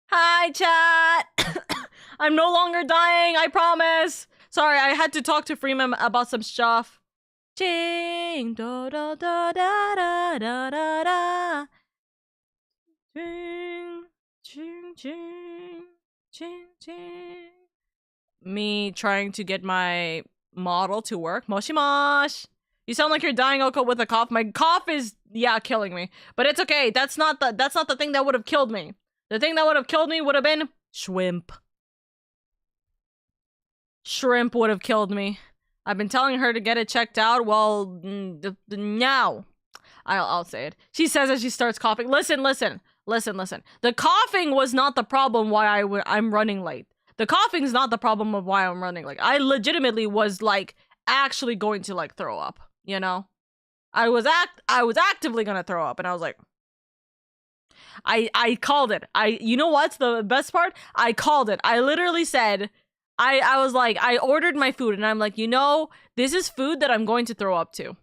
Hi, chat! I'm no longer dying, I promise! Sorry, I had to talk to Freeman about some stuff. Ching, da da da da da da da da. Ching, ching, ching, ching, ching. Me trying to get my model to work. Moshi mosh! You sound like you're dying, Oko, with a cough. My cough is, yeah, killing me. But it's okay, that's not the thing that would have killed me. The thing that would have killed me would have been shrimp. Shrimp would have killed me. I've been telling her to get it checked out. Well, now. I'll say it. She says as she starts coughing. Listen. The coughing was not the problem why I'm running late. The coughing is not the problem of why I'm running late. I legitimately was, like, actually going to, like, throw up, you know? I was actively gonna throw up, and I was like... I called it. You know what's the best part? I called it. I literally said, I was like, I ordered my food and I'm like, you know, this is food that I'm going to throw up to.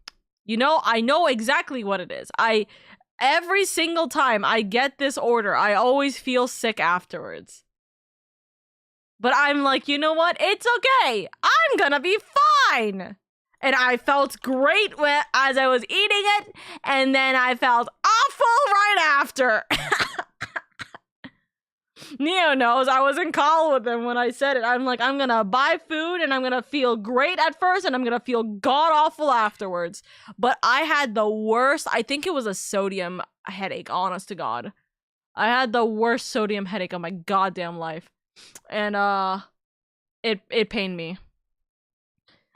You know, I know exactly what it is. Every single time I get this order, I always feel sick afterwards. But I'm like, you know what? It's okay. I'm gonna be fine. And I felt great as I was eating it, and then I felt awful right after. Neo knows I was in call with him when I said it. I'm like, I'm gonna buy food, and I'm gonna feel great at first, and I'm gonna feel god-awful afterwards. But I had the worst, I think it was a sodium headache, honest to God. I had the worst sodium headache of my goddamn life. And, it pained me.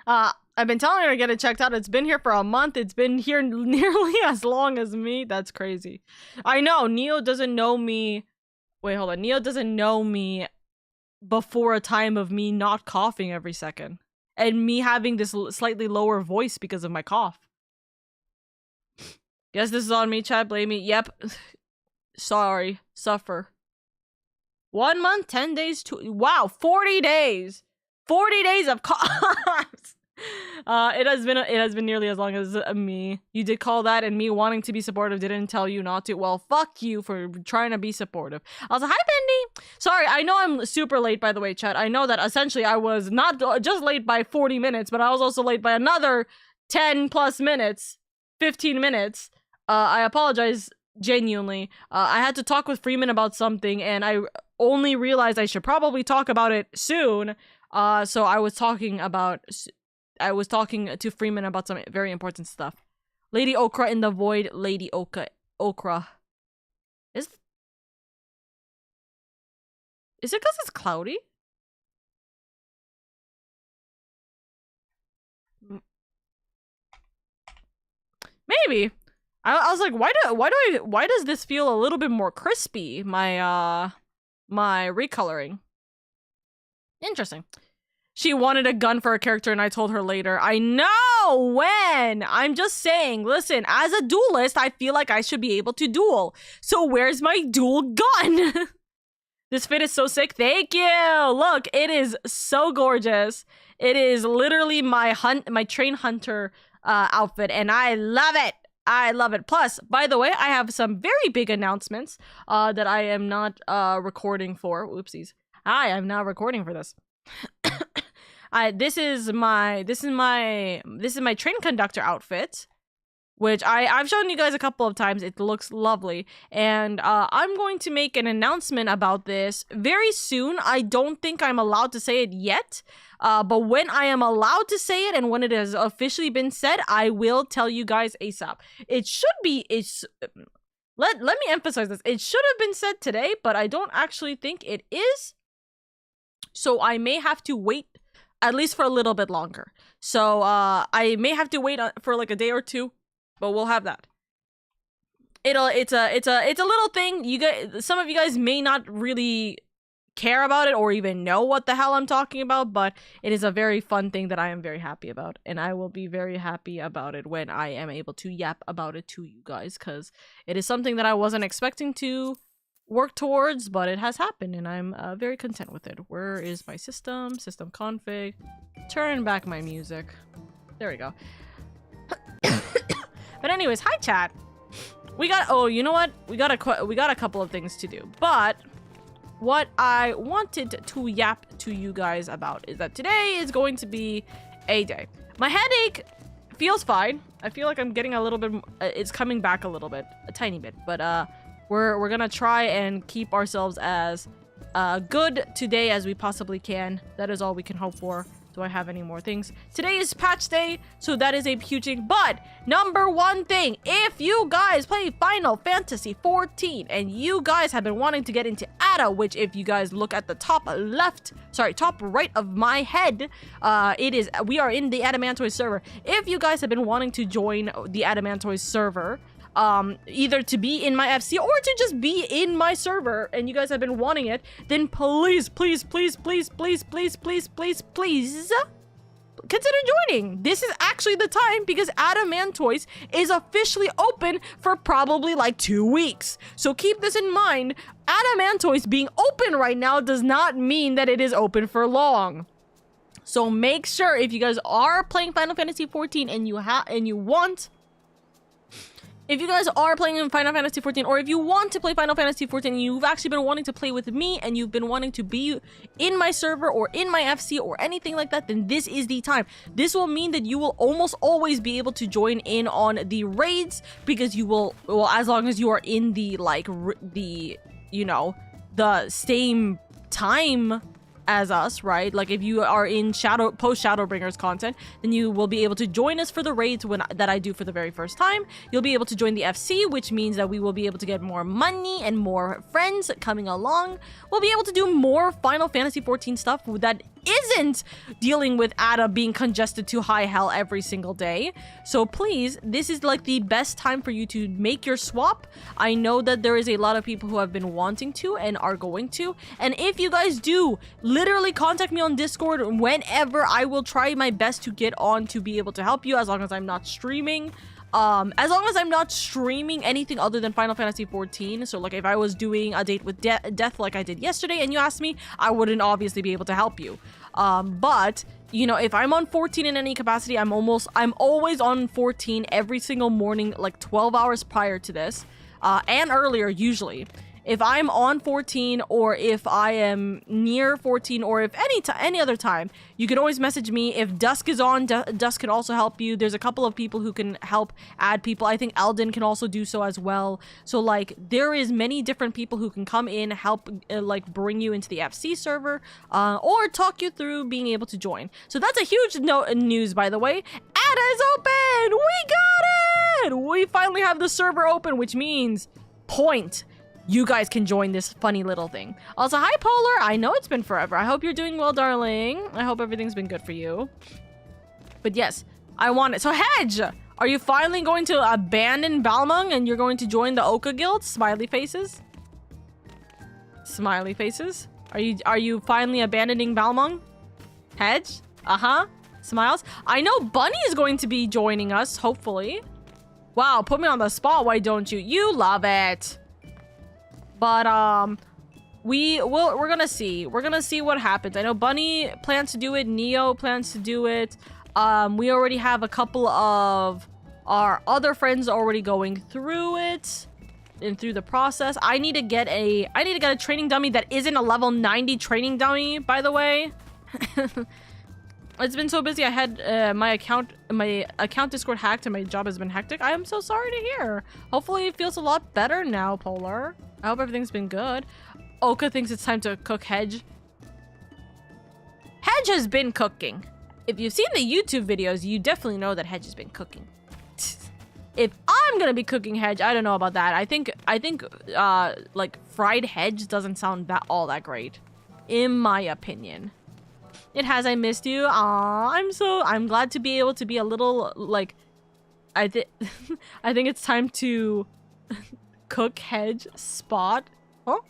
I've been telling her to get it checked out. It's been here for a month. It's been here nearly as long as me. That's crazy. I know, Neo doesn't know me. Wait, hold on. Neo doesn't know me before a time of me not coughing every second. And me having this slightly lower voice because of my cough. Guess this is on me, chat. Blame me. Yep. Sorry. Suffer. 1 month, 10 days, wow, 40 days. 40 days of coughs. It has been nearly as long as me. You did call that, and me wanting to be supportive didn't tell you not to. Well, fuck you for trying to be supportive. I was like, hi, Bendy. Sorry, I know I'm super late, by the way, chat. I know that essentially I was not just late by 40 minutes, but I was also late by another 10 plus minutes, 15 minutes. I apologize genuinely. I had to talk with Freeman about something, and I only realized I should probably talk about it soon. So I was talking to Freeman about some very important stuff. Lady Okra in the void. LadyOka. Okra. Is it because it's cloudy? Maybe. I was like, why does this feel a little bit more crispy? My recoloring. Interesting. She wanted a gun for a character and I told her later. I know when! I'm just saying, listen, as a duelist, I feel like I should be able to duel. So where's my dual gun? This fit is so sick. Thank you! Look, it is so gorgeous. It is literally my train hunter outfit and I love it. I love it. Plus, by the way, I have some very big announcements that I am not recording for. Oopsies. I'm now recording for this. This is my train conductor outfit. which I've shown you guys a couple of times. It looks lovely. And I'm going to make an announcement about this very soon. I don't think I'm allowed to say it yet. But when I am allowed to say it and when it has officially been said, I will tell you guys ASAP. It should be... Let me emphasize this. It should have been said today, but I don't actually think it is. So I may have to wait at least for a little bit longer. So I may have to wait for like a day or two. But we'll have that. It's a little thing. You guys, some of you guys may not really care about it or even know what the hell I'm talking about, but it is a very fun thing that I am very happy about, and I will be very happy about it when I am able to yap about it to you guys, because it is something that I wasn't expecting to work towards, but it has happened, and I'm very content with it. Where is my system config? Turn back my music. There we go. But anyways, hi chat. We got, oh, you know what? We got a couple of things to do. But what I wanted to yap to you guys about is that today is going to be a day. My headache feels fine. I feel like I'm getting a little bit, it's coming back a little bit, a tiny bit. But we're gonna try and keep ourselves as good today as we possibly can. That is all we can hope for. Do I have any more things? Today is patch day, so that is a huge thing. But number one thing, if you guys play Final Fantasy 14 and you guys have been wanting to get into ADA, which if you guys look at the top right of my head, we are in the Adamantoise server. If you guys have been wanting to join the Adamantoise server, either to be in my FC or to just be in my server, and you guys have been wanting it, then please consider joining. This is actually the time, because Adamantoise is officially open for probably like 2 weeks. So keep this in mind. Adamantoise being open right now does not mean that it is open for long. So make sure, if you guys are playing Final Fantasy 14 and if you guys are playing in Final Fantasy 14, or if you want to play Final Fantasy 14 and you've actually been wanting to play with me and you've been wanting to be in my server or in my FC or anything like that, then this is the time. This will mean that you will almost always be able to join in on the raids, because you will, well, as long as you are in the, like, the same time as us, right? Like, if you are in post Shadowbringers content, then you will be able to join us for the raids that I do for the very first time. You'll be able to join the FC, which means that we will be able to get more money and more friends coming along. We'll be able to do more Final Fantasy 14 stuff that isn't dealing with Ada being congested to high hell every single day. So please, this is like the best time for you to make your swap. I know that there is a lot of people who have been wanting to and are going to, and if you guys do, literally contact me on Discord whenever. I will try my best to get on to be able to help you, as long as I'm not streaming. As long as I'm not streaming anything other than Final Fantasy 14. So like if I was doing a date with death like I did yesterday and you asked me, I wouldn't obviously be able to help you. But you know, if I'm on 14 in any capacity, I'm always on 14 every single morning, like 12 hours prior to this, and earlier usually. If I'm on 14, or if I am near 14, or if any other time, you can always message me. If Dusk is on, Dusk can also help you. There's a couple of people who can help add people. I think Eldon can also do so as well. So like, there is many different people who can come in, help like bring you into the FC server, or talk you through being able to join. So that's a huge news, by the way. Ada is open! We got it! We finally have the server open, which means you guys can join this funny little thing. Also, hi Polar, I know it's been forever. I hope you're doing well, darling. I hope everything's been good for you. But yes, I want it. So Hedge, are you finally going to abandon Balmung and you're going to join the Oka Guild? Smiley faces. Smiley faces. Are you finally abandoning Balmung? Hedge? Smiles. I know Bunny is going to be joining us, hopefully. Wow, put me on the spot, why don't you? You love it. But we're gonna see. We're gonna see what happens. I know Bunny plans to do it. Neo plans to do it. We already have a couple of our other friends already going through it and through the process. I need to get a training dummy that isn't a level 90 training dummy, by the way. It's been so busy. I had my account Discord hacked, and my job has been hectic. I am so sorry to hear. Hopefully, it feels a lot better now, Polar. I hope everything's been good. Oka thinks it's time to cook Hedge. Hedge has been cooking. If you've seen the YouTube videos, you definitely know that Hedge has been cooking. If I'm gonna be cooking Hedge, I don't know about that. I think like fried Hedge doesn't sound all that great, in my opinion. It has. I missed you. Aw, I'm glad to be able to be a little like. I think it's time to cook Hedge Spot. Huh?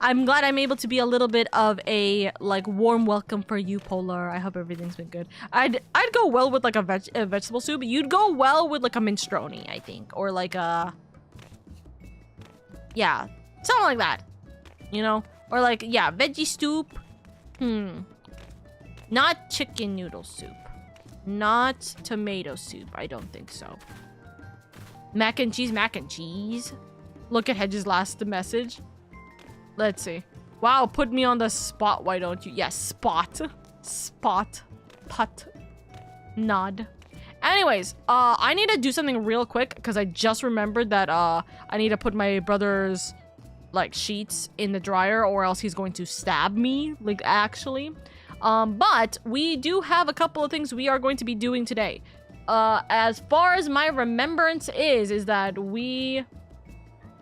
I'm glad I'm able to be a little bit of a like warm welcome for you, Polar. I hope everything's been good. I'd go well with like a vegetable soup. You'd go well with like a minestrone, I think, or like a yeah, something like that. You know, or like yeah, veggie soup. Not chicken noodle soup. Not tomato soup. I don't think so. Mac and cheese. Look at Hedge's last message. Let's see. Wow, put me on the spot, why don't you? Yes, spot. Spot. Put. Nod. Anyways, I need to do something real quick because I just remembered that I need to put my brother's like sheets in the dryer or else he's going to stab me, like actually. But we do have a couple of things we are going to be doing today. As far as my remembrance is that we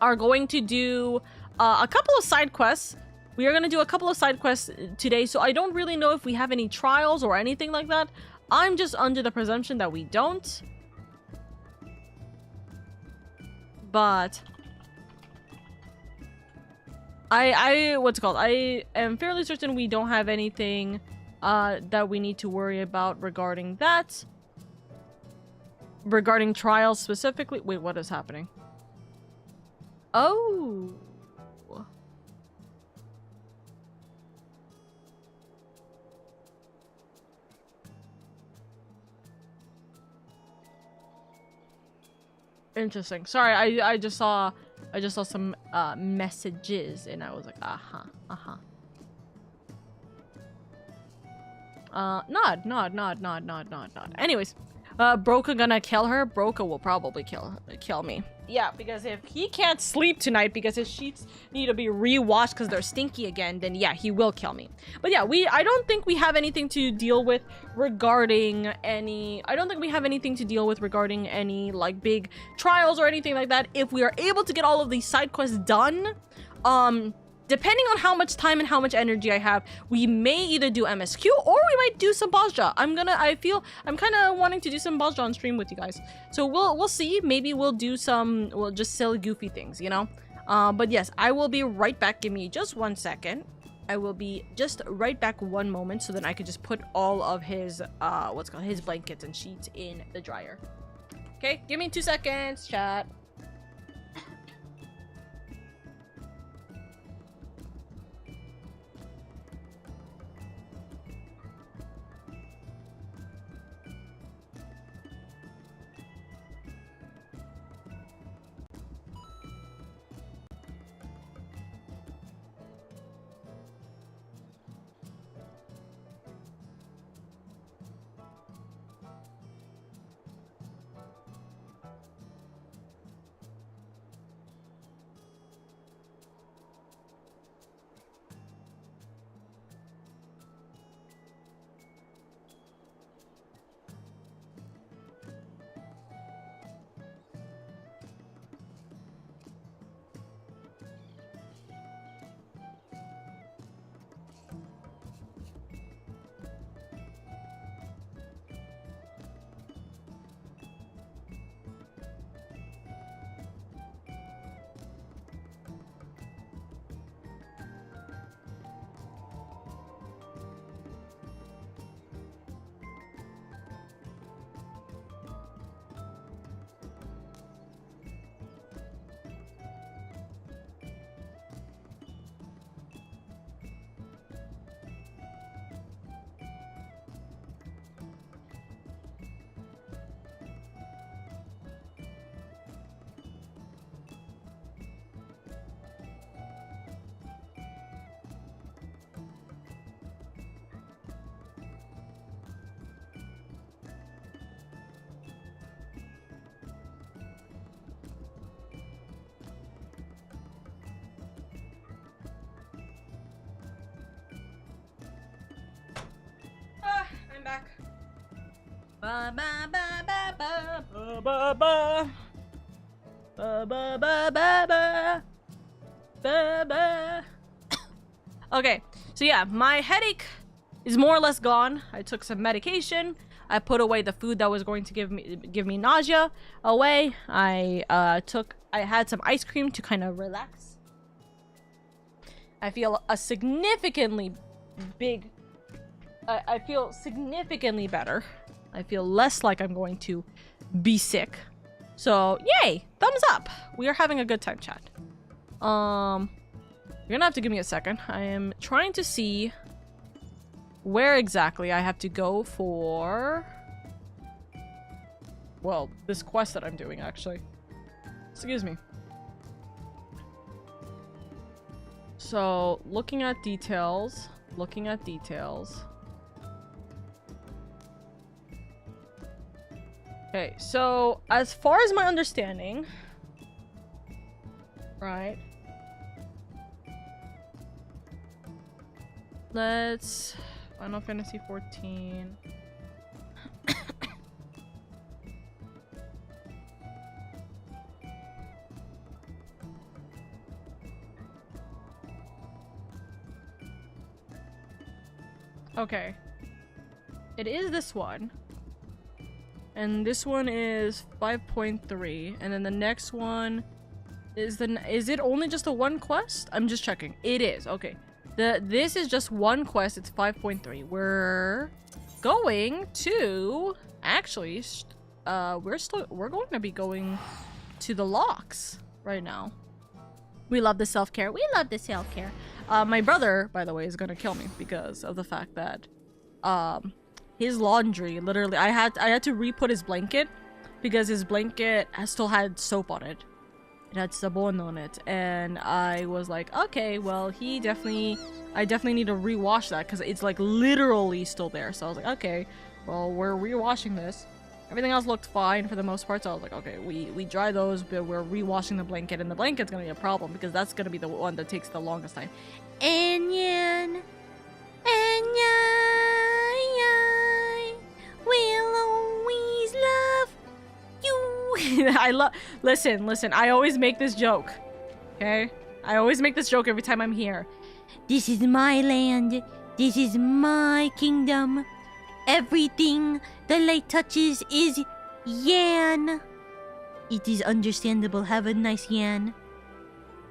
are going to do a couple of side quests. We are going to do a couple of side quests today, so I don't really know if we have any trials or anything like that. I'm just under the presumption that we don't. But I am fairly certain we don't have anything that we need to worry about regarding that. Regarding trials specifically. Wait, what is happening? Oh. Interesting. Sorry, I just saw some messages and I was like, Nod. Anyways, Broka gonna kill her? Broka will probably kill me. Yeah, because if he can't sleep tonight because his sheets need to be re-washed because they're stinky again, then yeah, he will kill me. But yeah, I don't think we have anything to deal with regarding any like big trials or anything like that. If we are able to get all of these side quests done, depending on how much time and how much energy I have, we may either do MSQ or we might do some Bozja. I'm kind of wanting to do some Bozja on stream with you guys. So we'll see. Maybe we'll do we'll just silly goofy things, you know? But yes, I will be right back. Give me just 1 second. I will be just right back 1 moment so then I could just put all of his, his blankets and sheets in the dryer. Okay, give me 2 seconds, chat. coming back. Ba ba ba ba ba ba ba ba ba ba ba ba ba ba. Okay, so yeah, my headache is more or less gone. I took some medication. I put away the food that was going to give me nausea away. I had some ice cream to kind of relax. I feel a significantly big. I feel significantly better. I feel less like I'm going to be sick. So yay! Thumbs up. We are having a good time, chat. You're gonna have to give me a second. I am trying to see where exactly I have to go for... well, this quest that I'm doing, actually. Excuse me. So, looking at details. Okay, so, as far as my understanding... right... let's... Final Fantasy 14. Okay. It is this one. And this one is 5.3. And then the next one is is it only just a one quest? I'm just checking. It is. Okay. This is just one quest. It's 5.3. We're going to actually we're going to be going to the locks right now. We love the self-care. We love the self-care. My brother, by the way, is gonna kill me because of the fact that his laundry, literally, I had to re-put his blanket because his blanket still had soap on it. It had sabon on it, and I was like, okay, well, I definitely need to rewash that because it's like literally still there. So I was like, okay, well, we're rewashing this. Everything else looked fine for the most part, so I was like, okay, we dry those, but we're rewashing the blanket, and the blanket's gonna be a problem because that's gonna be the one that takes the longest time. Anyan, will always love you. Listen, I always make this joke, okay? I always make this joke every time I'm here. This is my land. This is my kingdom. Everything the light touches is yan. It is understandable. Have a nice yan.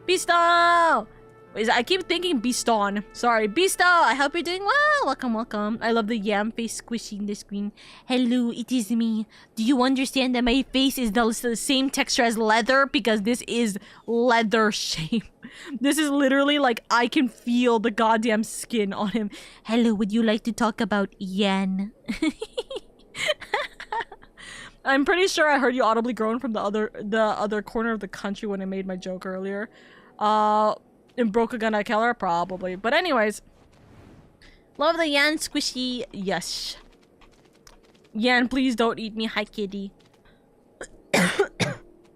Beasto! I keep thinking Beaston. Sorry, Beasto! I hope you're doing well. Welcome. I love the yam face squishing the screen. Hello, it is me. Do you understand that my face is the same texture as leather? Because this is leather shape. This is literally like I can feel the goddamn skin on him. Hello, would you like to talk about yan? I'm pretty sure I heard you audibly groan from the other corner of the country when I made my joke earlier. In Brokagun Keller, probably. But anyways, love the yan squishy. Yes. Yan, please don't eat me. Hi, kitty.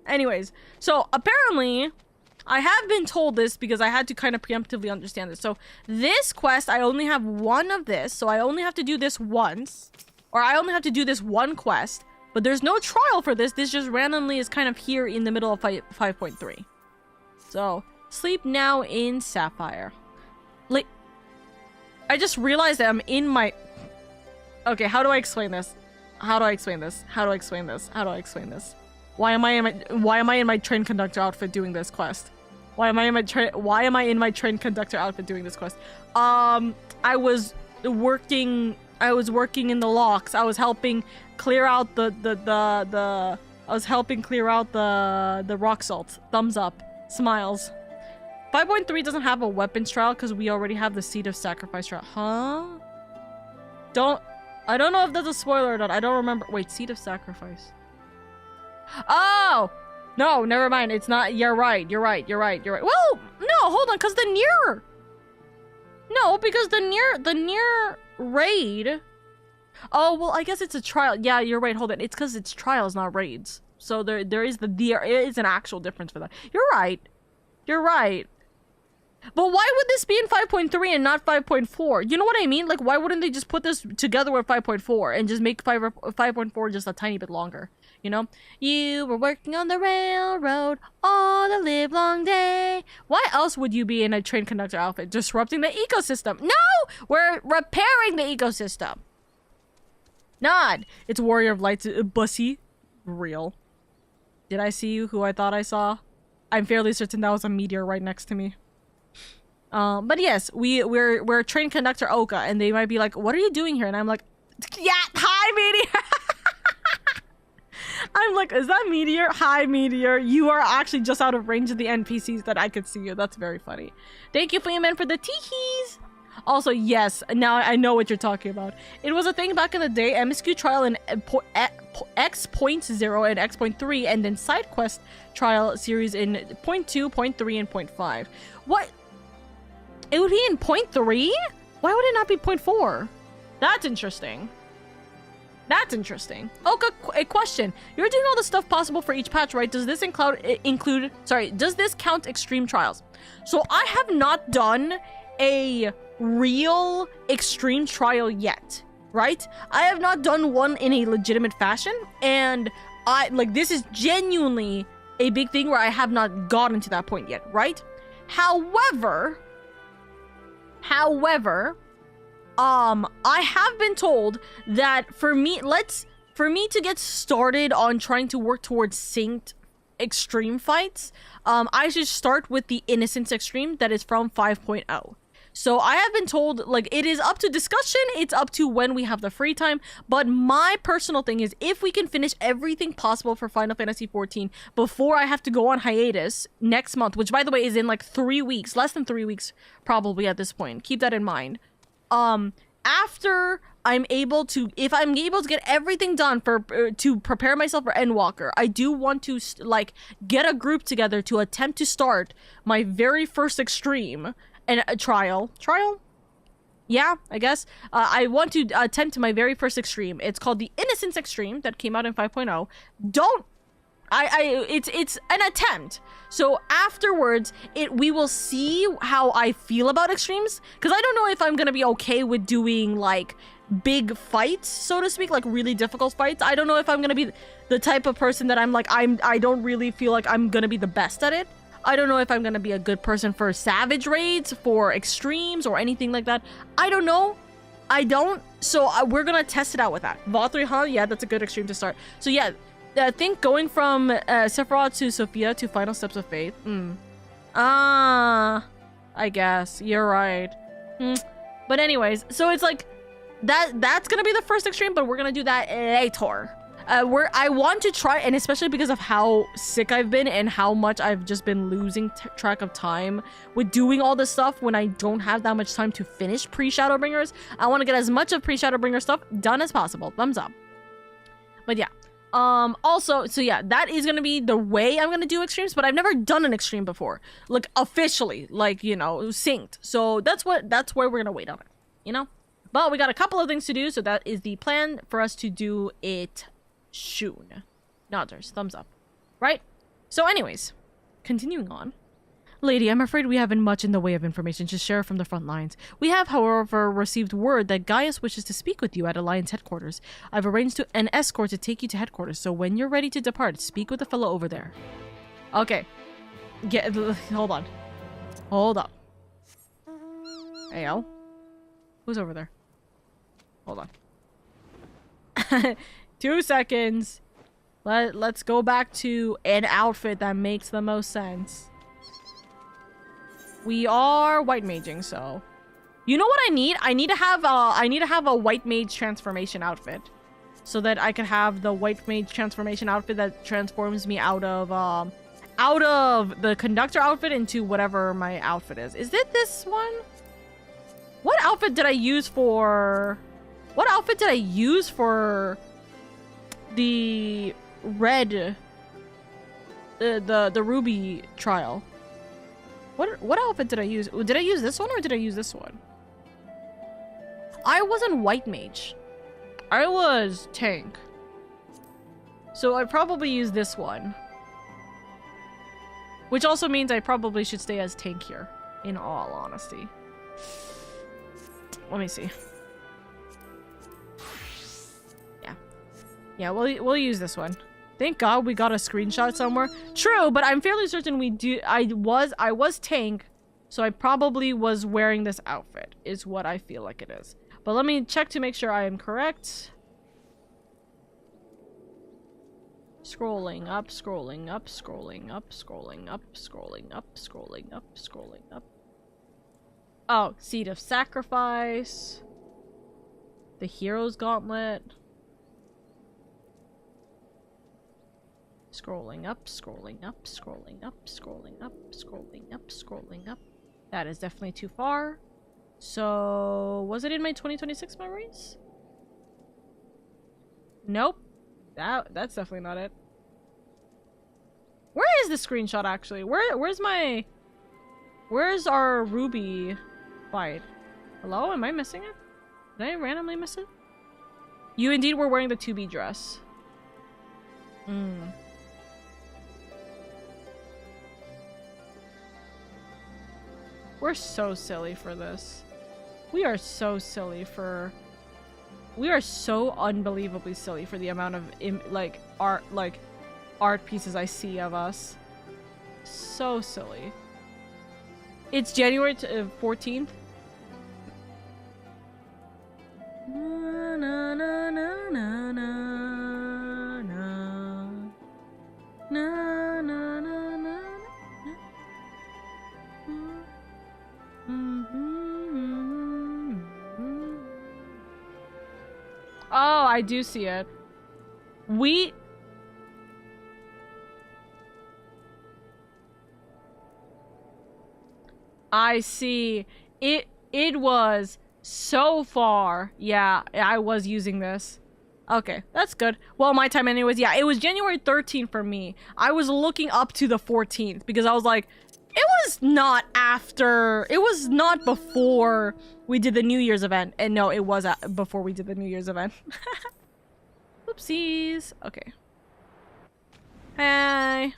Anyways, so apparently, I have been told this because I had to kind of preemptively understand this. So this quest, I only have one of this, so I only have to do this once, or I only have to do this one quest. But there's no trial for this. This just randomly is kind of here in the middle of 5.3. So. Sleep now in Sapphire. Like, I just realized that I'm in my... Okay, how do I explain this? Why am I in my train conductor outfit doing this quest? Why am I in my train conductor outfit doing this quest? I was working in the locks. I was helping clear out the rock salt. Thumbs up. Smiles. 5.3 doesn't have a weapons trial because we already have the Seed of Sacrifice trial. Huh? I don't know if that's a spoiler or not. I don't remember. Wait, Seed of Sacrifice. Oh! No, never mind. It's not. You're right. Well, no, hold on, because because the near raid. Oh, well, I guess it's a trial. Yeah, you're right. Hold on. It's because it's trials, not raids. So there is an actual difference for that. You're right. But why would this be in 5.3 and not 5.4? You know what I mean? Like, why wouldn't they just put this together with 5.4 and just make 5.4 just a tiny bit longer? You know? You were working on the railroad all the live long day. Why else would you be in a train conductor outfit? Disrupting the ecosystem. No! We're repairing the ecosystem. Nod. It's Warrior of Lights, Bussy. Real. Did I see you who I thought I saw? I'm fairly certain that was a meteor right next to me. But yes, we're train conductor Oka, and they might be like, "What are you doing here?" And I'm like, "Yeah, hi, meteor." I'm like, "Is that meteor? Hi, meteor. You are actually just out of range of the NPCs that I could see you." That's very funny. Thank you, Fleaman, for the teehees. Also, yes, now I know what you're talking about. It was a thing back in the day. MSQ trial in X.0 and X.3, and then side quest trial series in 0.2, 0.3, and 0.5. What? It would be in 0.3? Why would it not be 0.4? That's interesting. That's interesting. Okay, a question. You're doing all the stuff possible for each patch, right? Does this does this count extreme trials? So I have not done a real extreme trial yet, right? I have not done one in a legitimate fashion, and this is genuinely a big thing where I have not gotten to that point yet, right? However, I have been told that for me to get started on trying to work towards synced extreme fights, I should start with the Innocence Extreme that is from 5.0. So I have been told, like, it is up to discussion, it's up to when we have the free time, but my personal thing is if we can finish everything possible for Final Fantasy XIV before I have to go on hiatus next month, which by the way is in like 3 weeks, less than 3 weeks probably at this point, keep that in mind. After I'm able to, if I'm able to get everything done to prepare myself for Endwalker, I do want to get a group together to attempt to start my very first extreme and a trial. Yeah, I guess. I want to attempt my very first extreme. It's called the Innocence Extreme that came out in 5.0. It's an attempt. So afterwards, we will see how I feel about extremes. Because I don't know if I'm gonna be okay with doing like big fights, so to speak, like really difficult fights. I don't know if I'm gonna be the type of person that I don't really feel like I'm gonna be the best at it. I don't know if I'm gonna be a good person for savage raids, for extremes, or anything like that. I don't know. I don't. So we're gonna test it out with that. Valtteri, huh? Yeah, that's a good extreme to start. So yeah, I think going from Sephiroth to Sophia to Final Steps of Faith. I guess. You're right. But anyways, so it's like, that's gonna be the first extreme, but we're gonna do that later. I want to try, and especially because of how sick I've been and how much I've just been losing track of time with doing all this stuff when I don't have that much time to finish pre-Shadowbringers. I want to get as much of pre-Shadowbringer stuff done as possible. Thumbs up. But yeah. Also, so yeah, that is gonna be the way I'm gonna do extremes, but I've never done an extreme before. Like, officially, like, you know, synced. So that's where we're gonna wait on it, you know? But we got a couple of things to do, so that is the plan for us to do it soon. Nodders, thumbs up. Right? So anyways, continuing on. Lady, I'm afraid we haven't much in the way of information to share from the front lines. We have, however, received word that Gaius wishes to speak with you at Alliance headquarters. I've arranged an escort to take you to headquarters, so when you're ready to depart, speak with the fellow over there. Okay. Hold on. Hold up. Ayo. Who's over there? Hold on. 2 seconds. Let's go back to an outfit that makes the most sense. We are white maging, so you know what I need? I need to have a white mage transformation outfit, so that I can have the white mage transformation outfit that transforms me out of the conductor outfit into whatever my outfit is. Is it this one? What outfit did I use for? What outfit did I use for the red, the ruby trial? What outfit did I use? Did I use this one or did I use this one? I wasn't white mage. I was tank. So I probably use this one. Which also means I probably should stay as tank here. In all honesty. Let me see. Yeah, we'll use this one. Thank God we got a screenshot somewhere. True, but I'm fairly certain we do. I was tank, so I probably was wearing this outfit, is what I feel like it is. But let me check to make sure I am correct. Scrolling up, scrolling up, scrolling up, scrolling up, scrolling up, scrolling up, scrolling up. Oh, Seed of Sacrifice. The Hero's Gauntlet. Scrolling up, scrolling up, scrolling up, scrolling up, scrolling up, scrolling up. That is definitely too far. So, was it in my 2026 memories? Nope. That's definitely not it. Where is the screenshot actually? Where's our Ruby fight? Hello? Am I missing it? Did I randomly miss it? You indeed were wearing the 2B dress. We're so silly for this. We are so silly for... We are so unbelievably silly for the amount of art pieces I see of us. So silly. It's January 14th. Na, na, na, na, na, na, na, na, na, na, na. Oh, I do see it. I see. It was so far. Yeah, I was using this. Okay, that's good. Well, my time anyways. Yeah, it was January 13th for me. I was looking up to the 14th because I was like, it was not after, it was not before we did the New Year's event. And no, it was before we did the New Year's event. Oopsies. Okay. Hey.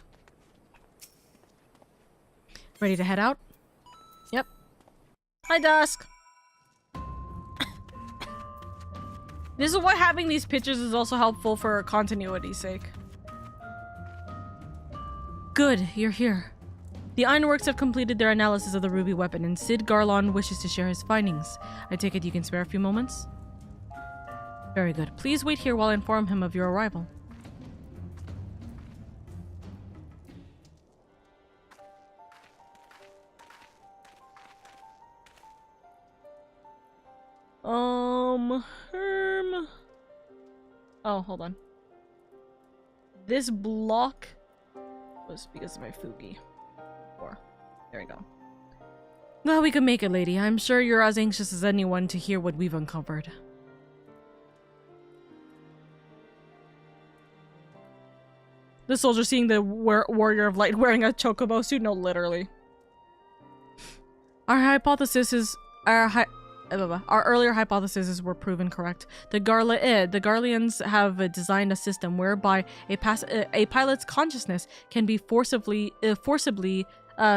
Ready to head out? Yep. Hi, Dusk. This is why having these pictures is also helpful for continuity's sake. Good, you're here. The Ironworks have completed their analysis of the Ruby weapon, and Sid Garlon wishes to share his findings. I take it you can spare a few moments? Very good. Please wait here while I inform him of your arrival. Oh, hold on. This block was because of my Fugi. There we go. Well, we can make it, lady. I'm sure you're as anxious as anyone to hear what we've uncovered. The soldier seeing the warrior of light wearing a chocobo suit? No, literally. Our hypothesis is... Our earlier hypotheses were proven correct. The Garleans have designed a system whereby a pilot's consciousness can be forcibly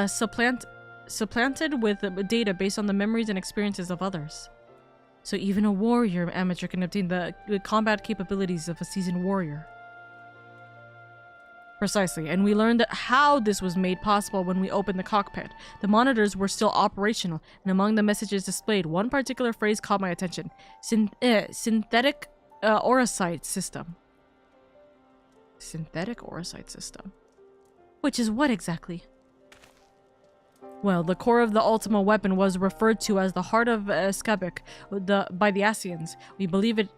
supplanted with data based on the memories and experiences of others. So even a warrior amateur can obtain the combat capabilities of a seasoned warrior. Precisely, and we learned how this was made possible when we opened the cockpit. The monitors were still operational, and among the messages displayed, one particular phrase caught my attention. Synthetic Orosite system. Synthetic Orosite system? Which is what exactly? Well, the core of the Ultima weapon was referred to as the Heart of Skabik by the Asians. We believe it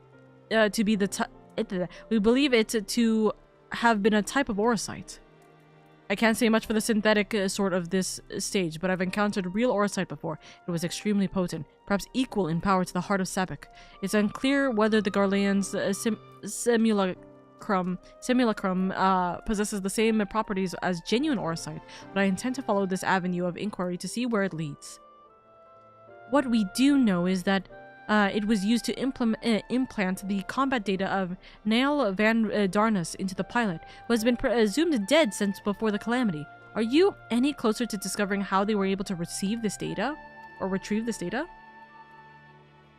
to be to have been a type of Orosite. I can't say much for the synthetic sort of this stage, but I've encountered real Orosite before. It was extremely potent, perhaps equal in power to the Heart of Sabik. It's unclear whether the Garleans' simulacrum possesses the same properties as genuine Orosite, but I intend to follow this avenue of inquiry to see where it leads. What we do know is that it was used to implant the combat data of Nael van Darnus into the pilot, who has been presumed dead since before the calamity. Are you any closer to discovering how they were able to receive this data? Or retrieve this data?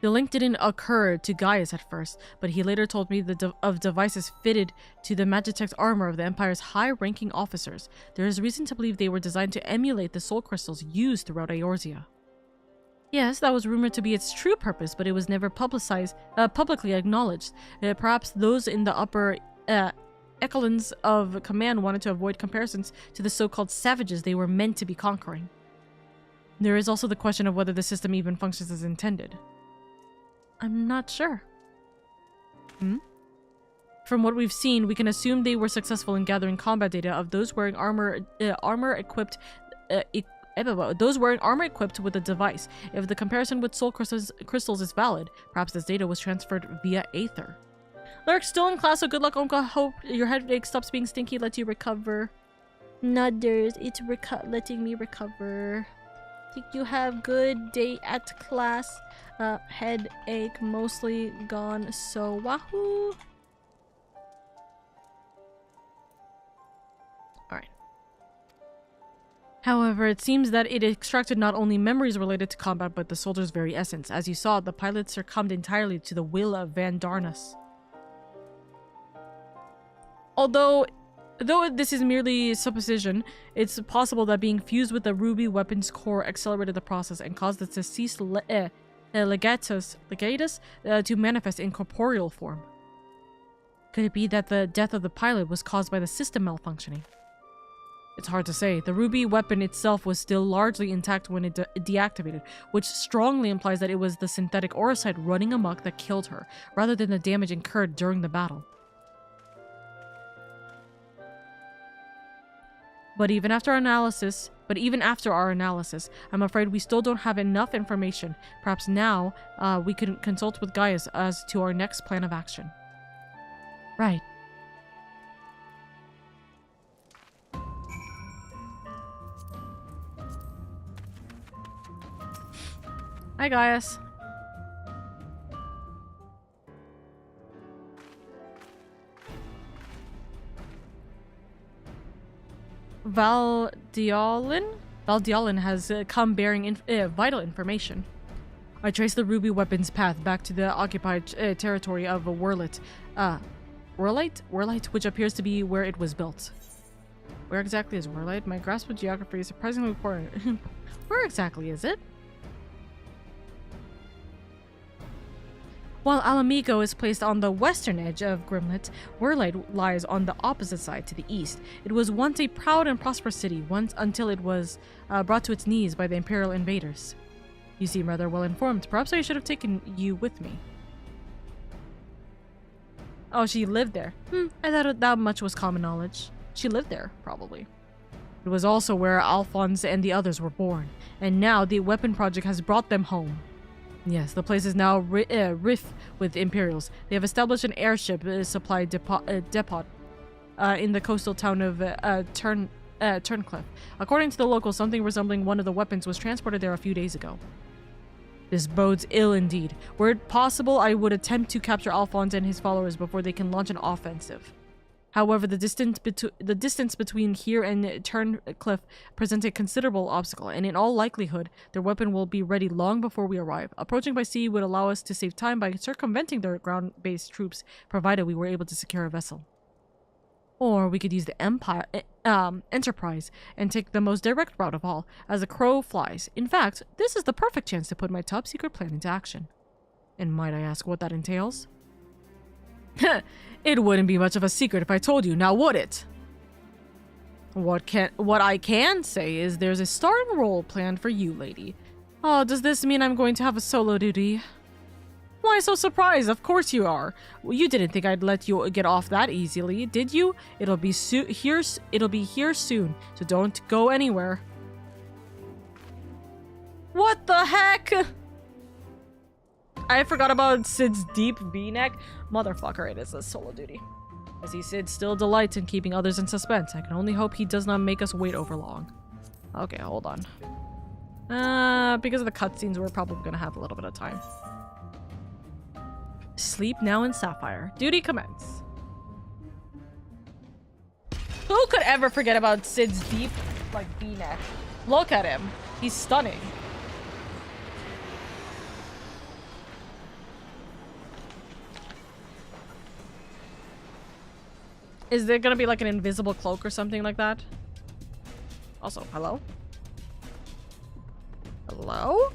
The link didn't occur to Gaius at first, but he later told me of devices fitted to the Magitech's armor of the Empire's high-ranking officers. There is reason to believe they were designed to emulate the soul crystals used throughout Eorzea. Yes, that was rumored to be its true purpose, but it was never publicly acknowledged. Perhaps those in the upper echelons of command wanted to avoid comparisons to the so-called savages they were meant to be conquering. There is also the question of whether the system even functions as intended. I'm not sure. From what we've seen, we can assume they were successful in gathering combat data of those wearing armor equipped with the device. If the comparison with soul crystals is valid, perhaps this data was transferred via Aether. Lurk, still in class, so good luck, Onka. Hope your headache stops being stinky, lets you recover. Nudders, it's letting me recover. Think you have good day at class. Headache mostly gone, so wahoo. Alright. However, it seems that it extracted not only memories related to combat, but the soldier's very essence. As you saw, the pilot succumbed entirely to the will of Van Darnus. Though this is merely supposition, it's possible that being fused with the ruby weapon's core accelerated the process and caused the deceased legatus to manifest in corporeal form. Could it be that the death of the pilot was caused by the system malfunctioning? It's hard to say. The ruby weapon itself was still largely intact when it deactivated, which strongly implies that it was the synthetic auracite running amok that killed her, rather than the damage incurred during the battle. But even after our analysis, I'm afraid we still don't have enough information. Perhaps now we can consult with Gaius as to our next plan of action. Right. Hi, Gaius. Valdialin has come bearing vital information. I traced the ruby weapon's path back to the occupied territory of Werlit, which appears to be where it was built. Where exactly is Werlit? My grasp of geography is surprisingly important. Where exactly is it? While Alamigo is placed on the western edge of Grimlet, Werlit lies on the opposite side to the east. It was once a proud and prosperous city, until it was brought to its knees by the Imperial invaders. You seem rather well informed. Perhaps I should have taken you with me. Oh, she lived there. I thought that much was common knowledge. She lived there, probably. It was also where Alphonse and the others were born, and now the weapon project has brought them home. Yes, the place is now rife with Imperials. They have established an airship supply depot in the coastal town of Turncliffe. According to the locals, something resembling one of the weapons was transported there a few days ago. This bodes ill indeed. Were it possible, I would attempt to capture Alphonse and his followers before they can launch an offensive. However, the distance between here and Turncliffe presents a considerable obstacle, and in all likelihood, their weapon will be ready long before we arrive. Approaching by sea would allow us to save time by circumventing their ground-based troops, provided we were able to secure a vessel. Or we could use the Enterprise and take the most direct route of all, as the crow flies. In fact, this is the perfect chance to put my top-secret plan into action. And might I ask what that entails? It wouldn't be much of a secret if I told you, now would it? What I can say is there's a starring role planned for you, lady. Oh, does this mean I'm going to have a solo duty? Why so surprised? Of course you are. Well, you didn't think I'd let you get off that easily, did you? It'll be here soon, so don't go anywhere. What the heck? I forgot about Sid's deep V-neck. Motherfucker, it is a solo duty. I see Sid still delights in keeping others in suspense. I can only hope he does not make us wait over long. Okay, hold on. Because of the cutscenes, we're probably gonna have a little bit of time. Sleep now in Sapphire. Duty commence. Who could ever forget about Sid's deep like V-neck. Look at him. He's stunning. Is there gonna be like an invisible cloak or something like that? Also, hello? Hello?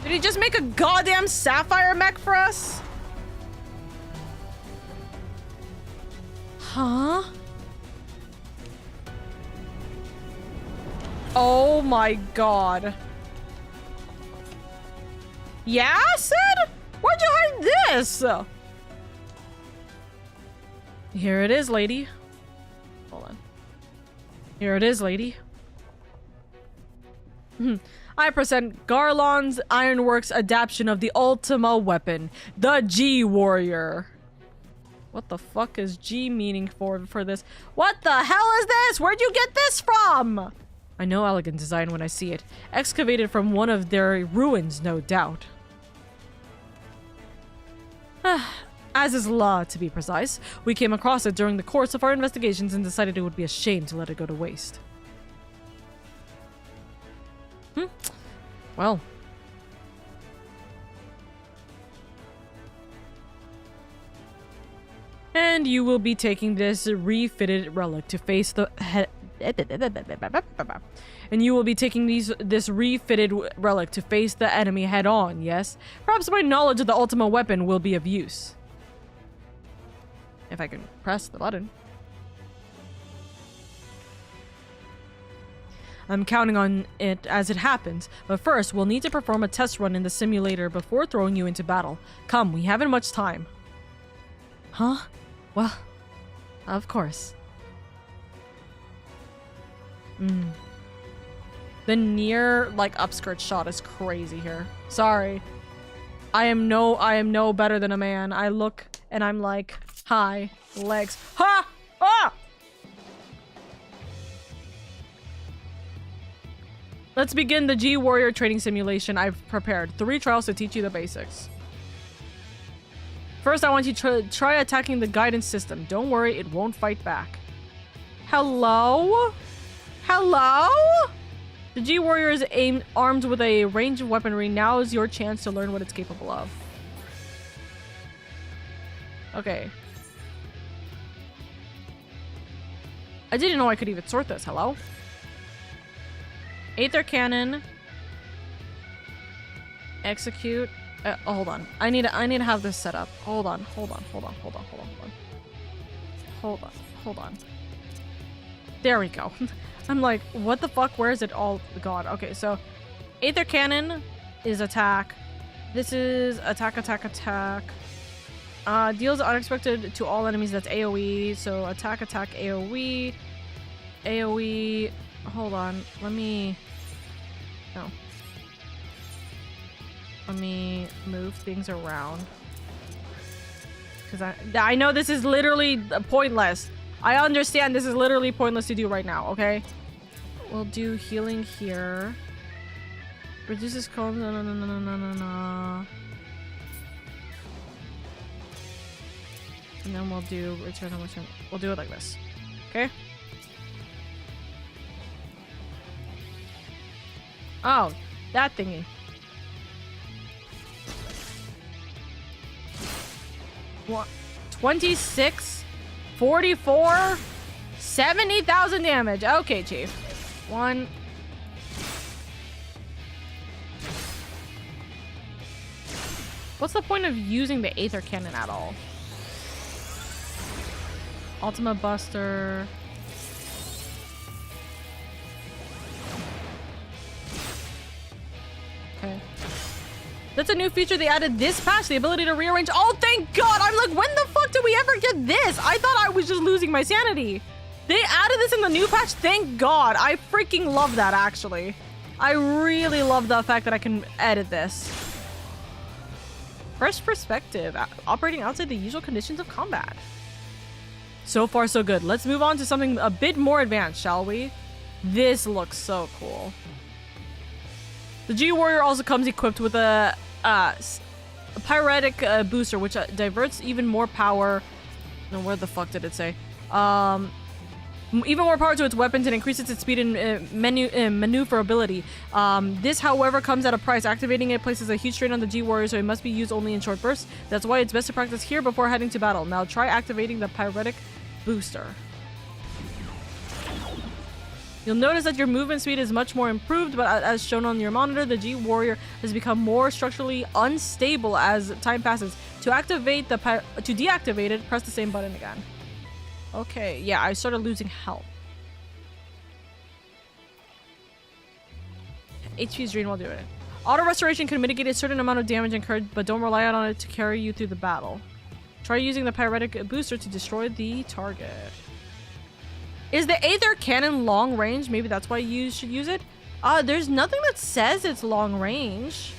Did he just make a goddamn sapphire mech for us? Huh? Oh my god. Yeah, Sid? Where'd you hide this? Here it is, lady. Hold on. Here it is, lady. I present Garlon's Ironworks adaptation of the Ultima weapon, the G-Warrior. What the fuck is G meaning for this? What the hell is this? Where'd you get this from? I know elegant design when I see it. Excavated from one of their ruins, no doubt. As is law, to be precise. We came across it during the course of our investigations and decided it would be a shame to let it go to waste. Well. And you will be taking this refitted relic to face the this refitted relic to face the enemy head on, yes? Perhaps my knowledge of the Ultima weapon will be of use. If I can press the button. I'm counting on it as it happens, but first we'll need to perform a test run in the simulator before throwing you into battle. Come, we haven't much time. Huh? Well, of course. The near, like, upskirt shot is crazy here. Sorry. I am no better than a man. I look and I'm like, hi, legs. Ha! Ah! Let's begin the G-Warrior training simulation I've prepared. 3 trials to teach you the basics. First, I want you to try attacking the guidance system. Don't worry, it won't fight back. Hello? Hello? The G-Warrior is armed with a range of weaponry. Now is your chance to learn what it's capable of. Okay. I didn't know I could even sort this. Hello? Aether Cannon. Execute. Hold on. I need to have this set up. Hold on. There we go. I'm like, what the fuck? Where is it all gone? Okay, so Aether Cannon is attack. This is attack. Deals unexpected to all enemies. That's AoE. So attack, AoE. AoE. Hold on. Let me move things around. Because I know this is literally pointless. I understand this is literally pointless to do right now, okay? We'll do healing here. Reduces cold. No. And then we'll do return. We'll do it like this. Okay? Oh, that thingy. What? 26, 44, 70,000 damage. Okay, Chief. 1. What's the point of using the Aether Cannon at all? Ultima Buster. Okay. That's a new feature they added this patch, the ability to rearrange. Oh, thank God! I'm like, when the fuck did we ever get this? I thought I was just losing my sanity. They added this in the new patch? Thank God. I freaking love that, actually. I really love the fact that I can edit this. Fresh perspective, operating outside the usual conditions of combat. So far, so good. Let's move on to something a bit more advanced, shall we? This looks so cool. The G-Warrior also comes equipped with a pyretic booster, which diverts even more power. No, where the fuck did it say? Even more power to its weapons and increases its speed and maneuverability. This, however, comes at a price. Activating it places a huge strain on the G-Warrior, so it must be used only in short bursts. That's why it's best to practice here before heading to battle. Now try activating the pyretic booster. You'll notice that your movement speed is much more improved, but as shown on your monitor, the G-Warrior has become more structurally unstable as time passes. To deactivate it, press the same button again. Okay, yeah, I started losing health. HP is drained while doing it. Auto restoration can mitigate a certain amount of damage incurred, but don't rely on it to carry you through the battle. Try using the pyretic booster to destroy the target. Is the Aether Cannon long range? Maybe that's why you should use it. There's nothing that says it's long range.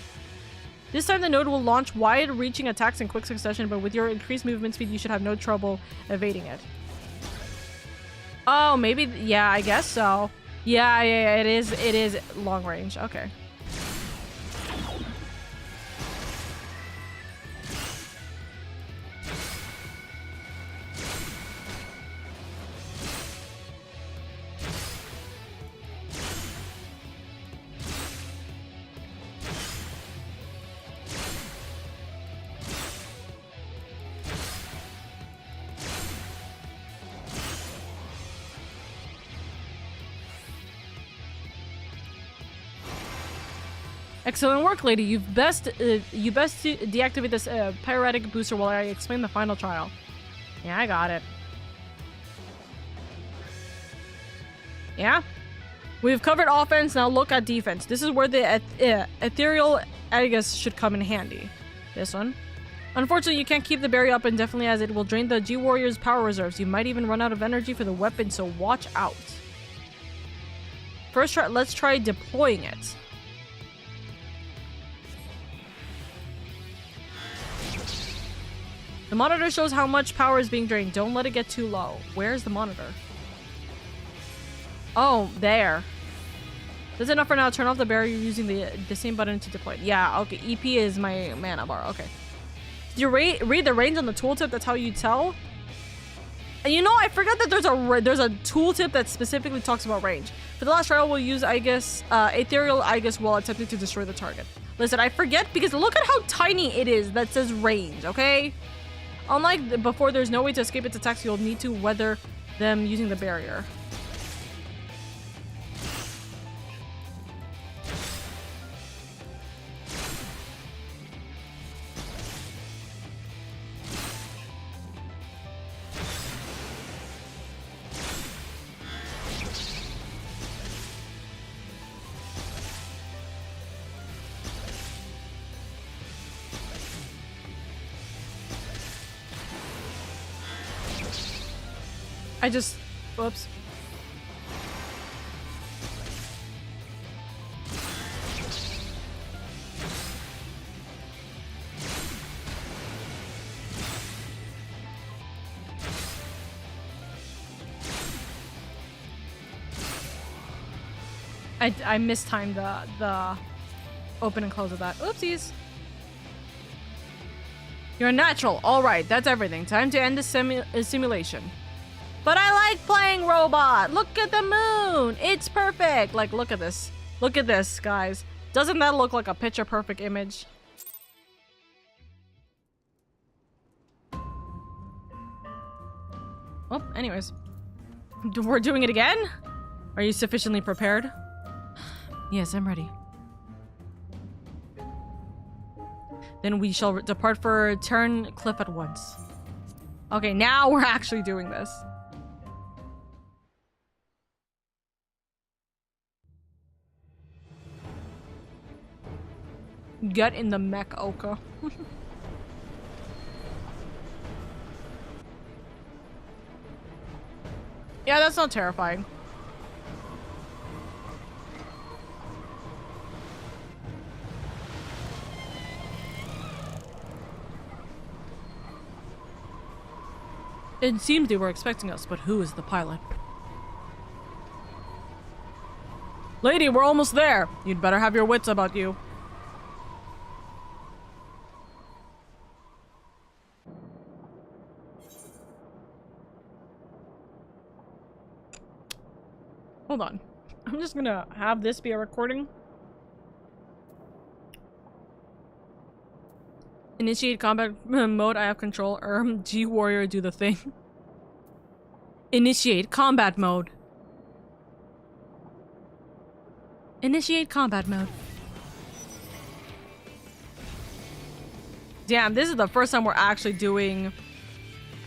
This time the node will launch wide-reaching attacks in quick succession, but with your increased movement speed, you should have no trouble evading it. Oh, maybe, yeah, I guess so. Yeah, it is long range. Okay. Excellent work, lady. You best deactivate this pyretic booster while I explain the final trial. Yeah, I got it. Yeah? We've covered offense, now look at defense. This is where the ethereal Aegis should come in handy. This one. Unfortunately, you can't keep the barrier up indefinitely as it will drain the G-Warrior's power reserves. You might even run out of energy for the weapon, so watch out. First, let's try deploying it. The monitor shows how much power is being drained. Don't let it get too low. Where's the monitor? Oh, there. That's enough for now. Turn off the barrier using the same button to deploy it. Yeah, okay. EP is my mana bar. Okay. Did you read the range on the tooltip? That's how you tell? And you know, I forgot that there's a tooltip that specifically talks about range. For the last trial, we'll use ethereal Aegis while attempting to destroy the target. Listen, I forget because look at how tiny it is that says range, okay? Unlike before, there's no way to escape its attacks. You'll need to weather them using the barrier. Whoops. I mistimed the open and close of that. Oopsies. You're a natural. All right, that's everything. Time to end the simulation. But I like playing robot. Look at the moon. It's perfect. Like, look at this. Look at this, guys. Doesn't that look like a picture perfect image? Well, anyways. We're doing it again? Are you sufficiently prepared? Yes, I'm ready. Then we shall depart for Turn Cliff at once. Okay, now we're actually doing this. Get in the mech, Oka. Yeah, that's not terrifying. It seems they were expecting us, but who is the pilot? Lady, we're almost there. You'd better have your wits about you. Hold on. I'm just gonna have this be a recording. Initiate combat mode. I have control. G warrior, do the thing. Initiate combat mode. Initiate combat mode. Damn, this is the first time we're actually doing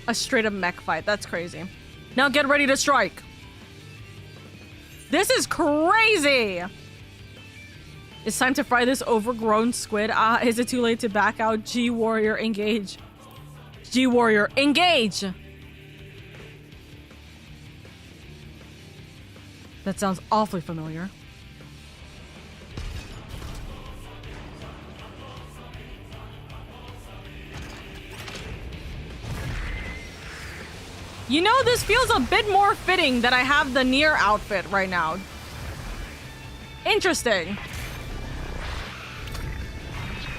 a straight up mech fight. That's crazy. Now get ready to strike. This is crazy. It's time to fry this overgrown squid. Is it too late to back out? G warrior, engage. G warrior, engage. That sounds awfully familiar. You know, this feels a bit more fitting that I have the Nier outfit right now. Interesting.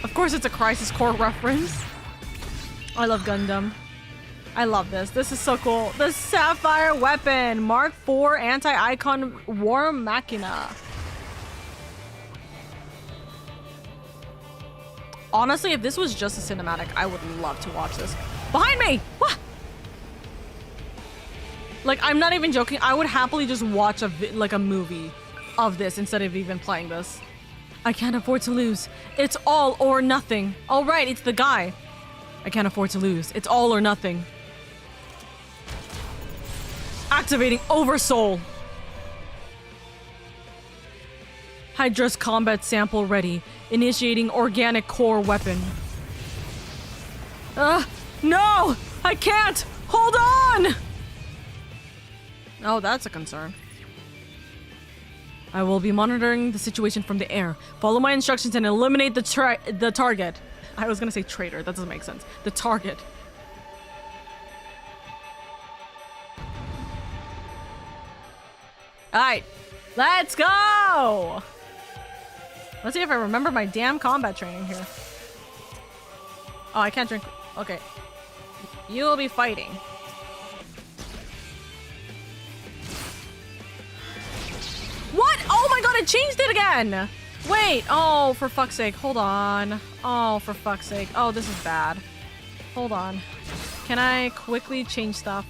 Of course, it's a Crisis Core reference. I love Gundam. I love this. This is so cool. The Sapphire Weapon. Mark IV Anti-Icon War Machina. Honestly, if this was just a cinematic, I would love to watch this. Behind me! What? Like, I'm not even joking. I would happily just watch a movie of this instead of even playing this. I can't afford to lose. It's all or nothing. All right, it's the guy. I can't afford to lose. It's all or nothing. Activating Oversoul. Hydra's combat sample ready. Initiating organic core weapon. No! I can't! Hold on! Oh, that's a concern. I will be monitoring the situation from the air. Follow my instructions and eliminate the target. I was gonna say traitor. That doesn't make sense. The target. Alright. Let's go! Let's see if I remember my damn combat training here. Oh, I can't drink. Okay. You will be fighting. What? Oh my god, it changed it again! Wait, oh, for fuck's sake, hold on. Oh, for fuck's sake. Oh, this is bad. Hold on. Can I quickly change stuff?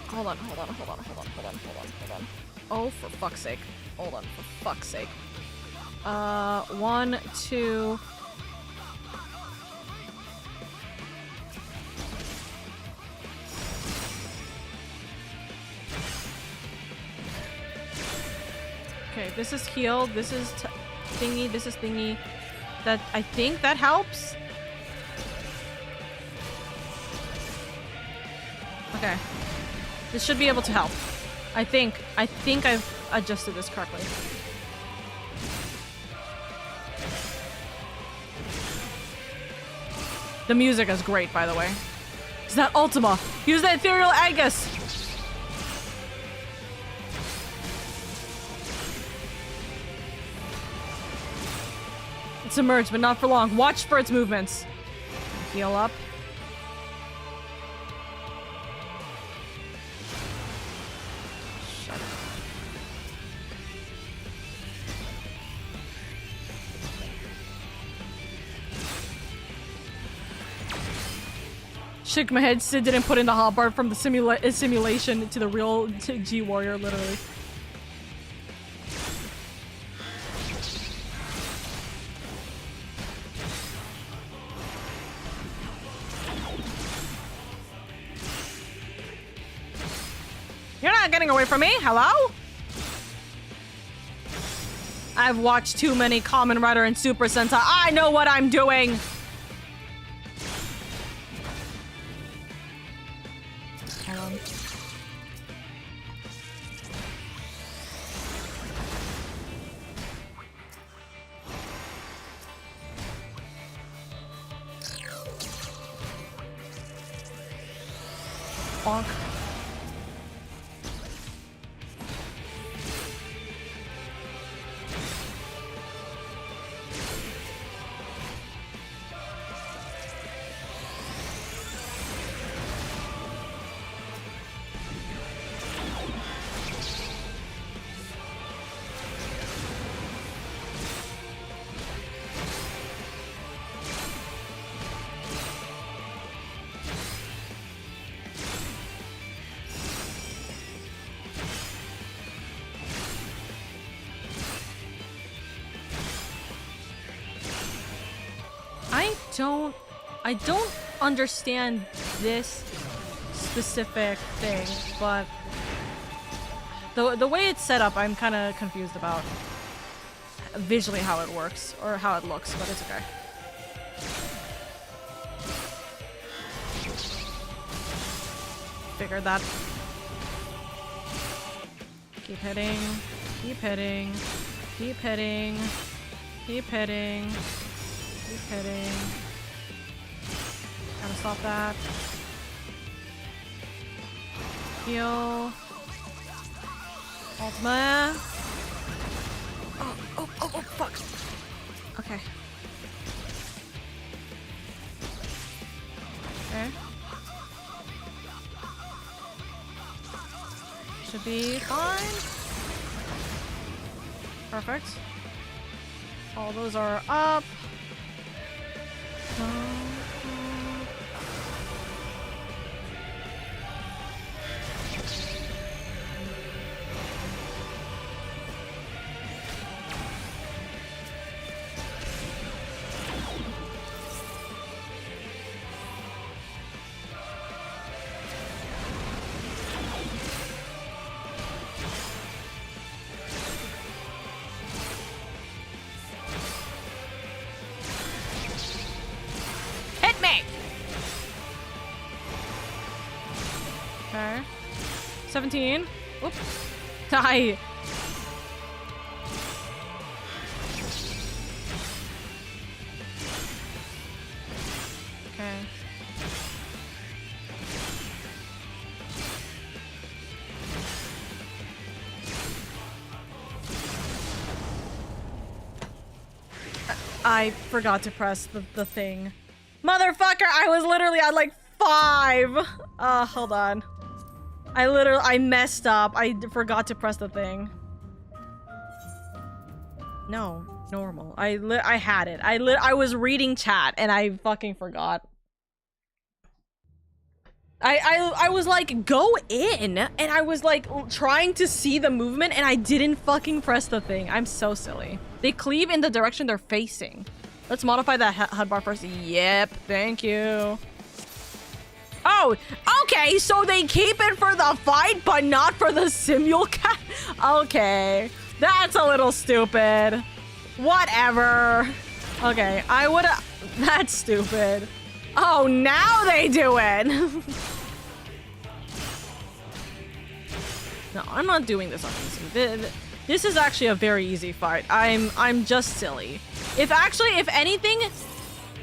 Hold on. Oh, for fuck's sake. Hold on, for fuck's sake. 1, 2... Okay, this is heal, this is thingy, this is thingy. That, I think that helps. Okay. This should be able to help. I think I've adjusted this correctly. The music is great, by the way. Is that Ultima? Use the Ethereal Aegis! It's emerged, but not for long. Watch for its movements. Heal up. Shut up. Shook my head. Sid didn't put in the hotbar from the simulation to the real G Warrior, literally. You're not getting away from me. Hello? I've watched too many Kamen Rider and Super Sentai. I know what I'm doing. Hold on. Bonk. don't understand this specific thing, but the way it's set up, I'm kind of confused about visually how it works or how it looks, but it's okay. Figured that. Keep hitting. Keep hitting. Keep hitting. Keep hitting. Keep hitting. Gotta stop that. Heal. Ultima. Oh, fuck. Okay. Okay. Should be fine. Perfect. All those are up. Hit me! Okay. 17. Whoop. Die. Okay. I forgot to press the thing. Motherfucker, I was literally at like 5. Hold on. I messed up. I forgot to press the thing. No, normal. I had it. I was reading chat and I fucking forgot. I was like, go in, and I was like trying to see the movement and I didn't fucking press the thing. I'm so silly. They cleave in the direction they're facing. Let's modify that HUD bar first. Yep, thank you. Oh, okay, so they keep it for the fight, but not for the simulcast? Okay, that's a little stupid. Whatever. Okay, I would've... That's stupid. Oh, now they do it! No, I'm not doing this on easy. This is actually a very easy fight. I'm just silly. If anything,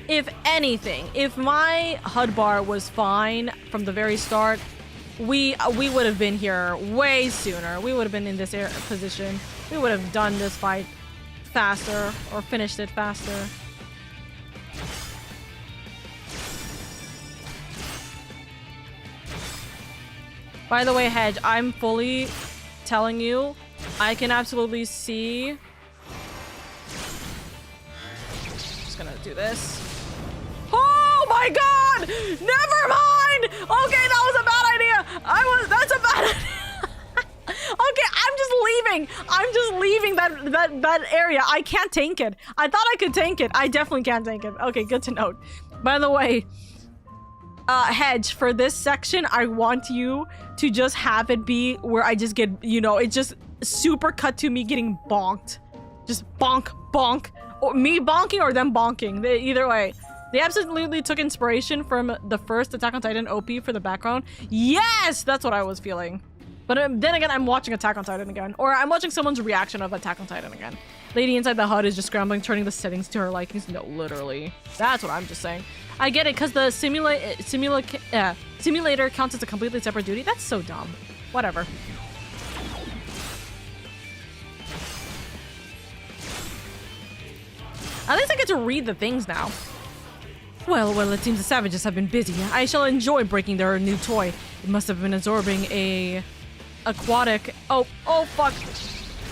if my HUD bar was fine from the very start, we would have been here way sooner. We would have been in this position. We would have done this fight faster or finished it faster. By the way, Hedge, I'm fully telling you, I can absolutely see. Just gonna do this. Oh my god! Never mind! Okay, that was a bad idea! That's a bad idea! Okay, I'm just leaving that area. I can't tank it. I thought I could tank it. I definitely can't tank it. Okay, good to note. By the way, Hedge, for this section, I want you to just have it be where I just get, you know, it just super cut to me getting bonked. Just bonk, bonk. Or me bonking or them bonking. Either way. They absolutely took inspiration from the first Attack on Titan OP for the background. Yes! That's what I was feeling. But then again, I'm watching Attack on Titan again. Or I'm watching someone's reaction of Attack on Titan again. Lady inside the HUD is just scrambling, turning the settings to her likings. No, literally. That's what I'm just saying. I get it, because the simulator counts as a completely separate duty. That's so dumb. Whatever. At least I get to read the things now. Well, it seems the savages have been busy. I shall enjoy breaking their new toy. It must have been absorbing a aquatic... Oh, fuck.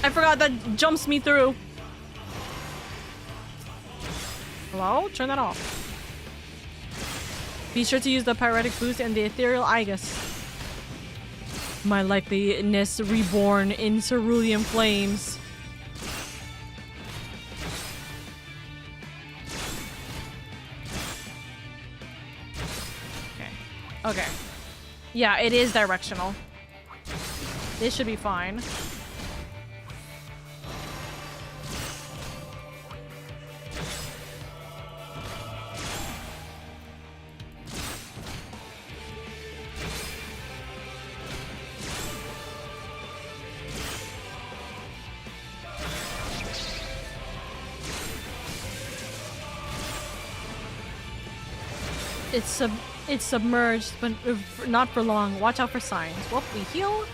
I forgot that jumps me through. Hello? Turn that off. Be sure to use the pyretic boost and the ethereal Igus. My likeliness reborn in cerulean flames. Okay. Yeah, it is directional. This should be fine. It's submerged, but not for long. Watch out for signs. Whoop, we heal.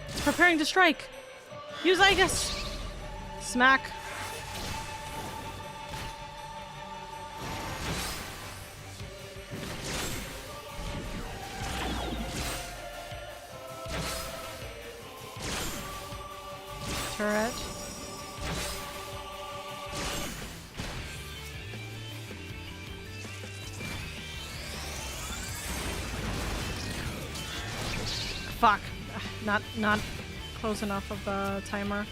It's preparing to strike. Use Aegis. Smack. Turret. Fuck. Not close enough of the timer.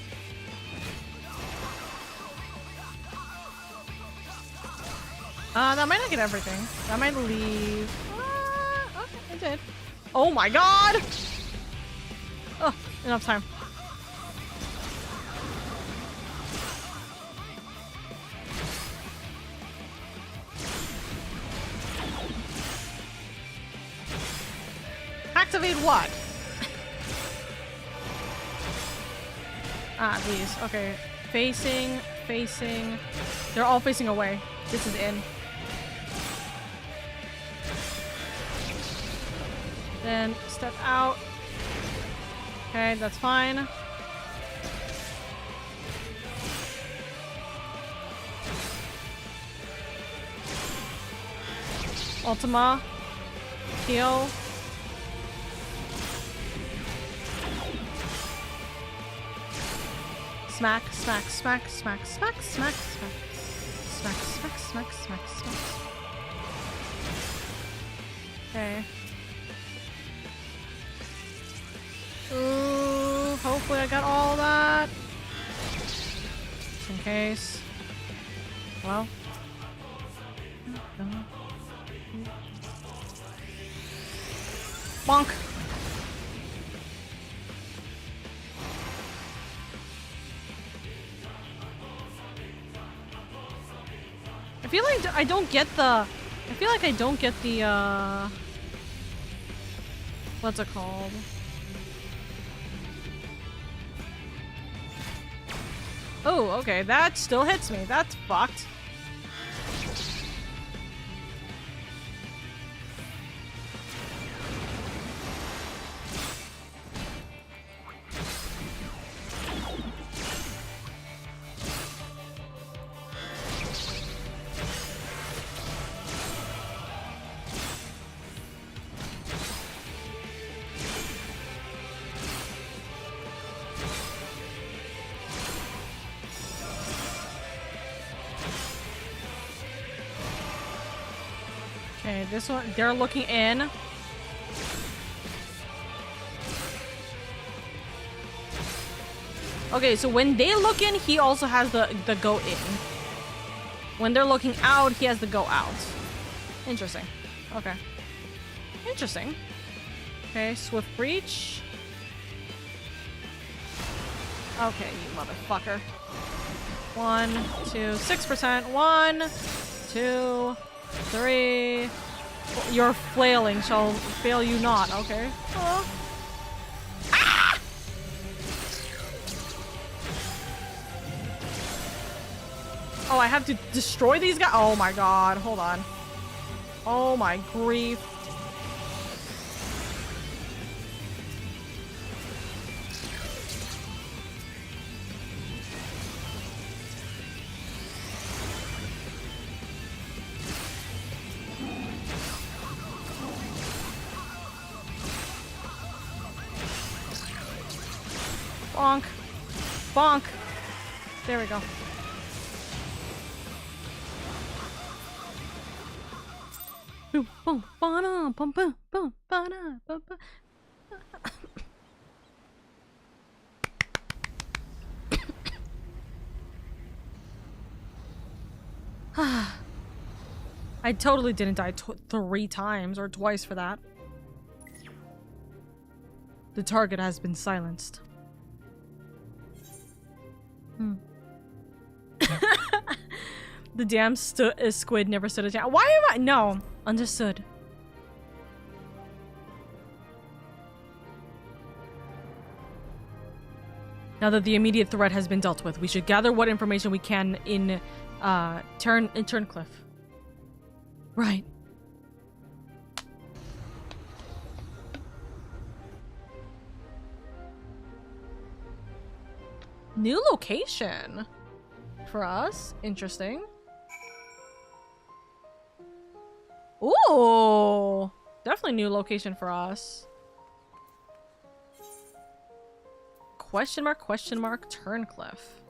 That might not get everything. That might leave. Okay, it did. Oh my god! Oh, enough time. Activate what? These. Okay. Facing. They're all facing away. This is in. Then step out. Okay, that's fine. Ultima. Heal. Smack. Okay. Ooh, hopefully I got all that. Just in case. Well. Bonk. I feel like I don't get the... I feel like I don't get the, what's it called? Oh, okay, that still hits me. That's fucked. Okay, this one, they're looking in. Okay, so when they look in, he also has the go in. When they're looking out, he has the go out. Interesting. Okay. Interesting. Okay, Swift Breach. Okay, you motherfucker. 1, 2, 6%. 1, 2, 3. Your flailing shall fail you not. Okay. Ah! Oh, I have to destroy these guys? Oh my god. Hold on. Oh my grief. Bonk. Bonk. There we go. Boom, boom, ba-da, boom, boom, boom, ba-da, boom, boom. I totally didn't die 3 times or twice for that. The target has been silenced. The damn squid never stood a chance. Why am I? No. Understood. Now that the immediate threat has been dealt with, we should gather what information we can in Turncliffe. Right. New location for us. Interesting. Ooh, definitely new location for us. Question mark, Turncliffe.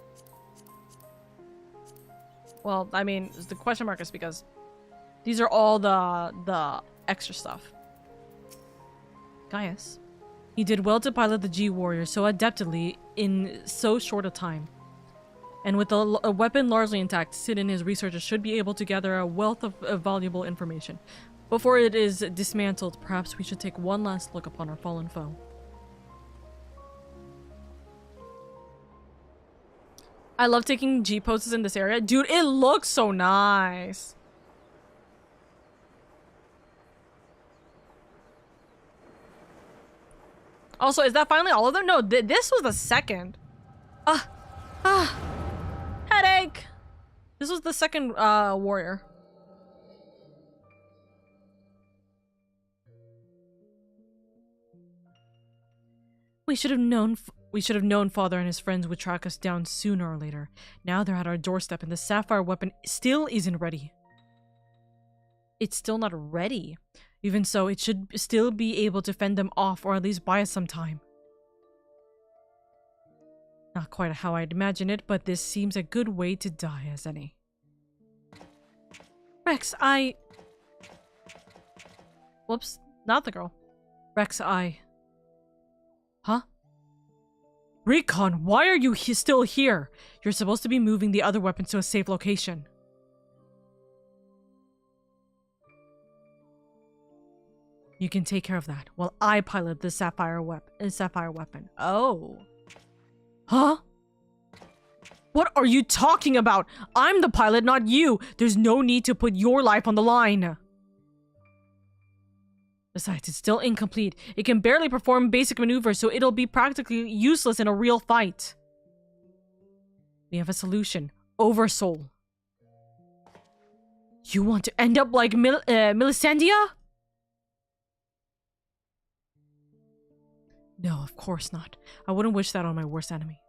Well, I mean, the question mark is because these are all the extra stuff. Gaius. He did well to pilot the G-Warrior so adeptly in so short a time. And with a weapon largely intact, Sid and his researchers should be able to gather a wealth of valuable information. Before it is dismantled, perhaps we should take one last look upon our fallen foe. I love taking G-poses in this area. Dude, it looks so nice. Also, is that finally all of them? No, this was the second. Headache. This was the second warrior. We should have known Father and his friends would track us down sooner or later. Now they're at our doorstep and the sapphire weapon still isn't ready. It's still not ready. Even so, it should still be able to fend them off or at least buy us some time. Not quite how I'd imagine it, but this seems a good way to die as any. Rex, Whoops, not the girl. Rex, Huh? Recon, why are you still here? You're supposed to be moving the other weapons to a safe location. You can take care of that while I pilot the sapphire weapon. Oh. Huh? What are you talking about? I'm the pilot, not you. There's no need to put your life on the line. Besides, it's still incomplete. It can barely perform basic maneuvers, so it'll be practically useless in a real fight. We have a solution. Oversoul. You want to end up like Melisandre? No, of course not. I wouldn't wish that on my worst enemy.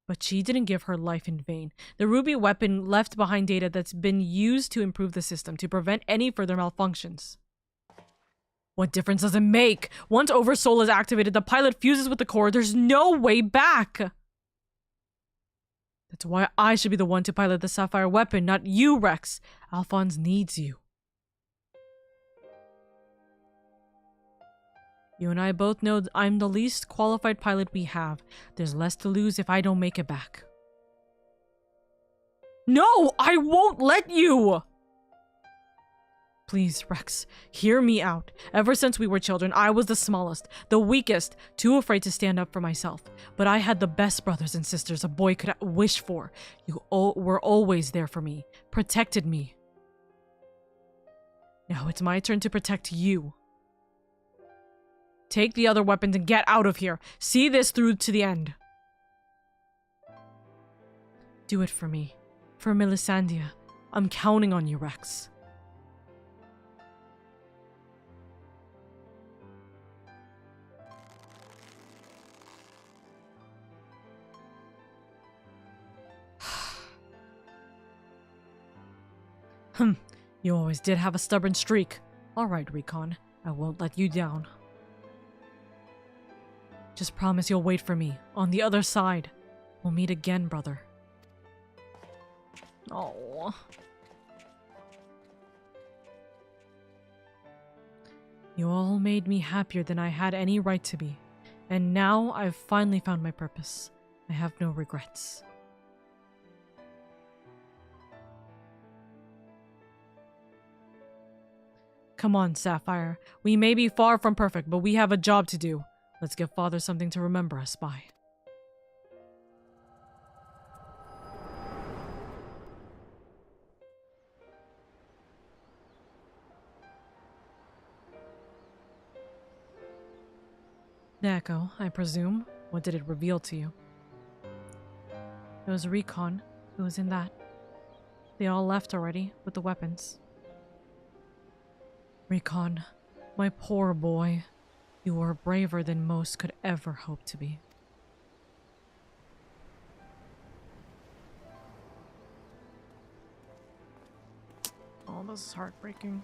But she didn't give her life in vain. The ruby weapon left behind data that's been used to improve the system, to prevent any further malfunctions. What difference does it make? Once Oversoul is activated, the pilot fuses with the core. There's no way back. That's why I should be the one to pilot the sapphire weapon, not you, Rex. Alphonse needs you. You and I both know I'm the least qualified pilot we have. There's less to lose if I don't make it back. No, I won't let you! Please, Rex, hear me out. Ever since we were children, I was the smallest, the weakest, too afraid to stand up for myself. But I had the best brothers and sisters a boy could wish for. You were always there for me, protected me. Now it's my turn to protect you. Take the other weapons and get out of here. See this through to the end. Do it for me. For Melisandre. I'm counting on you, Rex. You always did have a stubborn streak. Alright, Recon. I won't let you down. Just promise you'll wait for me on the other side. We'll meet again, brother. Oh. You all made me happier than I had any right to be. And now I've finally found my purpose. I have no regrets. Come on, Sapphire. We may be far from perfect, but we have a job to do. Let's give Father something to remember us by. The Echo, I presume. What did it reveal to you? It was Recon who was in that. They all left already with the weapons. Recon, my poor boy. You were braver than most could ever hope to be. Oh, this is heartbreaking.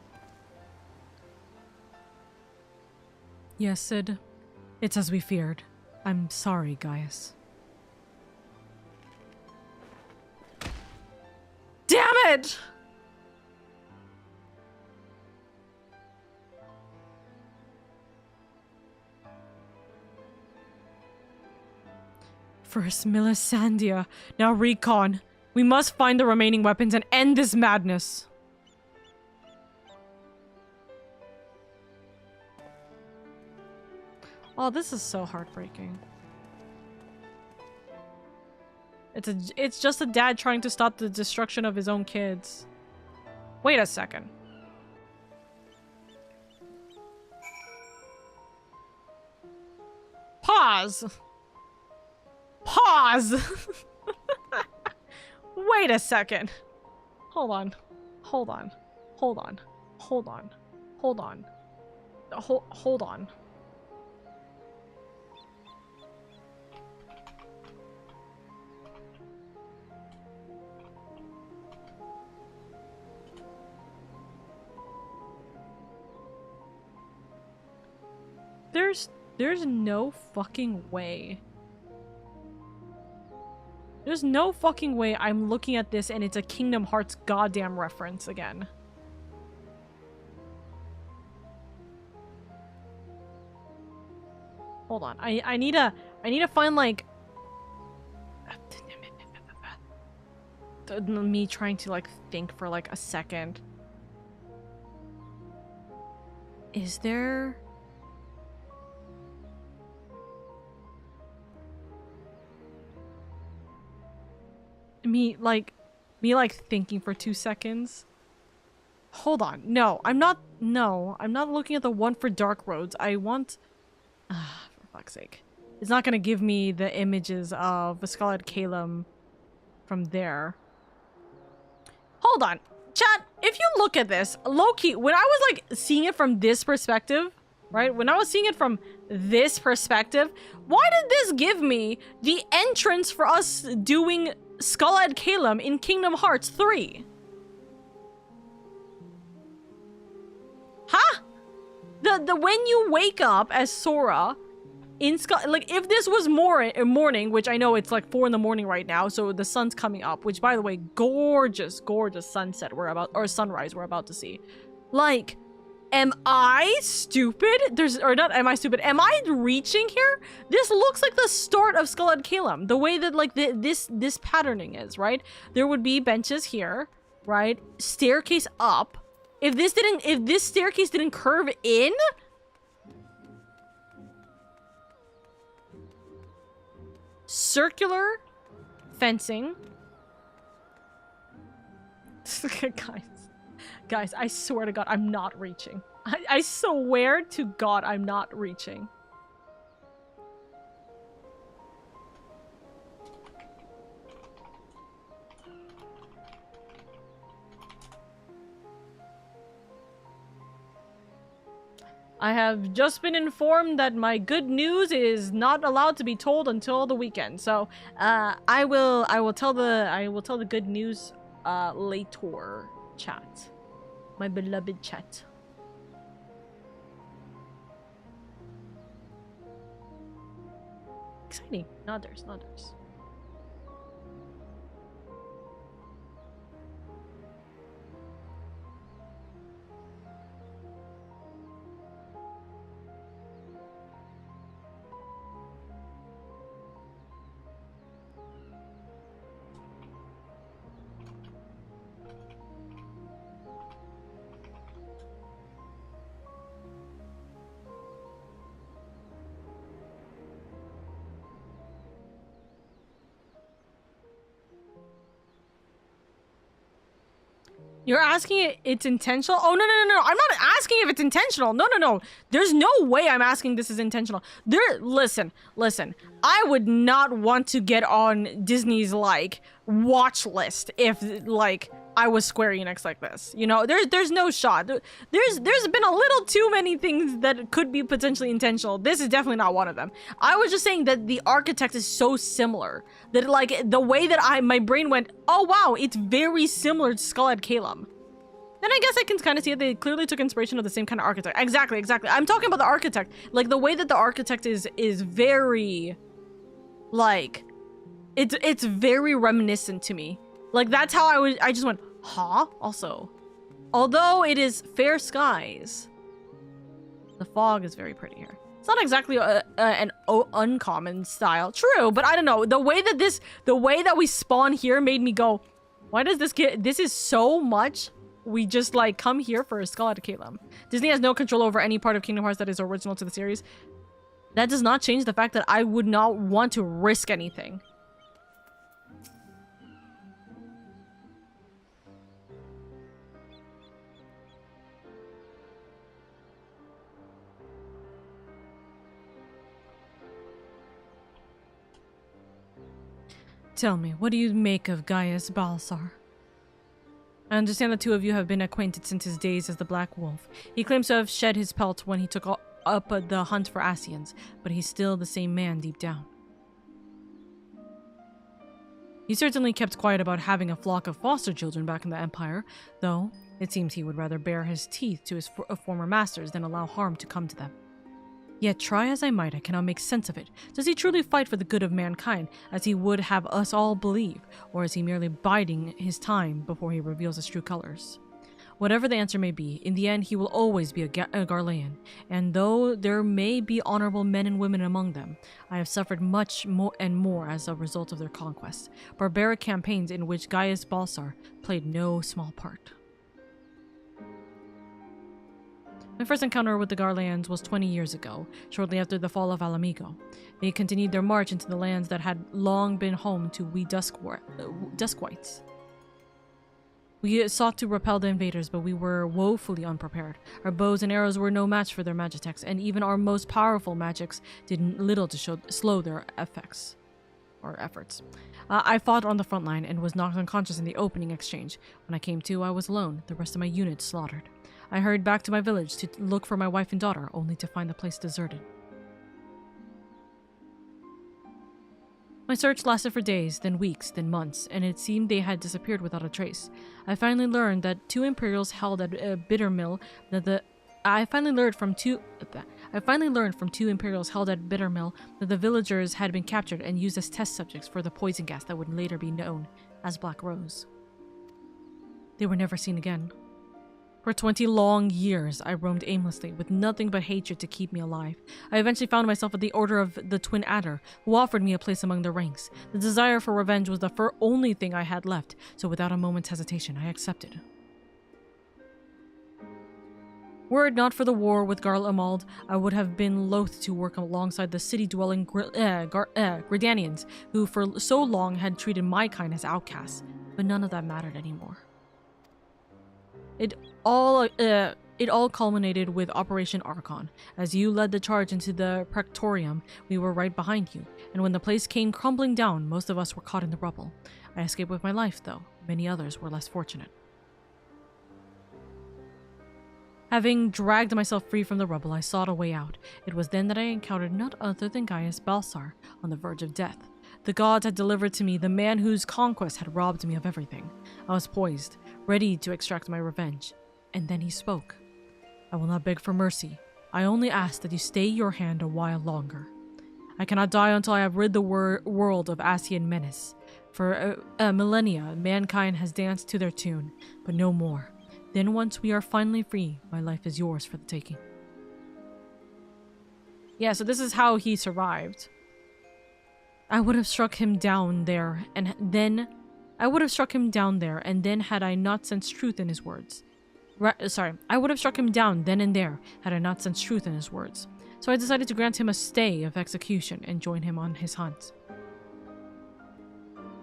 Yes, Sid. It's as we feared. I'm sorry, Gaius. Damn it! First Melisandre, now Recon. We must find the remaining weapons and end this madness. Oh, this is so heartbreaking. It's just a dad trying to stop the destruction of his own kids. Wait a second. Pause. Pause. Wait a second. Hold on. Hold on. Hold on. Hold on. Hold on. Hold on. There's no fucking way. There's no fucking way I'm looking at this and it's a Kingdom Hearts goddamn reference again. Hold on. I need to find like me trying to like think for like a second. Is there me like thinking for 2 seconds? Hold on. No, I'm not looking at the one for Dark Roads. I want for fuck's sake. It's not gonna give me the images of the Scarlet Calum from there. Hold on. Chat, if you look at this, low-key, when I was like seeing it from this perspective, right? When I was seeing it from this perspective, why did this give me the entrance for us doing Scarlet Calum in Kingdom Hearts 3? Huh? The when you wake up as Sora in like if this was morning, which I know it's like 4 in the morning right now, so the sun's coming up, which by the way, gorgeous sunset or sunrise we're about to see. Like, am I stupid? Am I stupid? Am I reaching here? This looks like the start of Scarlet Calum. The way that like this patterning is, right? There would be benches here, right? Staircase up. If this staircase didn't curve in, circular fencing. Guys, I swear to God, I'm not reaching. I swear to God, I'm not reaching. I have just been informed that my good news is not allowed to be told until the weekend. So, I will tell the good news later, chat. My beloved chat. Exciting. Others. You're asking it, it's intentional? Oh, no. I'm not asking if it's intentional. No. There's no way I'm asking this is intentional. Listen. I would not want to get on Disney's, like, watch list if, like, I was Square Enix like this. You know, there's no shot. There's been a little too many things that could be potentially intentional. This is definitely not one of them. I was just saying that the architect is so similar that, like, the way that my brain went, oh wow, it's very similar to Skullhead Calum. Then I guess I can kind of see it. They clearly took inspiration of the same kind of architect. Exactly. I'm talking about the architect. Like, the way that the architect is very, like, it's very reminiscent to me. Like, that's how I just went, huh? Also, although it is fair skies, the fog is very pretty here. It's not exactly an uncommon style. True, but I don't know. The way that we spawn here made me go, why does this is so much. We just, like, come here for a Skullhead Calum. Disney has no control over any part of Kingdom Hearts that is original to the series. That does not change the fact that I would not want to risk anything. Tell me, what do you make of Gaius Balsar? I understand the two of you have been acquainted since his days as the Black Wolf. He claims to have shed his pelt when he took up the hunt for Asians, but he's still the same man deep down. He certainly kept quiet about having a flock of foster children back in the Empire, though it seems he would rather bare his teeth to his former masters than allow harm to come to them. Yet try as I might, I cannot make sense of it. Does he truly fight for the good of mankind, as he would have us all believe, or is he merely biding his time before he reveals his true colors? Whatever the answer may be, in the end he will always be a Garlean, and though there may be honorable men and women among them, I have suffered much more as a result of their conquest, barbaric campaigns in which Gaius Balsar played no small part. My first encounter with the Garleans was 20 years ago, shortly after the fall of Alamigo. They continued their march into the lands that had long been home to we Duskwights. We sought to repel the invaders, but we were woefully unprepared. Our bows and arrows were no match for their magitex, and even our most powerful magics did little to slow their efforts. I fought on the front line and was knocked unconscious in the opening exchange. When I came to, I was alone, the rest of my unit slaughtered. I hurried back to my village to look for my wife and daughter, only to find the place deserted. My search lasted for days, then weeks, then months, and it seemed they had disappeared without a trace. I finally learned that two Imperials held at Bittermill that I finally learned from two Imperials held at Bittermill that the villagers had been captured and used as test subjects for the poison gas that would later be known as Black Rose. They were never seen again. For 20 long years, I roamed aimlessly, with nothing but hatred to keep me alive. I eventually found myself at the Order of the Twin Adder, who offered me a place among their ranks. The desire for revenge was the only thing I had left, so without a moment's hesitation, I accepted. Were it not for the war with Garl Amald, I would have been loath to work alongside the city-dwelling Gridanians, who for so long had treated my kind as outcasts, but none of that mattered anymore. It all culminated with Operation Archon. As you led the charge into the Praetorium, we were right behind you, and when the place came crumbling down, most of us were caught in the rubble. I escaped with my life, though. Many others were less fortunate. Having dragged myself free from the rubble, I sought a way out. It was then that I encountered none other than Gaius Balsar, on the verge of death. The gods had delivered to me the man whose conquest had robbed me of everything. I was poised, ready to extract my revenge. And then he spoke. I will not beg for mercy. I only ask that you stay your hand a while longer. I cannot die until I have rid the world of Asian menace. For millennia, mankind has danced to their tune, but no more. Then once we are finally free, my life is yours for the taking. Yeah, so this is how he survived. I would have struck him down there, and then had I not sensed truth in his words. I would have struck him down then and there, had I not sensed truth in his words. So I decided to grant him a stay of execution and join him on his hunt.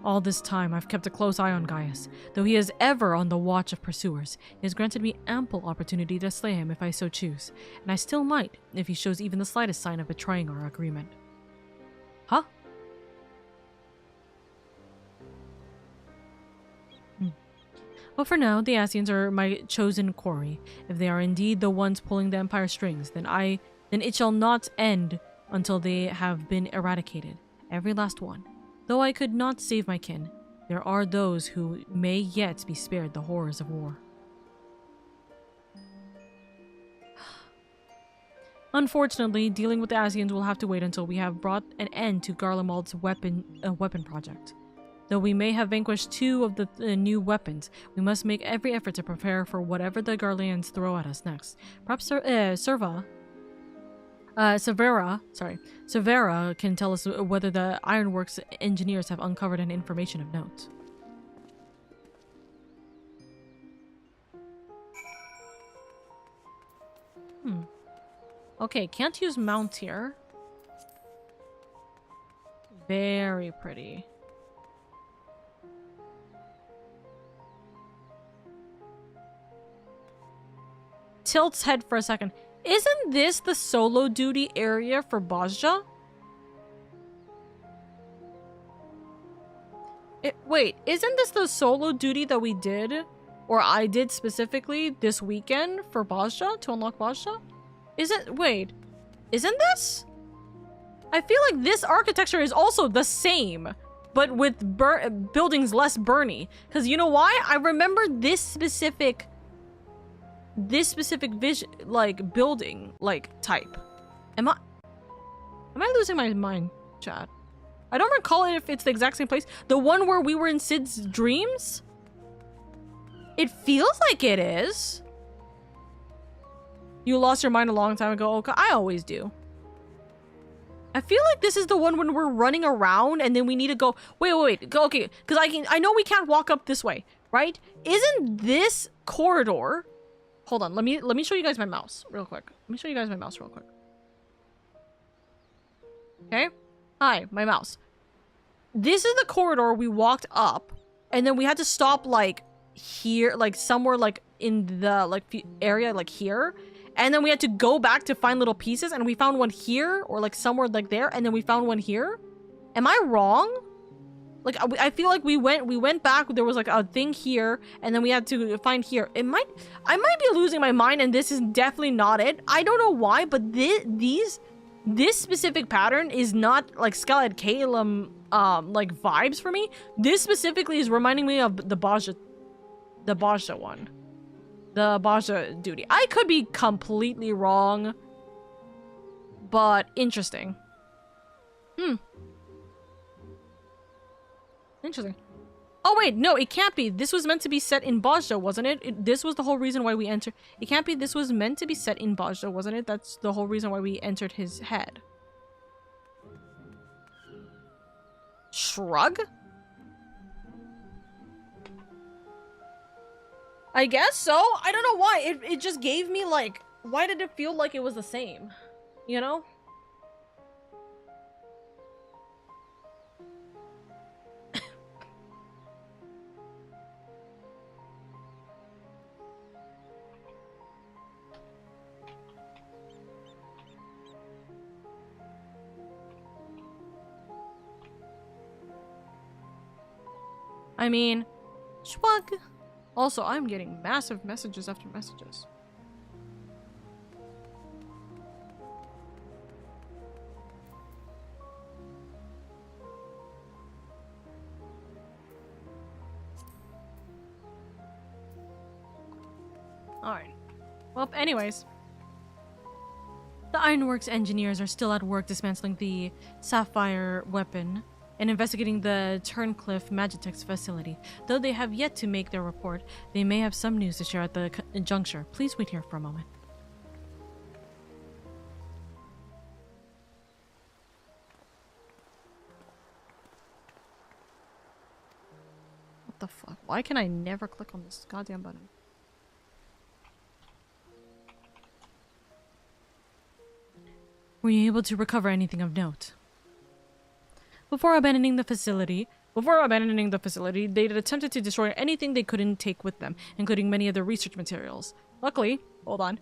All this time, I've kept a close eye on Gaius. Though he is ever on the watch of pursuers, he has granted me ample opportunity to slay him if I so choose, and I still might, if he shows even the slightest sign of betraying our agreement. Huh? But for now, the Asians are my chosen quarry. If they are indeed the ones pulling the Empire strings, then it shall not end until they have been eradicated, every last one. Though I could not save my kin, there are those who may yet be spared the horrors of war. Unfortunately, dealing with the Asians will have to wait until we have brought an end to Garlemald's weapon project. Though we may have vanquished 2 of the new weapons, we must make every effort to prepare for whatever the Garleans throw at us next. Perhaps Severa can tell us whether the Ironworks engineers have uncovered any information of note. Okay, can't use mount here. Very pretty. Tilts head for a second. Isn't this the solo duty area for Bajja? Wait, isn't this the solo duty that we did? Or I did specifically this weekend for Bajja, to unlock Bajja? Wait, isn't this? I feel like this architecture is also the same, but with buildings less burny. Because you know why? I remember this specific vision, like, building, like, type. Am I losing my mind, chat? I don't recall if it's the exact same place. The one where we were in Sid's dreams? It feels like it is. You lost your mind a long time ago, Oka. I always do. I feel like this is the one when we're running around and then we need to go. Wait. Go, okay, because I know we can't walk up this way, right? Isn't this corridor? Hold on. Let me show you guys my mouse real quick. Okay. Hi, my mouse. This is the corridor we walked up, and then we had to stop like here, like somewhere like in the like area like here. And then we had to go back to find little pieces, and we found one here, or like somewhere like there, and then we found one here. Am I wrong? Like, I feel like we went back, there was like a thing here, and then we had to find here. I might be losing my mind, and this is definitely not it. I don't know why, but this specific pattern is not like Skelett Calum, like vibes for me. This specifically is reminding me of the Bajja one. The Bajja duty. I could be completely wrong, but interesting. Interesting. Oh wait, no, it can't be. This was meant to be set in Bajja, wasn't it? This was the whole reason why we entered. It can't be. This was meant to be set in Bajja, wasn't it? That's the whole reason why we entered his head. Shrug? I guess so. I don't know why. It just gave me like, why did it feel like it was the same? You know? I mean, shrug. Also, I'm getting massive messages after messages. Alright. Well, anyways. The Ironworks engineers are still at work dismantling the Sapphire weapon and investigating the Turncliffe Magitex facility. Though they have yet to make their report, they may have some news to share at the juncture. Please wait here for a moment. What the fuck? Why can I never click on this goddamn button? Were you able to recover anything of note? Before abandoning the facility, they had attempted to destroy anything they couldn't take with them, including many of their research materials. Luckily, hold on.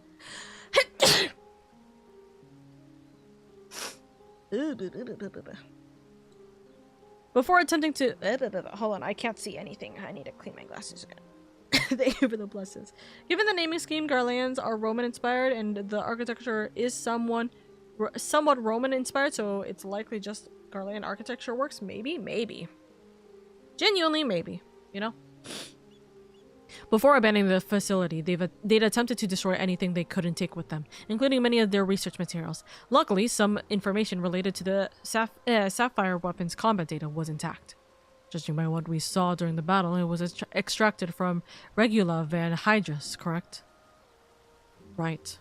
Before attempting to... hold on, I can't see anything. I need to clean my glasses again. Thank you for the blessings. Given the naming scheme, Garleans are Roman-inspired, and the architecture is somewhat Roman-inspired, so it's likely just Garlean architecture works. Maybe. Genuinely, maybe. You know? Before abandoning the facility, they'd attempted to destroy anything they couldn't take with them, including many of their research materials. Luckily, some information related to the Sapphire weapon's combat data was intact. Judging by what we saw during the battle, it was extracted from Regula Van Hydrus, correct? Right.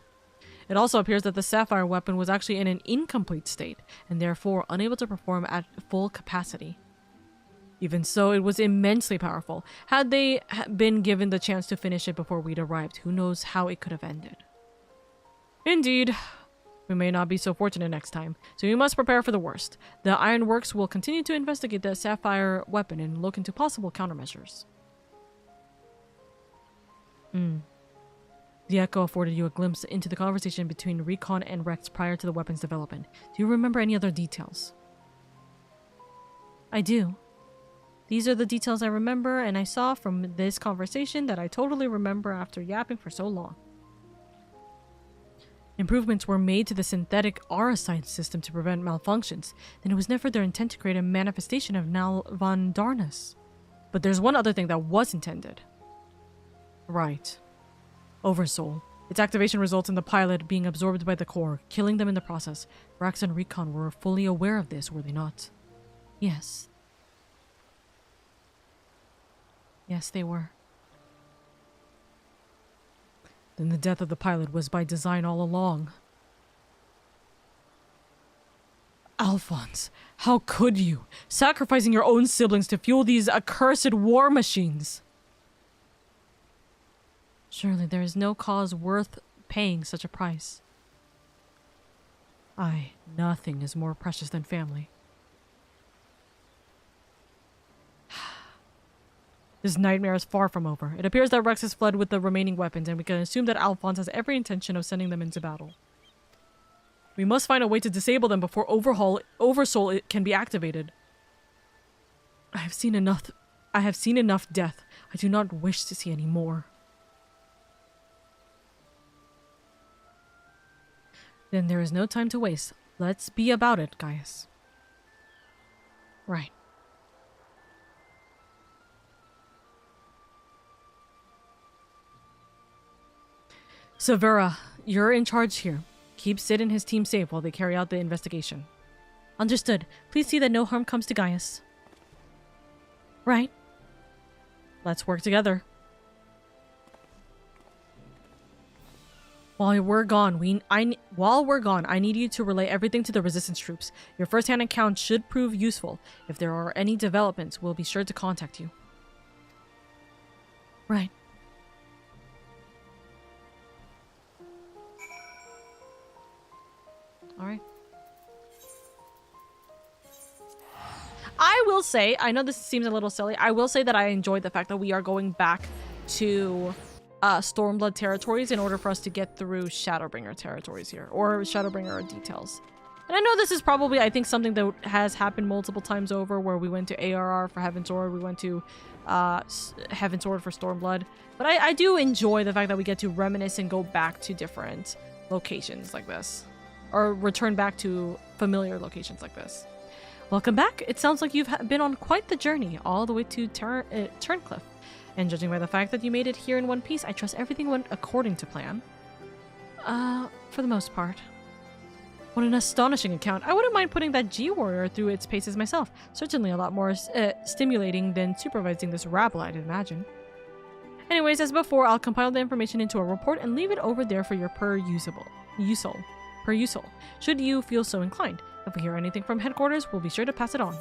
It also appears that the Sapphire weapon was actually in an incomplete state, and therefore unable to perform at full capacity. Even so, it was immensely powerful. Had they been given the chance to finish it before we'd arrived, who knows how it could have ended. Indeed. We may not be so fortunate next time, so we must prepare for the worst. The Ironworks will continue to investigate the Sapphire weapon and look into possible countermeasures. The echo afforded you a glimpse into the conversation between Recon and Rex prior to the weapon's development. Do you remember any other details? I do. These are the details I remember and I saw from this conversation that I totally remember after yapping for so long. Improvements were made to the synthetic aura-science system to prevent malfunctions, then it was never their intent to create a manifestation of Nal Von Darnus. But there's one other thing that was intended. Right. Oversoul. Its activation results in the pilot being absorbed by the core, killing them in the process. Rax and Recon were fully aware of this, were they not? Yes. Yes, they were. Then the death of the pilot was by design all along. Alphonse, how could you? Sacrificing your own siblings to fuel these accursed war machines! Surely there is no cause worth paying such a price. Aye, nothing is more precious than family. This nightmare is far from over. It appears that Rex has fled with the remaining weapons, and we can assume that Alphonse has every intention of sending them into battle. We must find a way to disable them before Oversoul can be activated. I have seen enough death. I do not wish to see any more. Then there is no time to waste. Let's be about it, Gaius. Right. Severa, you're in charge here. Keep Sid and his team safe while they carry out the investigation. Understood. Please see that no harm comes to Gaius. Right. Let's work together. While we're gone, I need you to relay everything to the resistance troops. Your first-hand account should prove useful. If there are any developments, we'll be sure to contact you. Right. Alright. I will say, I know this seems a little silly, I will say that I enjoyed the fact that we are going back to Stormblood territories in order for us to get through Shadowbringer territories here, or Shadowbringer details. And I know this is probably, I think, something that has happened multiple times over, where we went to ARR for Heaven's Sword, we went to Heaven's Sword for Stormblood, but I do enjoy the fact that we get to reminisce and go back to different locations like this. Or return back to familiar locations like this. Welcome back. It sounds like you've been on quite the journey, all the way to Turncliffe. And judging by the fact that you made it here in one piece, I trust everything went according to plan. For the most part. What an astonishing account. I wouldn't mind putting that G-Warrior through its paces myself. Certainly a lot more stimulating than supervising this rabble, I'd imagine. Anyways, as before, I'll compile the information into a report and leave it over there for your perusal. Should you feel so inclined. If we hear anything from headquarters, we'll be sure to pass it on.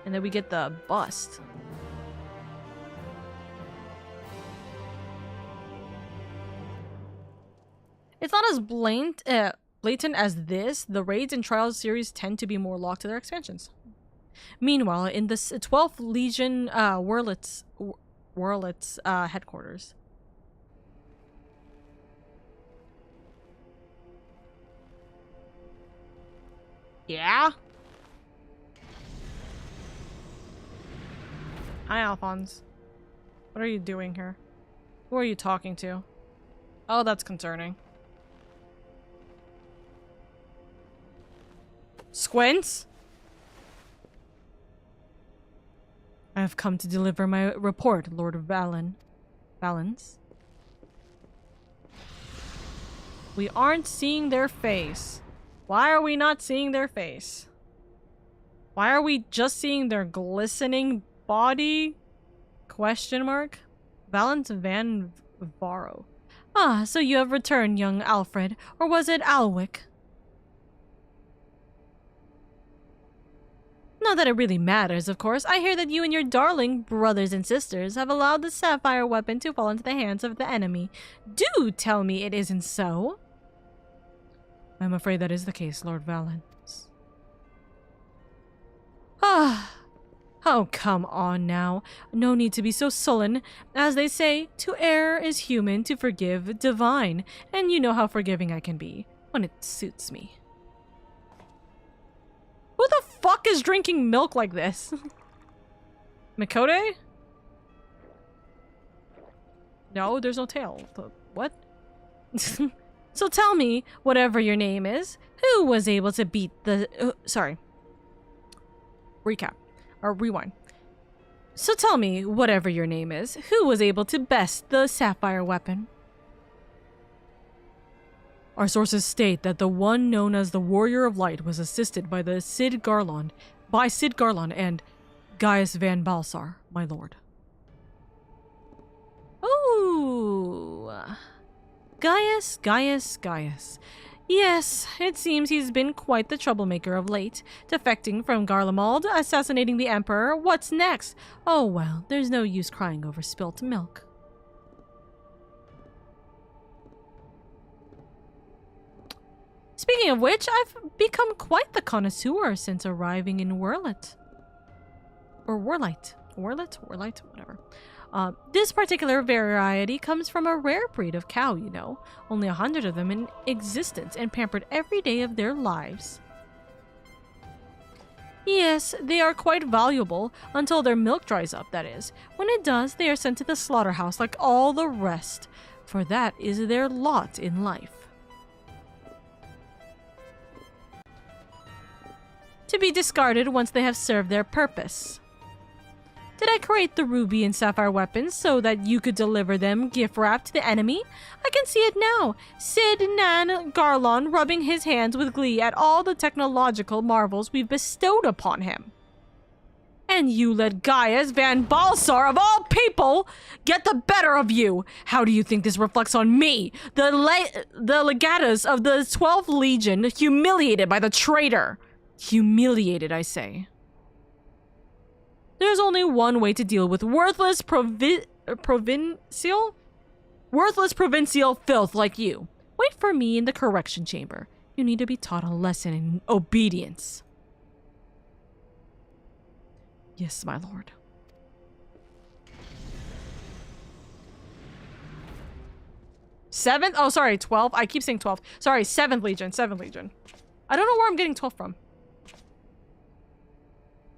And then we get the bust. It's not as blatant as this. The raids and trials series tend to be more locked to their expansions. Meanwhile, in the 12th Legion Wurlitz headquarters. Yeah? Hi, Alphonse. What are you doing here? Who are you talking to? Oh, that's concerning. Squints? I have come to deliver my report, Lord Valens. We aren't seeing their face. Why are we not seeing their face? Why are we just seeing their glistening body? Question mark? Valens Van Varo. Ah, so you have returned, young Alfred. Or was it Alwick? Not that it really matters, of course. I hear that you and your darling brothers and sisters have allowed the sapphire weapon to fall into the hands of the enemy. Do tell me it isn't so. I'm afraid that is the case, Lord Valens. Ah. Oh, come on now. No need to be so sullen. As they say, to err is human, to forgive divine. And you know how forgiving I can be, when it suits me. Who the fuck is drinking milk like this? Mikode? No, there's no tail. What? So tell me, whatever your name is, who was able to beat the... sorry. Recap. Or rewind. So tell me, whatever your name is, who was able to best the sapphire weapon? Our sources state that the one known as the Warrior of Light was assisted by Sid Garland and Gaius Van Balsar, my lord. Ooh. Gaius. Yes, it seems he's been quite the troublemaker of late. Defecting from Garlemald, assassinating the Emperor. What's next? Oh well, there's no use crying over spilt milk. Speaking of which, I've become quite the connoisseur since arriving in Wurlite. Or Wurlite, whatever. This particular variety comes from a rare breed of cow, you know. Only 100 of them in existence and pampered every day of their lives. Yes, they are quite valuable, until their milk dries up, that is. When it does, they are sent to the slaughterhouse like all the rest, for that is their lot in life. To be discarded once they have served their purpose. Did I create the ruby and sapphire weapons so that you could deliver them gift-wrapped to the enemy? I can see it now. Sid Nan Garlon rubbing his hands with glee at all the technological marvels we've bestowed upon him. And you let Gaius Van Balsar, of all people, get the better of you. How do you think this reflects on me, the legatus of the 12th Legion, humiliated by the traitor? Humiliated, I say. There's only one way to deal with worthless provincial filth like you. Wait for me in the correction chamber. You need to be taught a lesson in obedience. Yes, my lord. Seventh? Oh, sorry, 12. I keep saying 12. Sorry, 7th Legion. I don't know where I'm getting 12 from.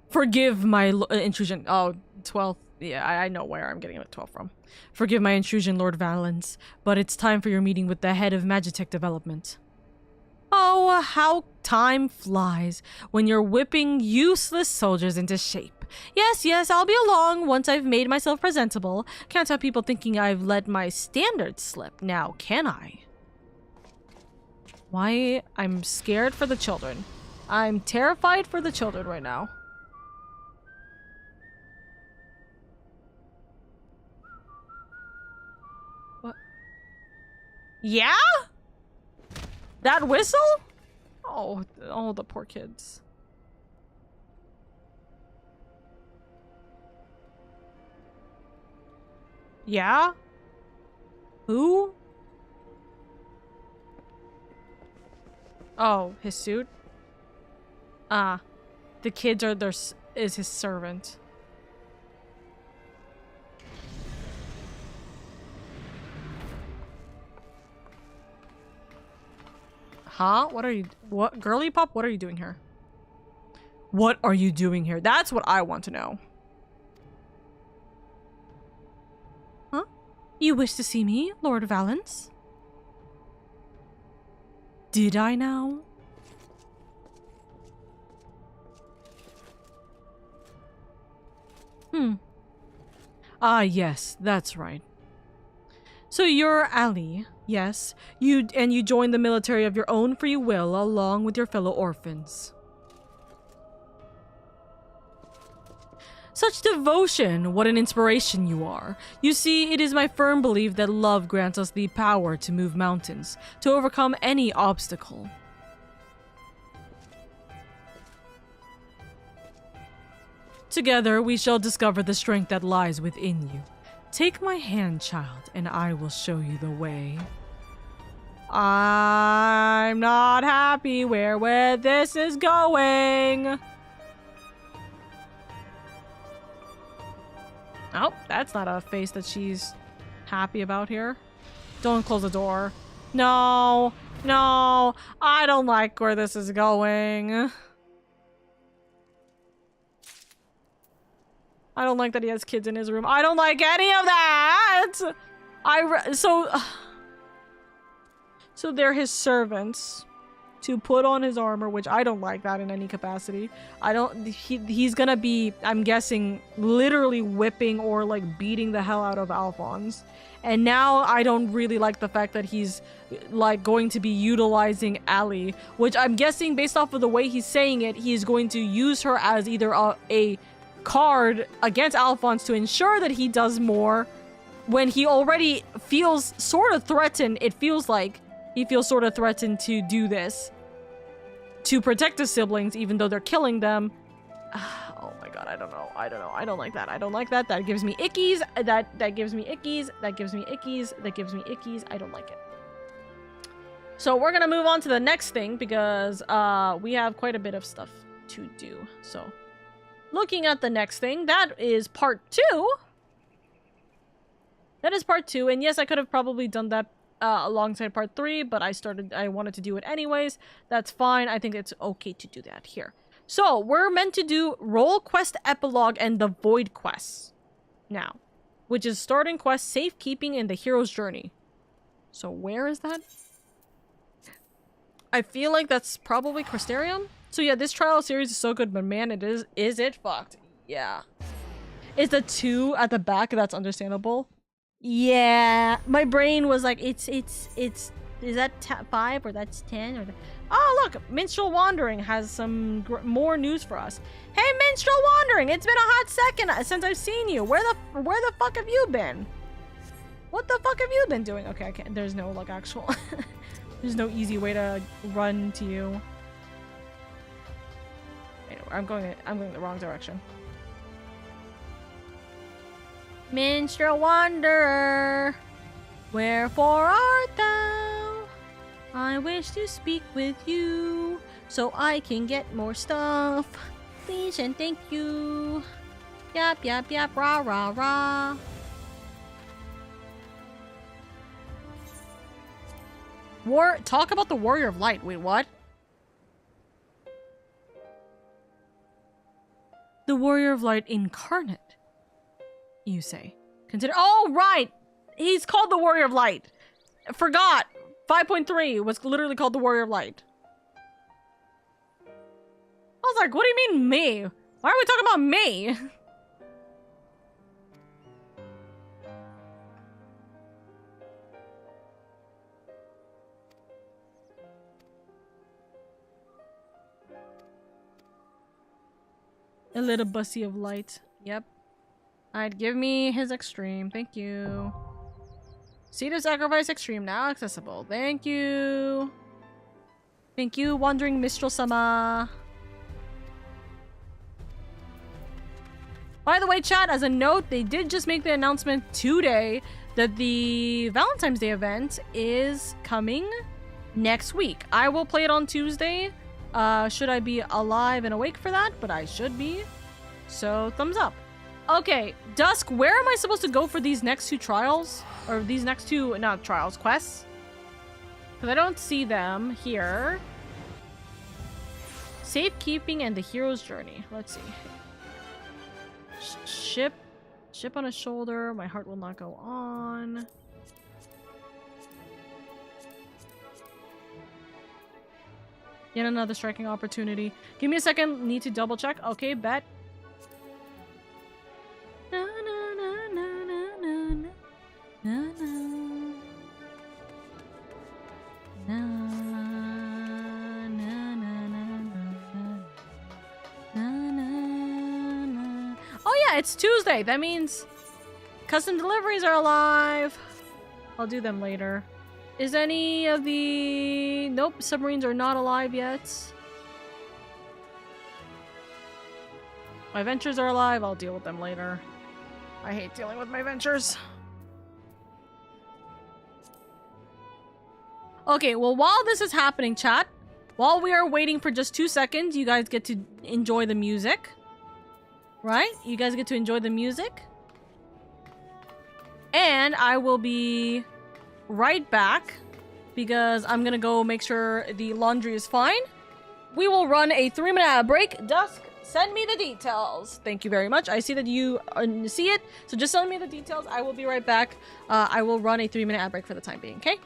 Forgive my intrusion. Oh, 12th. Yeah, I know where I'm getting it 12 from. Forgive my intrusion, Lord Valens, but it's time for your meeting with the head of Magitech Development. Oh, how time flies when you're whipping useless soldiers into shape. Yes, I'll be along once I've made myself presentable. Can't have people thinking I've let my standards slip now, can I? Why? I'm scared for the children. I'm terrified for the children right now. What? Yeah? That whistle? Oh, the poor kids. Yeah? Who? Oh, his suit? Ah. The kids are is his servant. Huh? What? Girly Pop, what are you doing here? What are you doing here? That's what I want to know. Huh? You wish to see me, Lord Valence? Did I now? Ah, yes, that's right. So you're Ali, yes. You joined the military of your own free will along with your fellow orphans. Such devotion, what an inspiration you are. You see, it is my firm belief that love grants us the power to move mountains, to overcome any obstacle. Together, we shall discover the strength that lies within you. Take my hand, child, and I will show you the way. I'm not happy where this is going. Oh, that's not a face that she's happy about here. Don't close the door. No, no, I don't like where this is going. I don't like that he has kids in his room. I don't like any of that! So they're his servants to put on his armor, which I don't like that in any capacity. He's gonna be, I'm guessing, literally whipping or like beating the hell out of Alphonse. And now I don't really like the fact that he's like going to be utilizing Ali, which I'm guessing based off of the way he's saying it, he's going to use her as either a card against Alphonse to ensure that he does more when he already feels sort of threatened. It feels like he feels sort of threatened to do this to protect his siblings even though they're killing them. Oh my god, I don't know. I don't like that. I don't like that. That gives me ickies. That gives me ickies. That gives me ickies. That gives me ickies. I don't like it. So we're gonna move on to the next thing because we have quite a bit of stuff to do. So looking at the next thing, that is part 2. That is part 2, and yes, I could have probably done that alongside part 3, but I wanted to do it anyways. That's fine. I think it's okay to do that here. So we're meant to do role quest epilogue and the void quests now, which is starting quest safekeeping in the hero's journey. So where is that? I feel like that's probably Crystarium. So yeah, this trial series is so good, but man, is it fucked. Yeah. Is the 2 at the back? That's understandable. Yeah, my brain was like, is that 5 or that's 10 or? Oh look, Minstrel Wandering has some more news for us. Hey Minstrel Wandering, it's been a hot second since I've seen you. Where the fuck have you been? What the fuck have you been doing? Okay, there's no like actual, there's no easy way to run to you. Anyway, I'm going the wrong direction. Minstrel Wanderer, wherefore art thou? I wish to speak with you, so I can get more stuff. Please and thank you. Yap, yap, yap, rah, rah, rah. Talk about the Warrior of Light. Wait, what? The Warrior of Light incarnate, you say. Consider— oh, right! He's called the Warrior of Light. Forgot. 5.3 was literally called the Warrior of Light. I was like, what do you mean me? Why are we talking about me? A little bussy of light. Yep. Alright, give me his extreme. Thank you. Seed of Sacrifice Extreme now accessible. Thank you. Thank you, Wandering Mistral-sama. By the way, chat, as a note, they did just make the announcement today that the Valentine's Day event is coming next week. I will play it on Tuesday. Should I be alive and awake for that? But I should be. So, thumbs up. Okay, Dusk, where am I supposed to go for these next two trials? Or these next two, not trials, quests? Because I don't see them here. Safekeeping and the hero's journey. Let's see. Ship on a shoulder. My heart will not go on. Yet another striking opportunity. Give me a second. Need to double check. Okay, bet. Na, na, na, na, na, na, na, na, na, na, na. Oh yeah, it's Tuesday. That means custom deliveries are alive. I'll do them later. Is any of the... Nope, submarines are not alive yet. My ventures are alive. I'll deal with them later. I hate dealing with my ventures. Okay, well, while this is happening, chat, while we are waiting for just 2 seconds, you guys get to enjoy the music. Right? You guys get to enjoy the music. And I will be right back because I'm gonna go make sure the laundry is fine. We will run a 3-minute ad break. Dusk, send me the details. Thank you very much. I see that you see it, so just send me the details. I will be right back. I will run a 3-minute ad break for the time being, okay?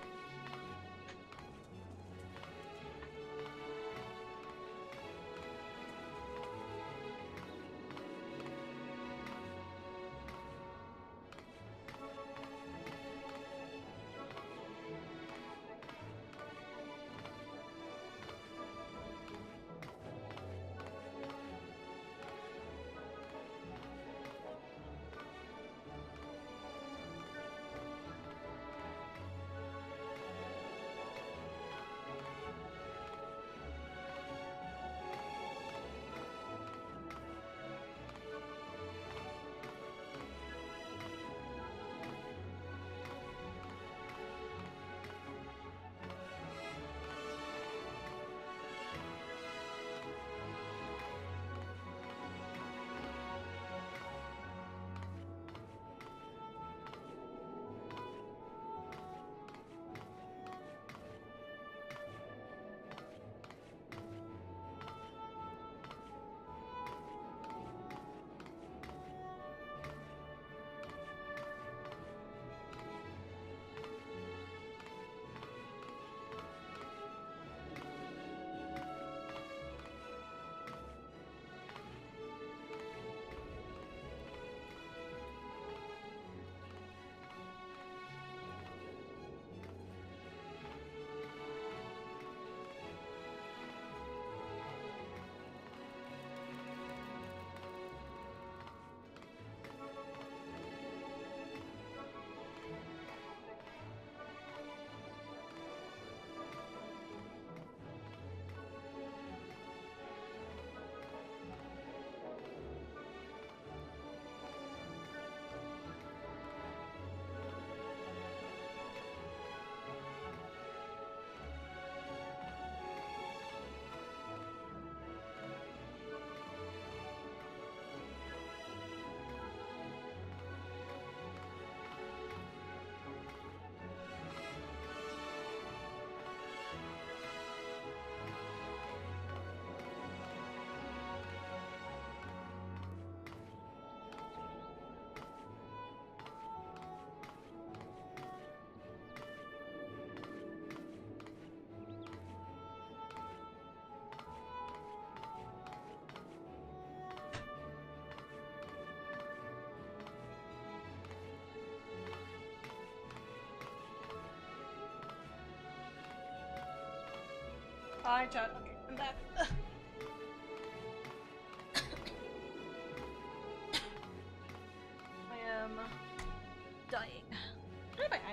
Hi, chat. Okay, I'm back.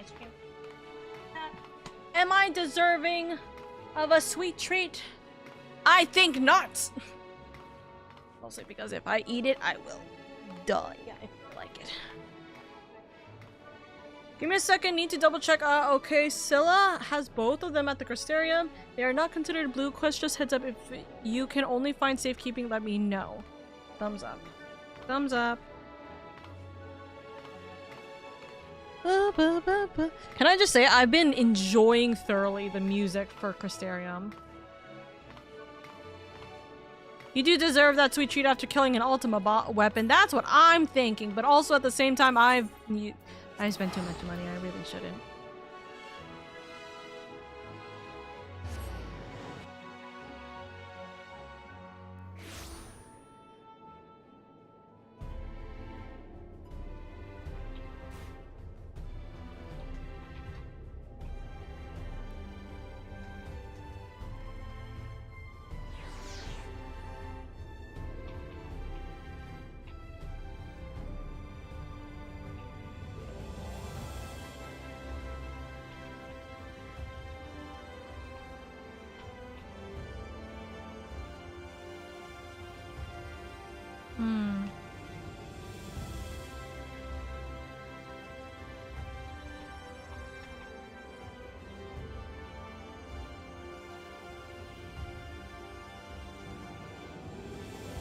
ice cream. Am I deserving of a sweet treat? I think not! Mostly because if I eat it, I will die. Yeah, I feel like it. Give me a second, need to double check. Okay, Scylla has both of them at the Crystarium. They are not considered blue quests, just heads up. If you can only find safekeeping, let me know. Thumbs up. Thumbs up. Can I just say, I've been enjoying thoroughly the music for Crystarium. You do deserve that sweet treat after killing an Ultima weapon. That's what I'm thinking. But also at the same time, I spent too much money. I really shouldn't.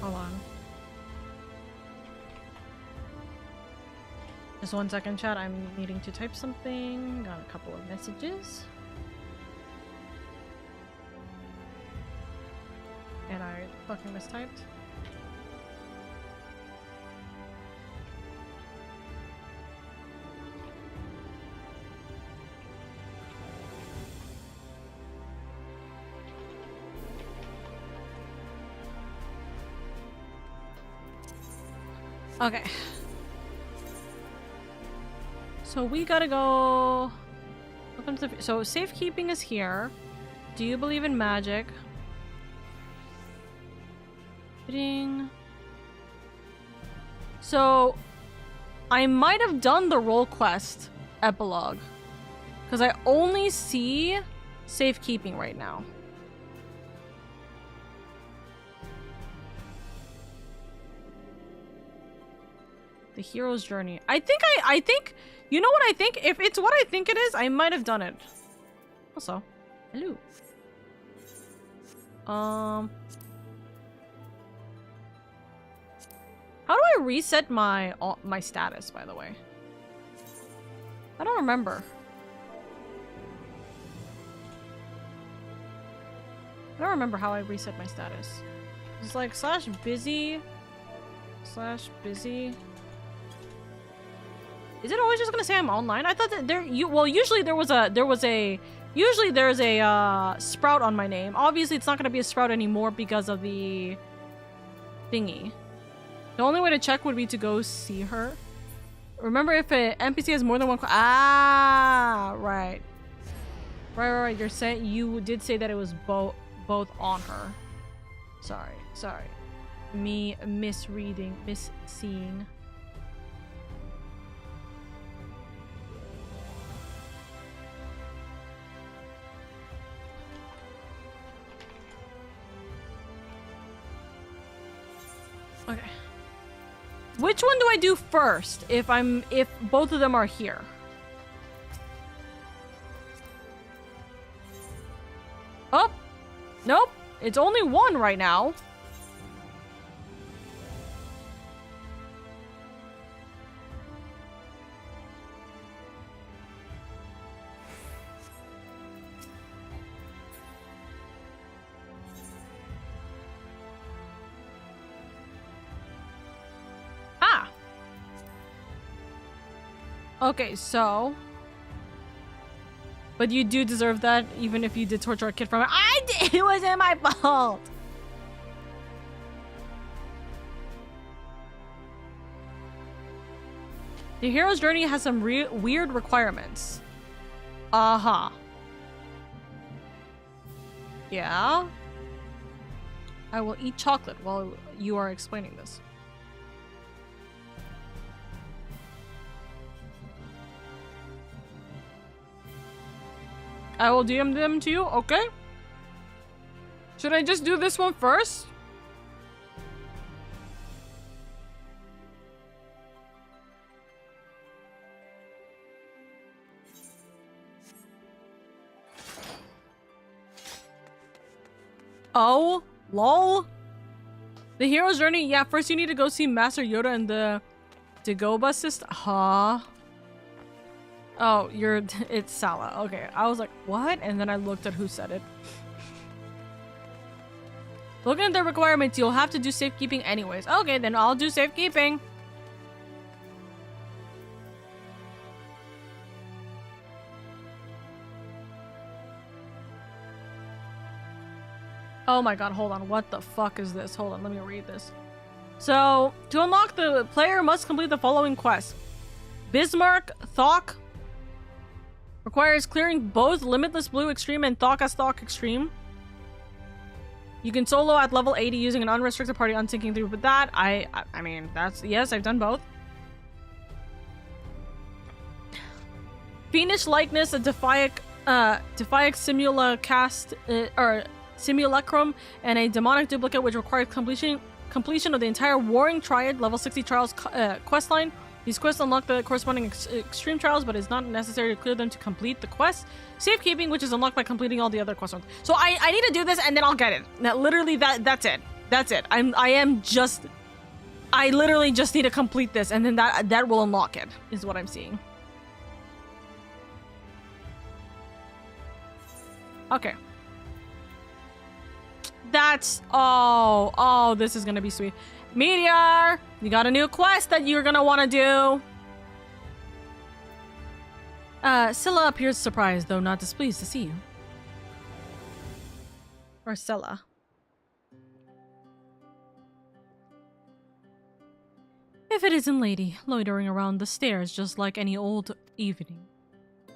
Hold on. Just 1 second, chat. I'm needing to type something. Got a couple of messages. And I fucking mistyped. Okay. So we gotta go... Welcome to the... So safekeeping is here. Do you believe in magic? Ding. So I might have done the role quest epilogue. Because I only see safekeeping right now. The hero's journey. I think, you know what I think? If it's what I think it is, I might have done it. Also, hello. How do I reset my status, by the way? I don't remember. I don't remember how I reset my status. It's like /busy. Is it always just gonna say I'm online? I thought that usually there's a sprout on my name. Obviously it's not gonna be a sprout anymore because of the thingy. The only way to check would be to go see her. Remember, if an NPC has more than one right. Right. You're saying you did say that it was both on her. Sorry. Me misseeing. Okay. Which one do I do first if both of them are here? Oh, nope. It's only one right now. Okay, so... But you do deserve that, even if you did torture a kid from it. It wasn't my fault! The hero's journey has some weird requirements. Uh-huh. Yeah? I will eat chocolate while you are explaining this. I will DM them to you, okay? Should I just do this one first? Oh, lol. The hero's journey? Yeah, first you need to go see Master Yoda and the Dagobah system. Huh? Oh, it's Sala. Okay, I was like, what? And then I looked at who said it. Looking at the requirements, you'll have to do safekeeping anyways. Okay, then I'll do safekeeping. Oh my god, hold on. What the fuck is this? Hold on, let me read this. So, to unlock, the player must complete the following quests. Bismarck Thok requires clearing both Limitless Blue Extreme and Thok as Thok Extreme. You can solo at level 80 using an unrestricted party unsyncing through, but that, I mean, that's, yes, I've done both. Fiendish Likeness, a Defiac Simulacrum, and a Demonic Duplicate, which requires completion of the entire Warring Triad level 60 trials quest line. These quests unlock the corresponding extreme trials, but it's not necessary to clear them to complete the quest. Safekeeping, which is unlocked by completing all the other quest ones. So I need to do this and then I'll get it. Now, literally that's it. That's it. I literally just need to complete this and then that will unlock it, is what I'm seeing. Okay. That's, oh, this is gonna be sweet. Meteor, you got a new quest that you're gonna want to do. Scylla appears surprised, though not displeased to see you. Or Scylla. If it isn't Lady, loitering around the stairs just like any old evening.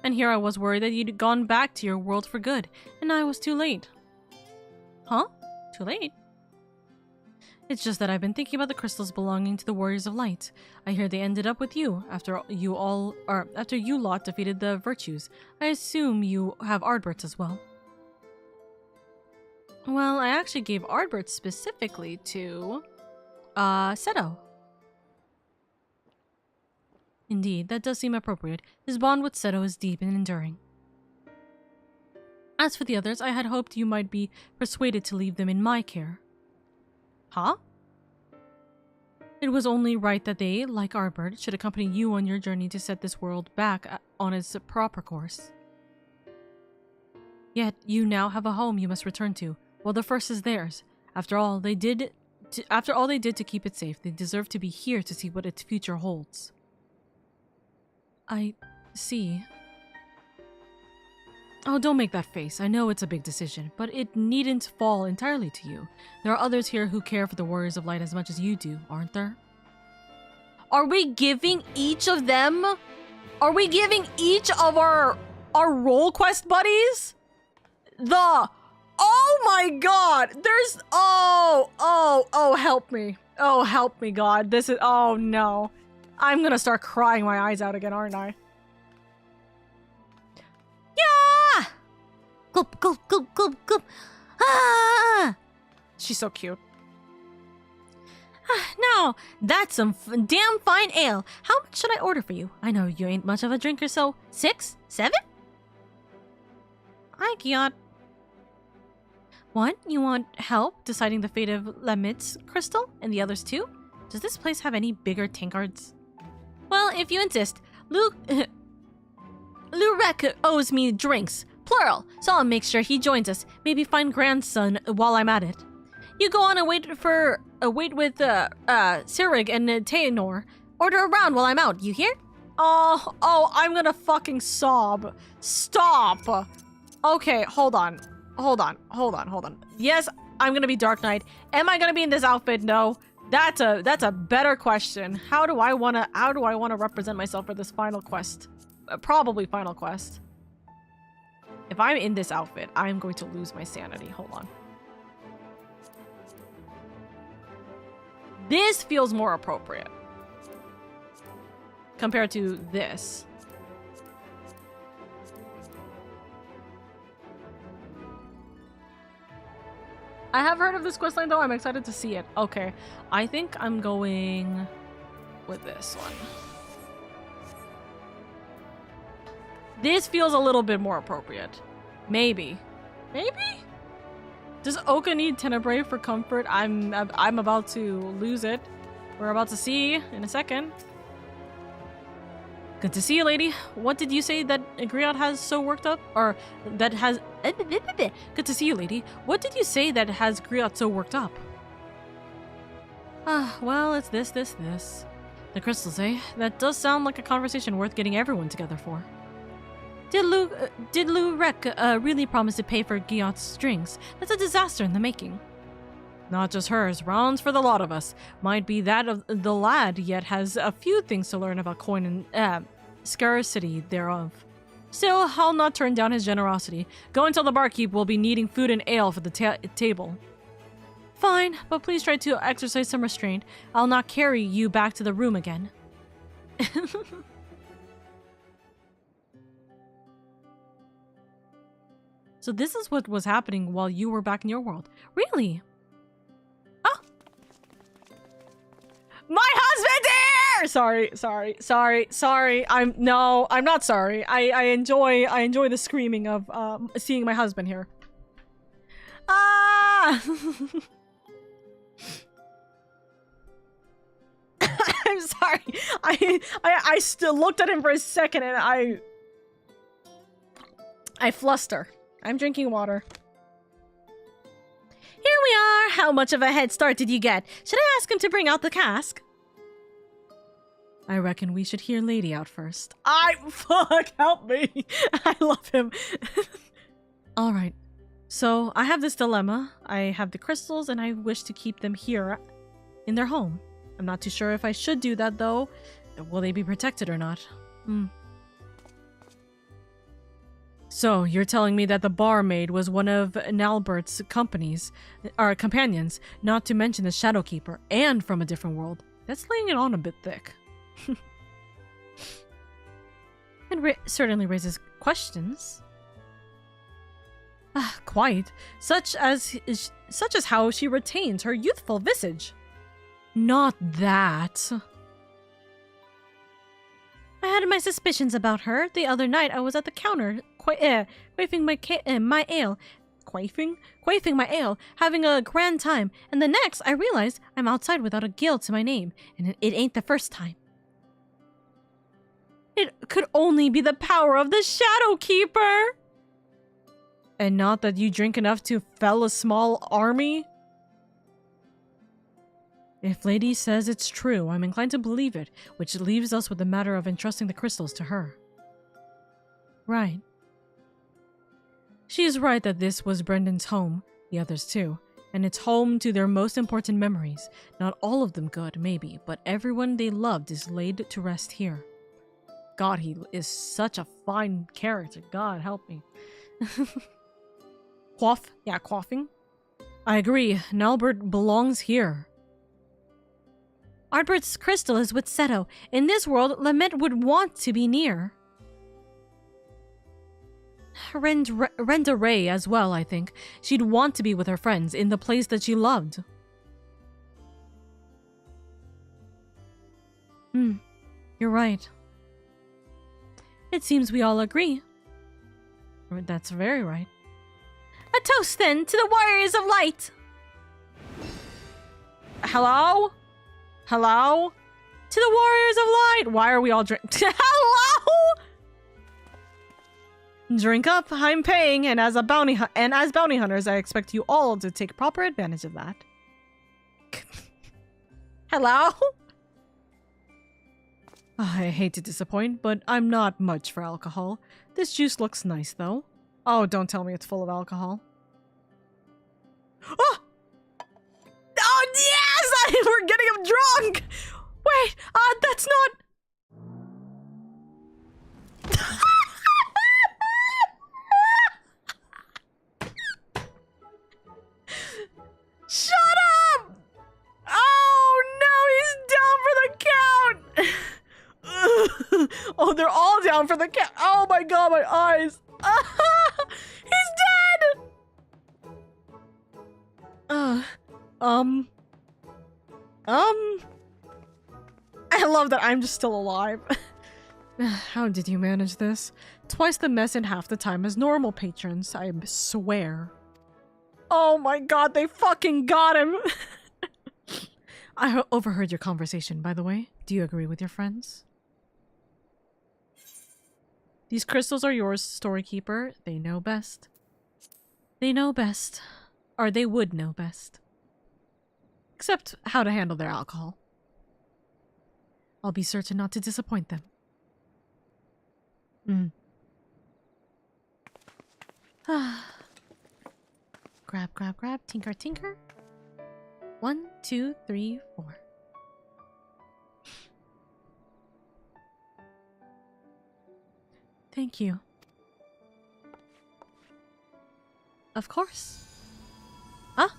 And here I was worried that you'd gone back to your world for good, and I was too late. Huh? Too late? It's just that I've been thinking about the crystals belonging to the Warriors of Light. I hear they ended up with you after you lot defeated the Virtues. I assume you have Ardberts as well. Well, I actually gave Ardberts specifically to Seto. Indeed, that does seem appropriate. His bond with Seto is deep and enduring. As for the others, I had hoped you might be persuaded to leave them in my care. Huh? It was only right that they, like Ardbert, should accompany you on your journey to set this world back on its proper course. Yet, you now have a home you must return to, while the first is theirs. After all they did to keep it safe, they deserve to be here to see what its future holds. I see. Oh, don't make that face. I know it's a big decision, but it needn't fall entirely to you. There are others here who care for the Warriors of Light as much as you do, aren't there? Are we giving each of them? Are we giving each of our role quest buddies? Oh my god! There's, oh, help me. Oh, help me, God. This is, oh no. I'm gonna start crying my eyes out again, aren't I? Yeah! Gulp, gulp, gulp, gulp, gulp. Ah! She's so cute. Now, that's some damn fine ale. How much should I order for you? I know you ain't much of a drinker, so 6? 7? Hi, Kiot. What? You want help deciding the fate of Lamit's crystal and the others too? Does this place have any bigger tankards? Well, if you insist, Lurek owes me drinks, plural, so I'll make sure he joins us. Maybe find grandson while I'm at it. You go on and wait with Sirig and Taenor. Order around while I'm out, you hear? Oh, I'm gonna fucking sob. Stop. Okay, hold on. Yes, I'm gonna be Dark Knight. Am I gonna be in this outfit? No. That's a better question. How do I wanna represent myself for this final quest? Probably final quest. If I'm in this outfit, I'm going to lose my sanity. Hold on. This feels more appropriate compared to this. I have heard of this questline though. I'm excited to see it. Okay, I think I'm going with this one. This feels a little bit more appropriate. Maybe. Maybe? Does Oka need Tenebrae for comfort? I'm about to lose it. We're about to see in a second. Good to see you, lady. What did you say that Griot has so worked up? Or that has... Good to see you, lady. What did you say that has Griot so worked up? Ah, well, it's this. The crystals, eh? That does sound like a conversation worth getting everyone together for. Did Lou Rek really promise to pay for Griot's strings? That's a disaster in the making. Not just hers, rounds for the lot of us. Might be that of the lad, yet has a few things to learn about coin and scarcity thereof. Still, I'll not turn down his generosity. Go and tell the barkeep we'll be needing food and ale for the table. Fine, but please try to exercise some restraint. I'll not carry you back to the room again. So this is what was happening while you were back in your world. Really? Oh! My husband's here! Sorry. I'm not sorry. I enjoy the screaming of seeing my husband here. Ah! I'm sorry. I still looked at him for a second and I fluster. I'm drinking water. Here we are! How much of a head start did you get? Should I ask him to bring out the cask? I reckon we should hear Lady out first. Fuck, help me! I love him. Alright, so I have this dilemma. I have the crystals and I wish to keep them here in their home. I'm not too sure if I should do that though. Will they be protected or not? So, you're telling me that the barmaid was one of Nalbert's companions, not to mention the Shadowkeeper, and from a different world. That's laying it on a bit thick. It certainly raises questions. Quite. Such as how she retains her youthful visage. Not that. I had my suspicions about her. The other night I was at the counter, quaffing my ale, having a grand time, and the next I realized I'm outside without a guild to my name, and it ain't the first time. It could only be the power of the Shadowkeeper! And not that you drink enough to fell a small army? If Lady says it's true, I'm inclined to believe it, which leaves us with the matter of entrusting the crystals to her. Right. She is right that this was Brendan's home, the others too, and it's home to their most important memories. Not all of them good, maybe, but everyone they loved is laid to rest here. God, he is such a fine character. God, help me. Quaff? Yeah, quaffing. I agree. Nalbert belongs here. Artbert's crystal is with Seto. In this world, Lament would want to be near. Renda Ray as well, I think. She'd want to be with her friends in the place that she loved. You're right. It seems we all agree. That's very right. A toast, then, to the Warriors of Light! Hello? Hello? To the Warriors of Light! Why are we all Hello? Drink up, I'm paying, and as bounty hunters, I expect you all to take proper advantage of that. Hello? I hate to disappoint, but I'm not much for alcohol. This juice looks nice, though. Oh, don't tell me it's full of alcohol. Oh! Oh, yes! We're getting him drunk! Wait, that's not... Shut up! Oh, no, he's down for the count! Oh, they're all down for the count. Oh my god, my eyes. He's dead! I love that I'm just still alive. How did you manage this? Twice the mess in half the time as normal patrons, I swear. Oh my god, they fucking got him! I overheard your conversation, by the way. Do you agree with your friends? These crystals are yours, Storykeeper. They know best. They know best. Or they would know best. Except how to handle their alcohol. I'll be certain not to disappoint them. Grab, grab, grab. Tinker, tinker. 1, 2, 3, 4. Thank you. Of course. Huh?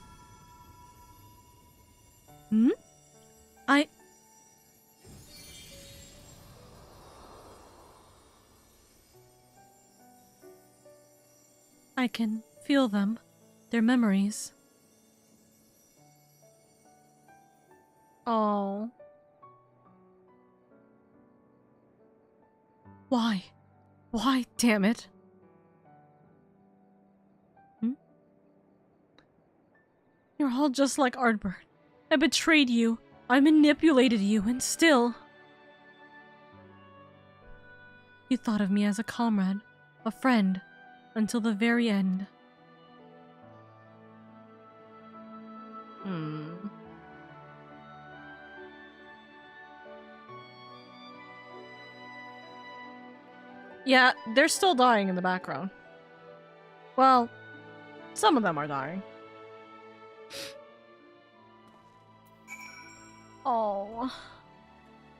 I can feel them. Their memories. Oh. Why? Why, damn it? You're all just like Ardbird. I betrayed you. I manipulated you, and still... You thought of me as a comrade, a friend, until the very end. Yeah, they're still dying in the background. Well, some of them are dying. Oh.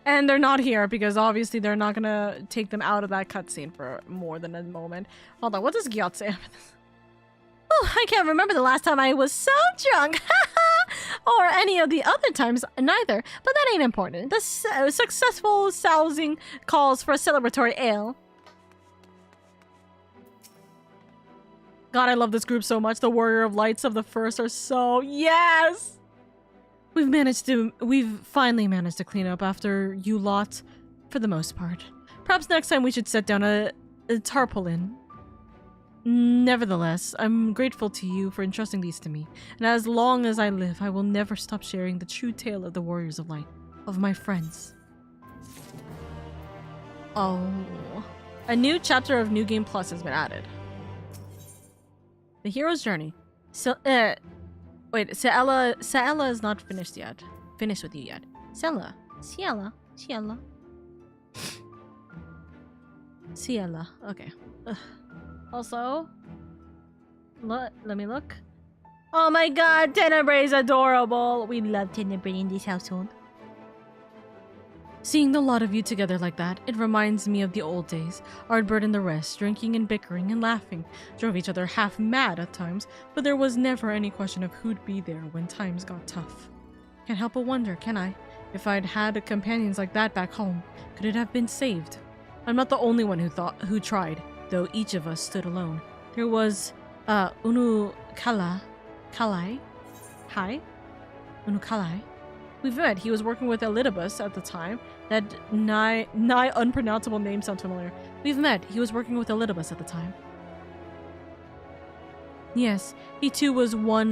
And they're not here because obviously they're not gonna take them out of that cutscene for more than a moment. Hold on, what does Gyat say after this? Oh, I can't remember the last time I was so drunk. Or any of the other times, neither. But that ain't important. The successful sousing calls for a celebratory ale. God, I love this group so much. The Warrior of Lights of the First are so... Yes! We've finally managed to clean up after you lot, for the most part. Perhaps next time we should set down a tarpaulin. Nevertheless, I'm grateful to you for entrusting these to me, and as long as I live, I will never stop sharing the true tale of the Warriors of Light, of my friends. Oh. A new chapter of New Game Plus has been added. The Hero's Journey. So, wait, Saella is not finished yet. Finished with you yet. Ciela. Okay. Ugh. Also, let me look. Oh my god, Tenebrae is adorable. We love Tenebrae in this household. Seeing the lot of you together like that, it reminds me of the old days. Ardbird and the rest, drinking and bickering and laughing, drove each other half mad at times, but there was never any question of who'd be there when times got tough. Can't help but wonder, can I? If I'd had companions like that back home, could it have been saved? I'm not the only one who tried, though each of us stood alone. There was, Unu Kalai? We've met. He was working with Elidibus at the time. That nigh unpronounceable name sounds familiar. We've met. He was working with Elidibus at the time. Yes, he too was one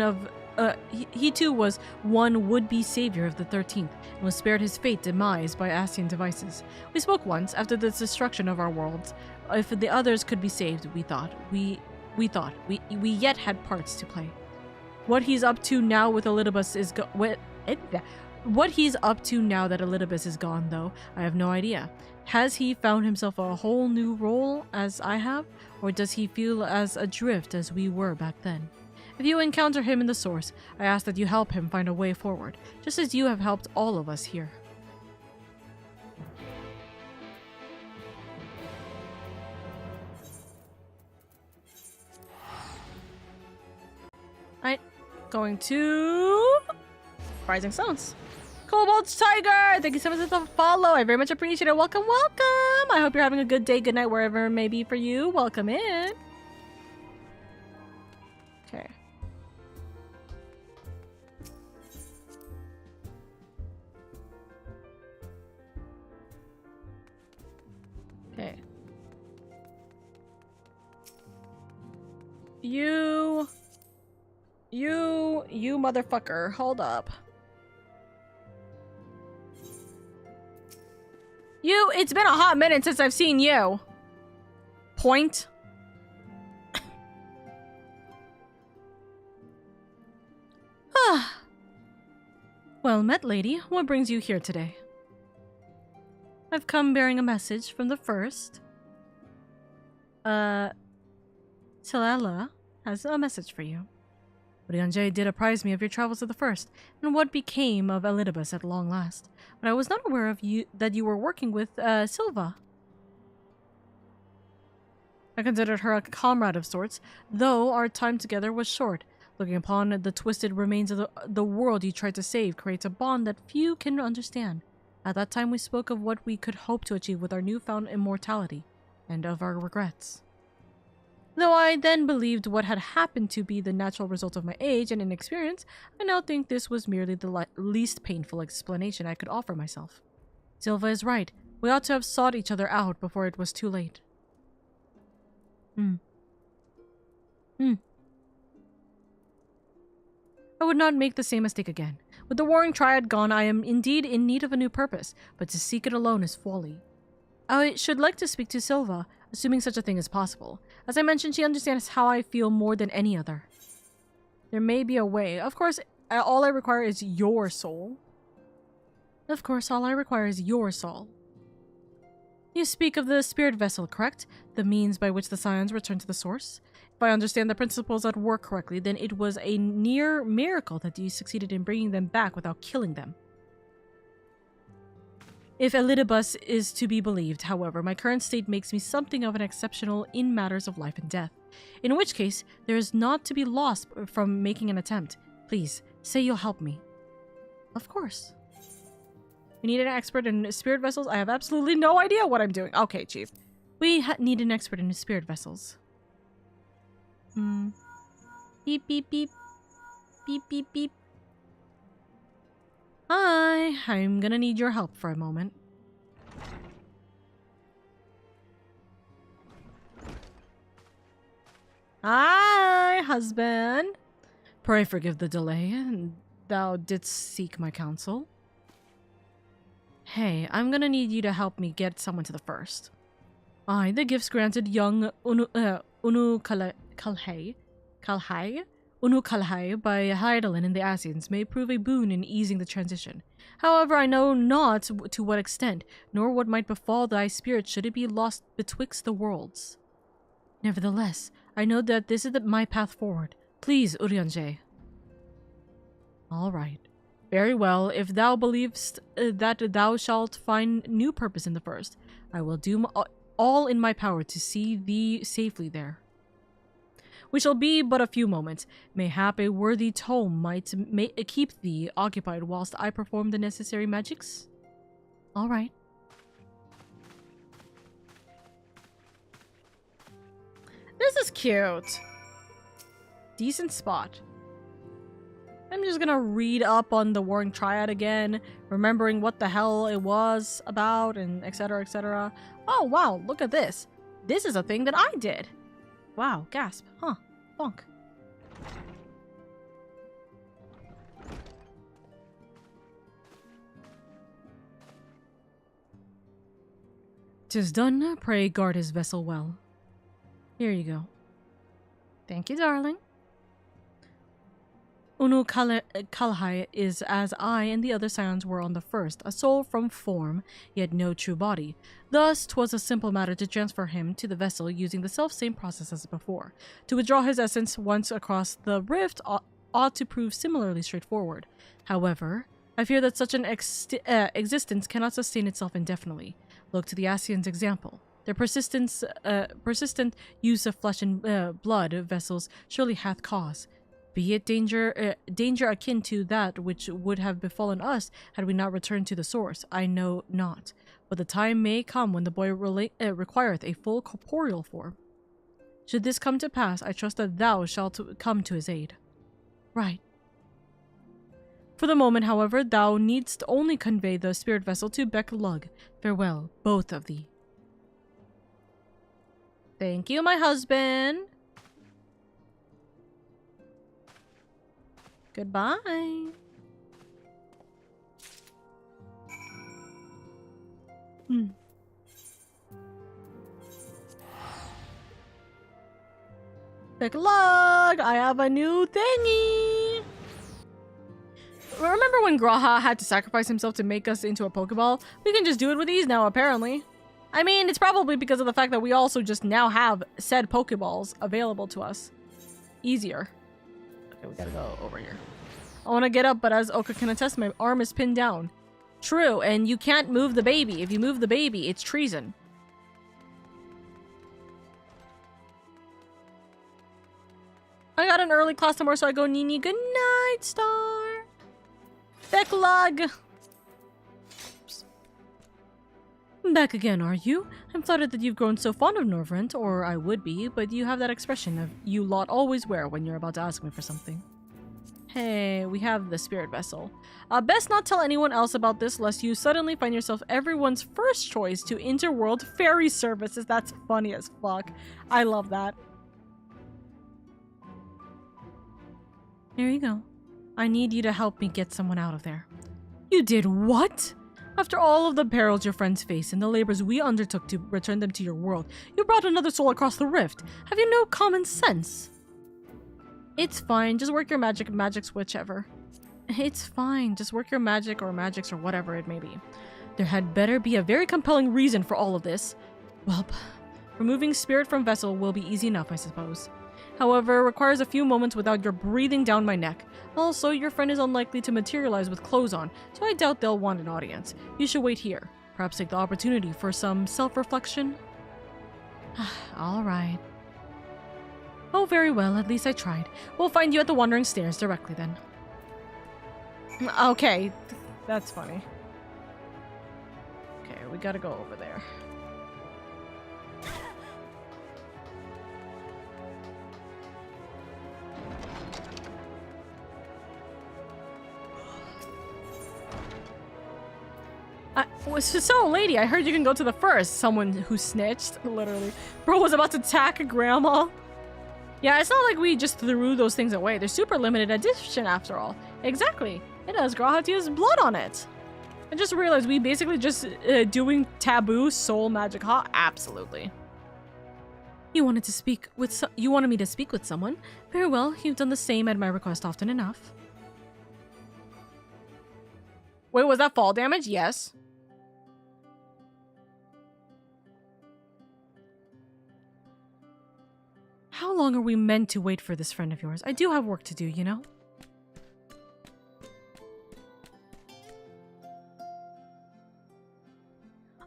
would-be savior of the 13th, and was spared his fate demise by Ascian devices. We spoke once, after the destruction of our worlds. If the others could be saved, we thought. We yet had parts to play. What he's up to now with Elidibus is What he's up to now that Elidibus is gone, though, I have no idea. Has he found himself a whole new role, as I have? Or does he feel as adrift as we were back then? If you encounter him in the source, I ask that you help him find a way forward, just as you have helped all of us here. Alright, going to... Rising Stones. Cobalt Tiger! Thank you so much for the follow. I very much appreciate it. Welcome, welcome! I hope you're having a good day, good night, wherever it may be for you. Welcome in. Okay. You motherfucker. Hold up. It's been a hot minute since I've seen you. Point. Well met, lady. What brings you here today? I've come bearing a message from the first. Tilala has a message for you. Urianger did apprise me of your travels to the first, and what became of Elidibus at long last. But I was not aware of that you were working with, Silva. I considered her a comrade of sorts, though our time together was short. Looking upon the twisted remains of the world you tried to save creates a bond that few can understand. At that time we spoke of what we could hope to achieve with our newfound immortality, and of our regrets. Though I then believed what had happened to be the natural result of my age and inexperience, I now think this was merely the least painful explanation I could offer myself. Silva is right. We ought to have sought each other out before it was too late. I would not make the same mistake again. With the warring triad gone, I am indeed in need of a new purpose, but to seek it alone is folly. I should like to speak to Silva, assuming such a thing is possible. As I mentioned, she understands how I feel more than any other. There may be a way. Of course, all I require is your soul. Of course, all I require is your soul. You speak of the spirit vessel, correct? The means by which the scions return to the source? If I understand the principles at work correctly, then it was a near miracle that you succeeded in bringing them back without killing them. If Elidibus is to be believed, however, my current state makes me something of an exceptional in matters of life and death. In which case, there is naught to be lost from making an attempt. Please, say you'll help me. Of course. We need an expert in spirit vessels? I have absolutely no idea what I'm doing. Okay, Chief. We need an expert in spirit vessels. Beep, beep, beep. Beep, beep, beep. Hi, I'm gonna need your help for a moment. Hi, husband. Pray forgive the delay, and thou didst seek my counsel. Hey, I'm gonna need you to help me get someone to the first. Aye, the gifts granted young Unu Kalhai by Hydaelyn in the Asians may prove a boon in easing the transition. However, I know not to what extent, nor what might befall thy spirit should it be lost betwixt the worlds. Nevertheless, I know that this is my path forward. Please, Urianger. All right. Very well. If thou believest that thou shalt find new purpose in the first, I will do all in my power to see thee safely there. We shall be but a few moments. Mayhap a worthy tome might keep thee occupied whilst I perform the necessary magics? All right. This is cute. Decent spot. I'm just gonna read up on the Warring Triad again, remembering what the hell it was about, and etc, etc. Oh wow, look at this. This is a thing that I did. Wow, gasp. Huh. Bonk. "'Tis done, pray guard his vessel well." Here you go. Thank you, darling. Unu Kalhai is as I and the other scions were on the first, a soul from form, yet no true body. Thus, 'twas a simple matter to transfer him to the vessel using the self-same process as before. To withdraw his essence once across the rift ought to prove similarly straightforward. However, I fear that such an existence cannot sustain itself indefinitely. Look to the Asians' example. Their persistent use of flesh and blood vessels surely hath cause. Be it danger akin to that which would have befallen us had we not returned to the source, I know not. But the time may come when the boy requireth a full corporeal form. Should this come to pass, I trust that thou shalt come to his aid. Right. For the moment, however, thou needst only convey the spirit vessel to Beck-Lug. Farewell, both of thee. Thank you, my husband. Goodbye. Good luck! I have a new thingy! Remember when Graha had to sacrifice himself to make us into a Pokeball? We can just do it with ease now, apparently. I mean, it's probably because of the fact that we also just now have said Pokeballs available to us. Easier. Okay, we gotta go over here. I want to get up, but as Oka can attest, my arm is pinned down. True, and you can't move the baby. If you move the baby, it's treason. I got an early class tomorrow, so I go Nini. Good night, Star. Becklug. Back again, are you? I'm flattered that you've grown so fond of Norvrent, or I would be, but you have that expression of you lot always wear when you're about to ask me for something. Hey, we have the spirit vessel. Best not tell anyone else about this, lest you suddenly find yourself everyone's first choice to interworld ferry services. That's funny as fuck. I love that. There you go. I need you to help me get someone out of there. You did what? After all of the perils your friends face and the labors we undertook to return them to your world, you brought another soul across the rift. Have you no common sense? It's fine. Just work your magics, whichever. It's fine. Just work your magic or magics or whatever it may be. There had better be a very compelling reason for all of this. Well, removing spirit from vessel will be easy enough, I suppose. However, it requires a few moments without your breathing down my neck. Also, your friend is unlikely to materialize with clothes on, so I doubt they'll want an audience. You should wait here. Perhaps take the opportunity for some self-reflection. All right. Oh, very well. At least I tried. We'll find you at the Wandering Stairs directly then. Okay. That's funny. Okay, we gotta go over there. So, lady, I heard you can go to the first. Someone who snitched, literally. Bro was about to attack grandma. Yeah, it's not like we just threw those things away. They're super limited edition after all. Exactly. It has Grahatia's blood on it. I just realized we basically just doing taboo soul magic, huh? Absolutely. You wanted me to speak with someone? Very well, you've done the same at my request often enough. Wait, was that fall damage? Yes. How long are we meant to wait for this friend of yours? I do have work to do, you know?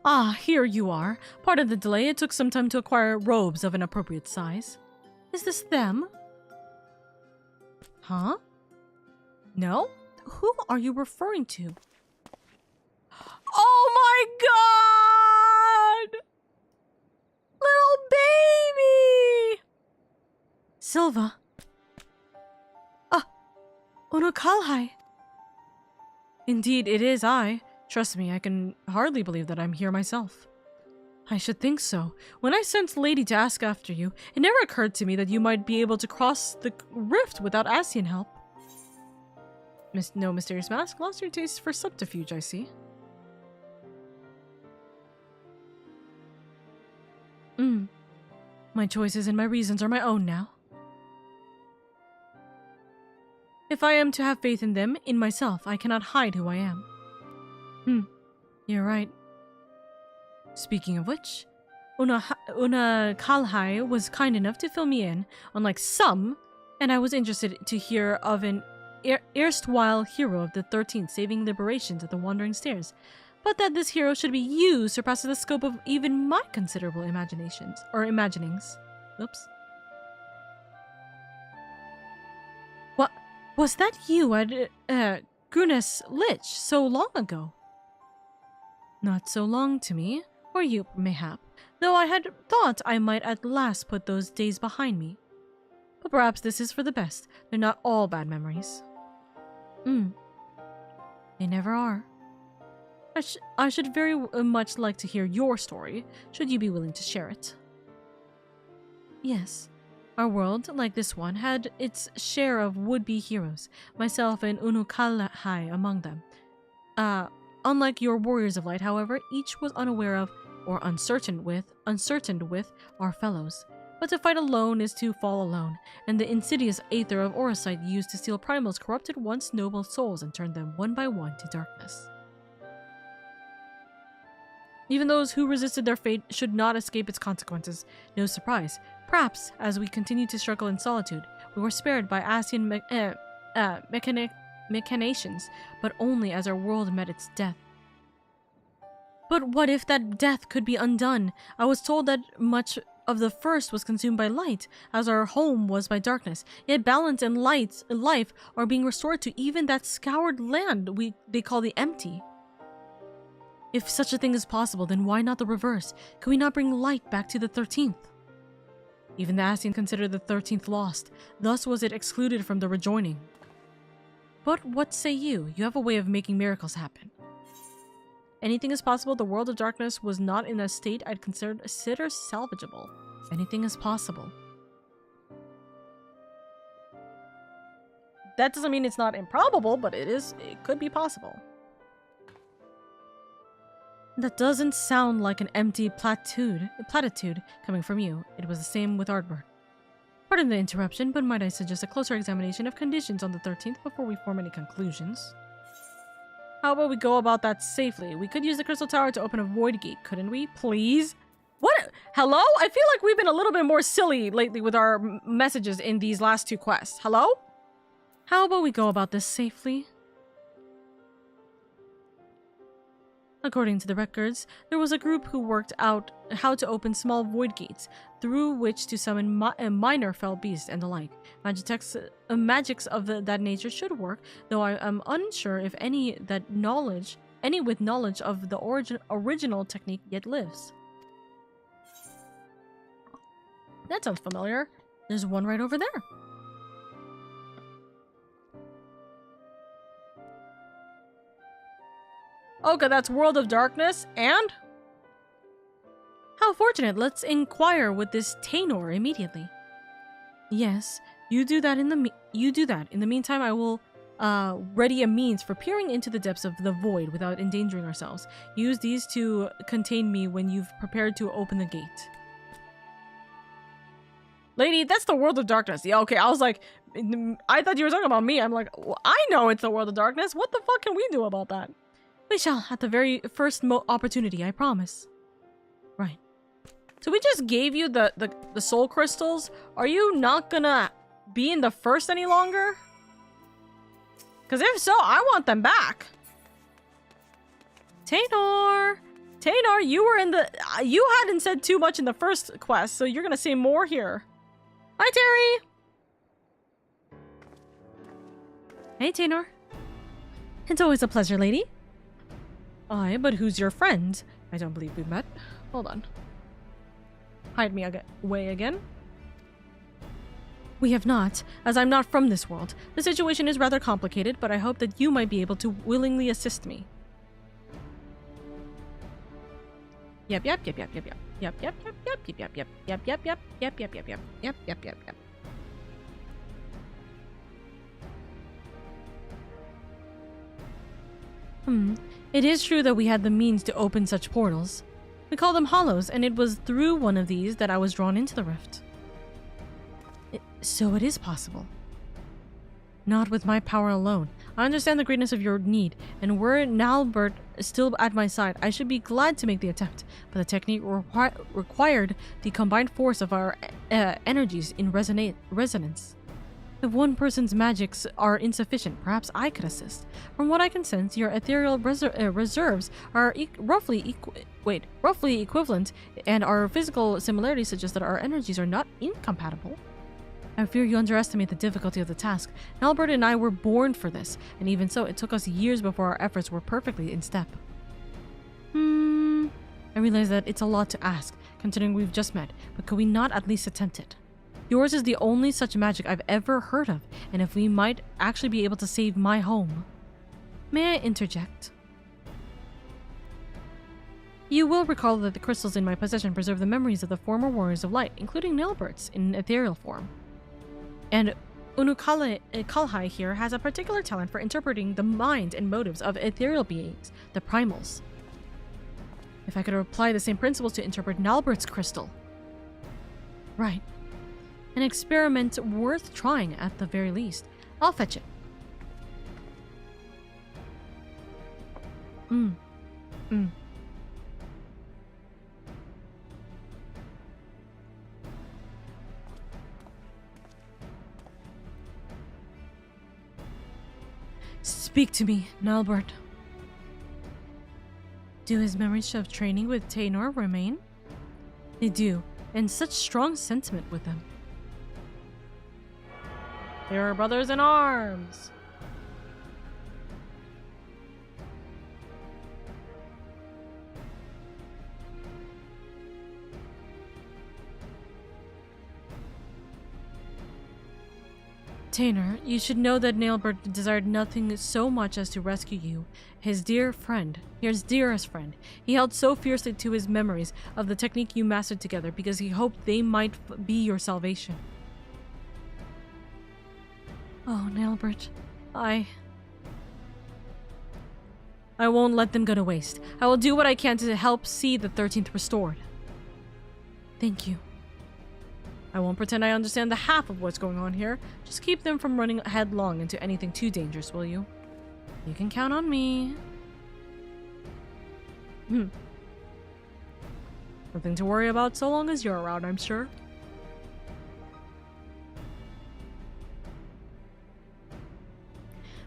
Ah, here you are. Pardon the delay. It took some time to acquire robes of an appropriate size. Is this them? Huh? No? Who are you referring to? Oh my god! Little baby! Silva. Unokalhai. Indeed, it is I. Trust me, I can hardly believe that I'm here myself. I should think so. When I sent Lady to ask after you, it never occurred to me that you might be able to cross the rift without Asian help. No mysterious mask? Lost your taste for subterfuge, I see. My choices and my reasons are my own now. If I am to have faith in them, in myself, I cannot hide who I am. You're right. Speaking of which, Una Kalhai was kind enough to fill me in, unlike some, and I was interested to hear of an erstwhile hero of the 13th saving liberations at the Wandering Stairs. But that this hero should be you surpasses the scope of even my considerable imaginings. Oops. What? Was that you at, Grunes Lich so long ago? Not so long to me, or you, mayhap, though I had thought I might at last put those days behind me. But perhaps this is for the best. They're not all bad memories. They never are. I should very much like to hear your story, should you be willing to share it. Yes. Our world, like this one, had its share of would-be heroes, myself and Unukalahai among them. Unlike your warriors of light, however, each was unaware of, or uncertain with, our fellows. But to fight alone is to fall alone, and the insidious aether of Orosite used to steal Primals corrupted once noble souls and turned them one by one to darkness. Even those who resisted their fate should not escape its consequences. No surprise. Perhaps, as we continued to struggle in solitude, we were spared by Asian machinations, but only as our world met its death. But what if that death could be undone? I was told that much of the first was consumed by light, as our home was by darkness. Yet balance and life are being restored to even that scoured land they call the empty. If such a thing is possible, then why not the reverse? Could we not bring light back to the 13th? Even the Asian considered the 13th lost, thus was it excluded from the rejoining. But what say you? You have a way of making miracles happen. Anything is possible. The world of darkness was not in a state I'd consider salvageable. Anything is possible. That doesn't mean it's not improbable, but it could be possible. That doesn't sound like an empty platitude coming from you. It was the same with Ardbert. Pardon the interruption, but might I suggest a closer examination of conditions on the 13th before we form any conclusions? How about we go about that safely? We could use the Crystal Tower to open a void gate, couldn't we? Please? What? Hello? I feel like we've been a little bit more silly lately with our messages in these last two quests. Hello? How about we go about this safely? According to the records, there was a group who worked out how to open small void gates, through which to summon minor fell beasts and the like. Magics of that nature should work, though I am unsure if any with knowledge of the original technique yet lives. That sounds familiar. There's one right over there. Okay, that's World of Darkness, and? How fortunate. Let's inquire with this Tainor immediately. Yes, you do that. In the meantime, I will ready a means for peering into the depths of the void without endangering ourselves. Use these to contain me when you've prepared to open the gate. Lady, that's the World of Darkness. Yeah, okay, I was like, I thought you were talking about me. I'm like, well, I know it's the World of Darkness. What the fuck can we do about that? We shall, at the very first opportunity, I promise. Right. So we just gave you the soul crystals. Are you not gonna be in the first any longer? Because if so, I want them back. Tainor! Tainor, you were in the... you hadn't said too much in the first quest, so you're gonna say more here. Hi, Terry! Hey, Tainor. It's always a pleasure, lady. Aye, but who's your friend? I don't believe we've met. Hold on. Hide me away again. We have not, as I'm not from this world. The situation is rather complicated, but I hope that you might be able to willingly assist me. Yep. It is true that we had the means to open such portals. We call them hollows, and it was through one of these that I was drawn into the rift. So it is possible. Not with my power alone. I understand the greatness of your need, and were Nalbert still at my side, I should be glad to make the attempt, but the technique required the combined force of our energies in resonance. If one person's magics are insufficient, perhaps I could assist. From what I can sense, your ethereal reserves are roughly equivalent, and our physical similarities suggest that our energies are not incompatible. I fear you underestimate the difficulty of the task. Albert and I were born for this, and even so, it took us years before our efforts were perfectly in step. I realize that it's a lot to ask, considering we've just met, but could we not at least attempt it? Yours is the only such magic I've ever heard of, and if we might actually be able to save my home. May I interject? You will recall that the crystals in my possession preserve the memories of the former warriors of light, including Nailbirds in ethereal form. And Unukalhai here has a particular talent for interpreting the mind and motives of ethereal beings, the primals. If I could apply the same principles to interpret Nailbird's crystal. Right. An experiment worth trying at the very least. I'll fetch it. Speak to me, Nailbird. Do his memories of training with Tainor remain? They do, and such strong sentiment with them. They are brothers in arms. Tainor, you should know that Nailbird desired nothing so much as to rescue you, his dearest friend. He held so fiercely to his memories of the technique you mastered together because he hoped they might be your salvation. Oh, Nailbird, I won't let them go to waste. I will do what I can to help see the 13th restored. Thank you. I won't pretend I understand the half of what's going on here. Just keep them from running headlong into anything too dangerous, will you? You can count on me. Nothing to worry about so long as you're around, I'm sure.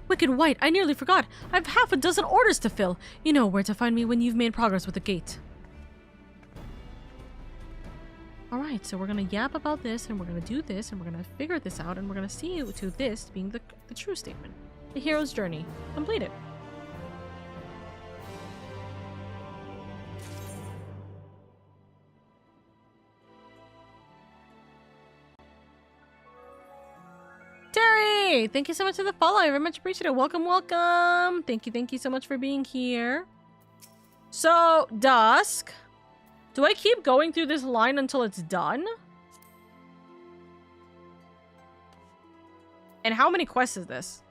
Wicked White, I nearly forgot. I have half a dozen orders to fill. You know where to find me when you've made progress with the gate. Alright, so we're gonna yap about this, and we're gonna do this, and we're gonna figure this out, and we're gonna see to this being the true statement. The hero's journey. Completed. Terry! Thank you so much for the follow. I very much appreciate it. Welcome, welcome! Thank you so much for being here. So, Dusk. Do I keep going through this line until it's done? And how many quests is this?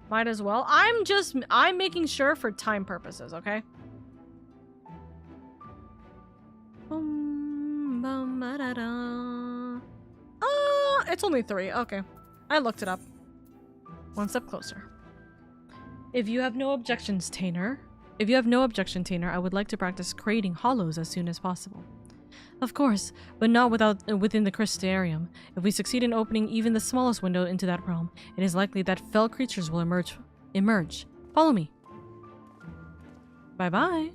Might as well. I'm making sure for time purposes, okay? It's only 3. Okay. I looked it up. One step closer. If you have no objections, Tainor, I would like to practice creating hollows as soon as possible. Of course, but not within the crystarium. If we succeed in opening even the smallest window into that realm, it is likely that fell creatures will emerge. Follow me. Bye-bye.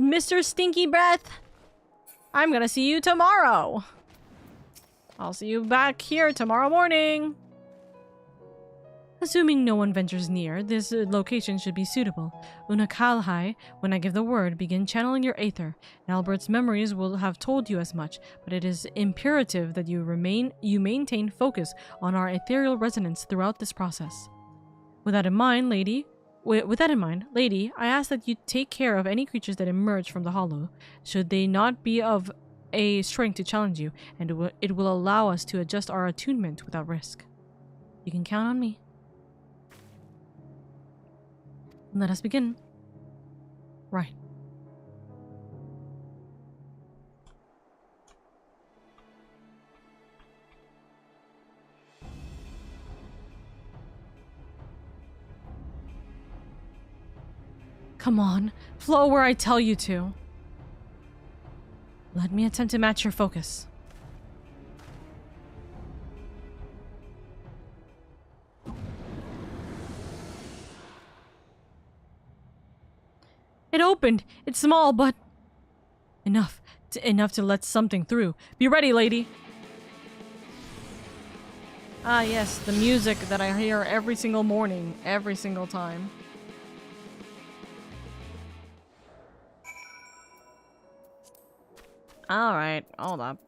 Mr. Stinky Breath. I'm gonna see you tomorrow. I'll see you back here tomorrow morning. Assuming no one ventures near, this location should be suitable. Unukalhai, when I give the word, begin channeling your aether. Nailbird's memories will have told you as much, but it is imperative that you maintain focus on our ethereal resonance throughout this process. With that in mind, Lady, I ask that you take care of any creatures that emerge from the hollow, should they not be of a strength to challenge you, and it will allow us to adjust our attunement without risk. You can count on me. Let us begin. Right. Come on, flow where I tell you to. Let me attempt to match your focus. It opened. It's small, but enough to let something through. Be ready, lady. Ah, yes, the music that I hear every single morning, every single time. Alright, hold up.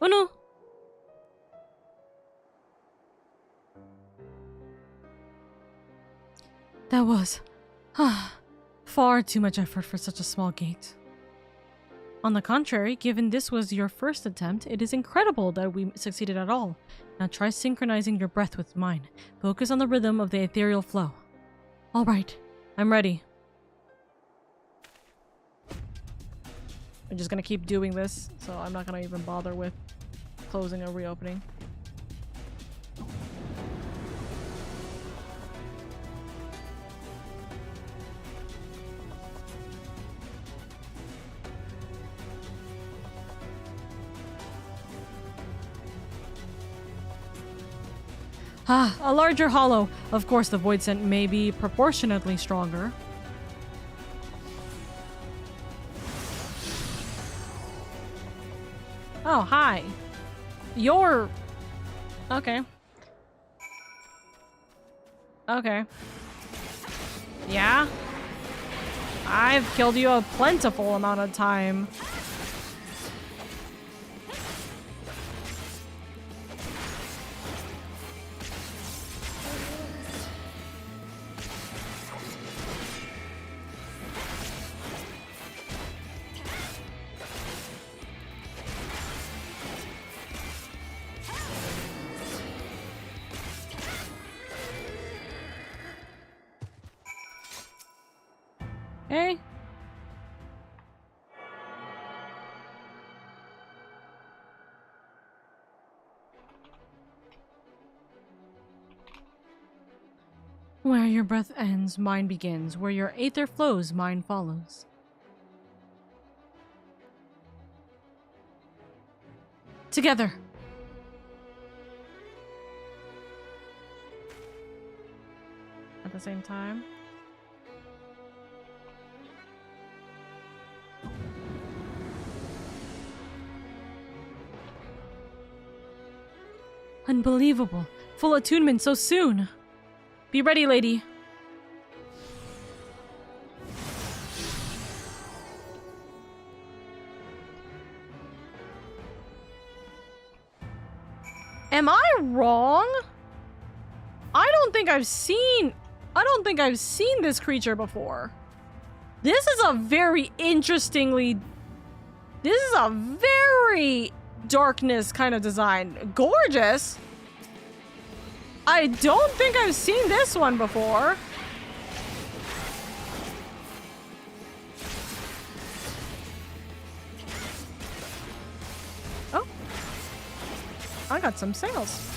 Oh no! That was far too much effort for such a small gate. On the contrary, given this was your first attempt, it is incredible that we succeeded at all. Now try synchronizing your breath with mine. Focus on the rhythm of the ethereal flow. Alright, I'm ready. I'm just gonna keep doing this, so I'm not gonna even bother with closing or reopening. Ah, a larger hollow. Of course, the void scent may be proportionately stronger. Oh, hi. You're... Okay. Okay. Yeah? I've killed you a plentiful amount of time. Hey? Where your breath ends, mine begins. Where your aether flows, mine follows. Together. At the same time. Unbelievable. Full attunement so soon. Be ready, lady. Am I wrong? I don't think I've seen this creature before. This is a very darkness kind of design. Gorgeous. I don't think I've seen this one before. Oh. I got some sales.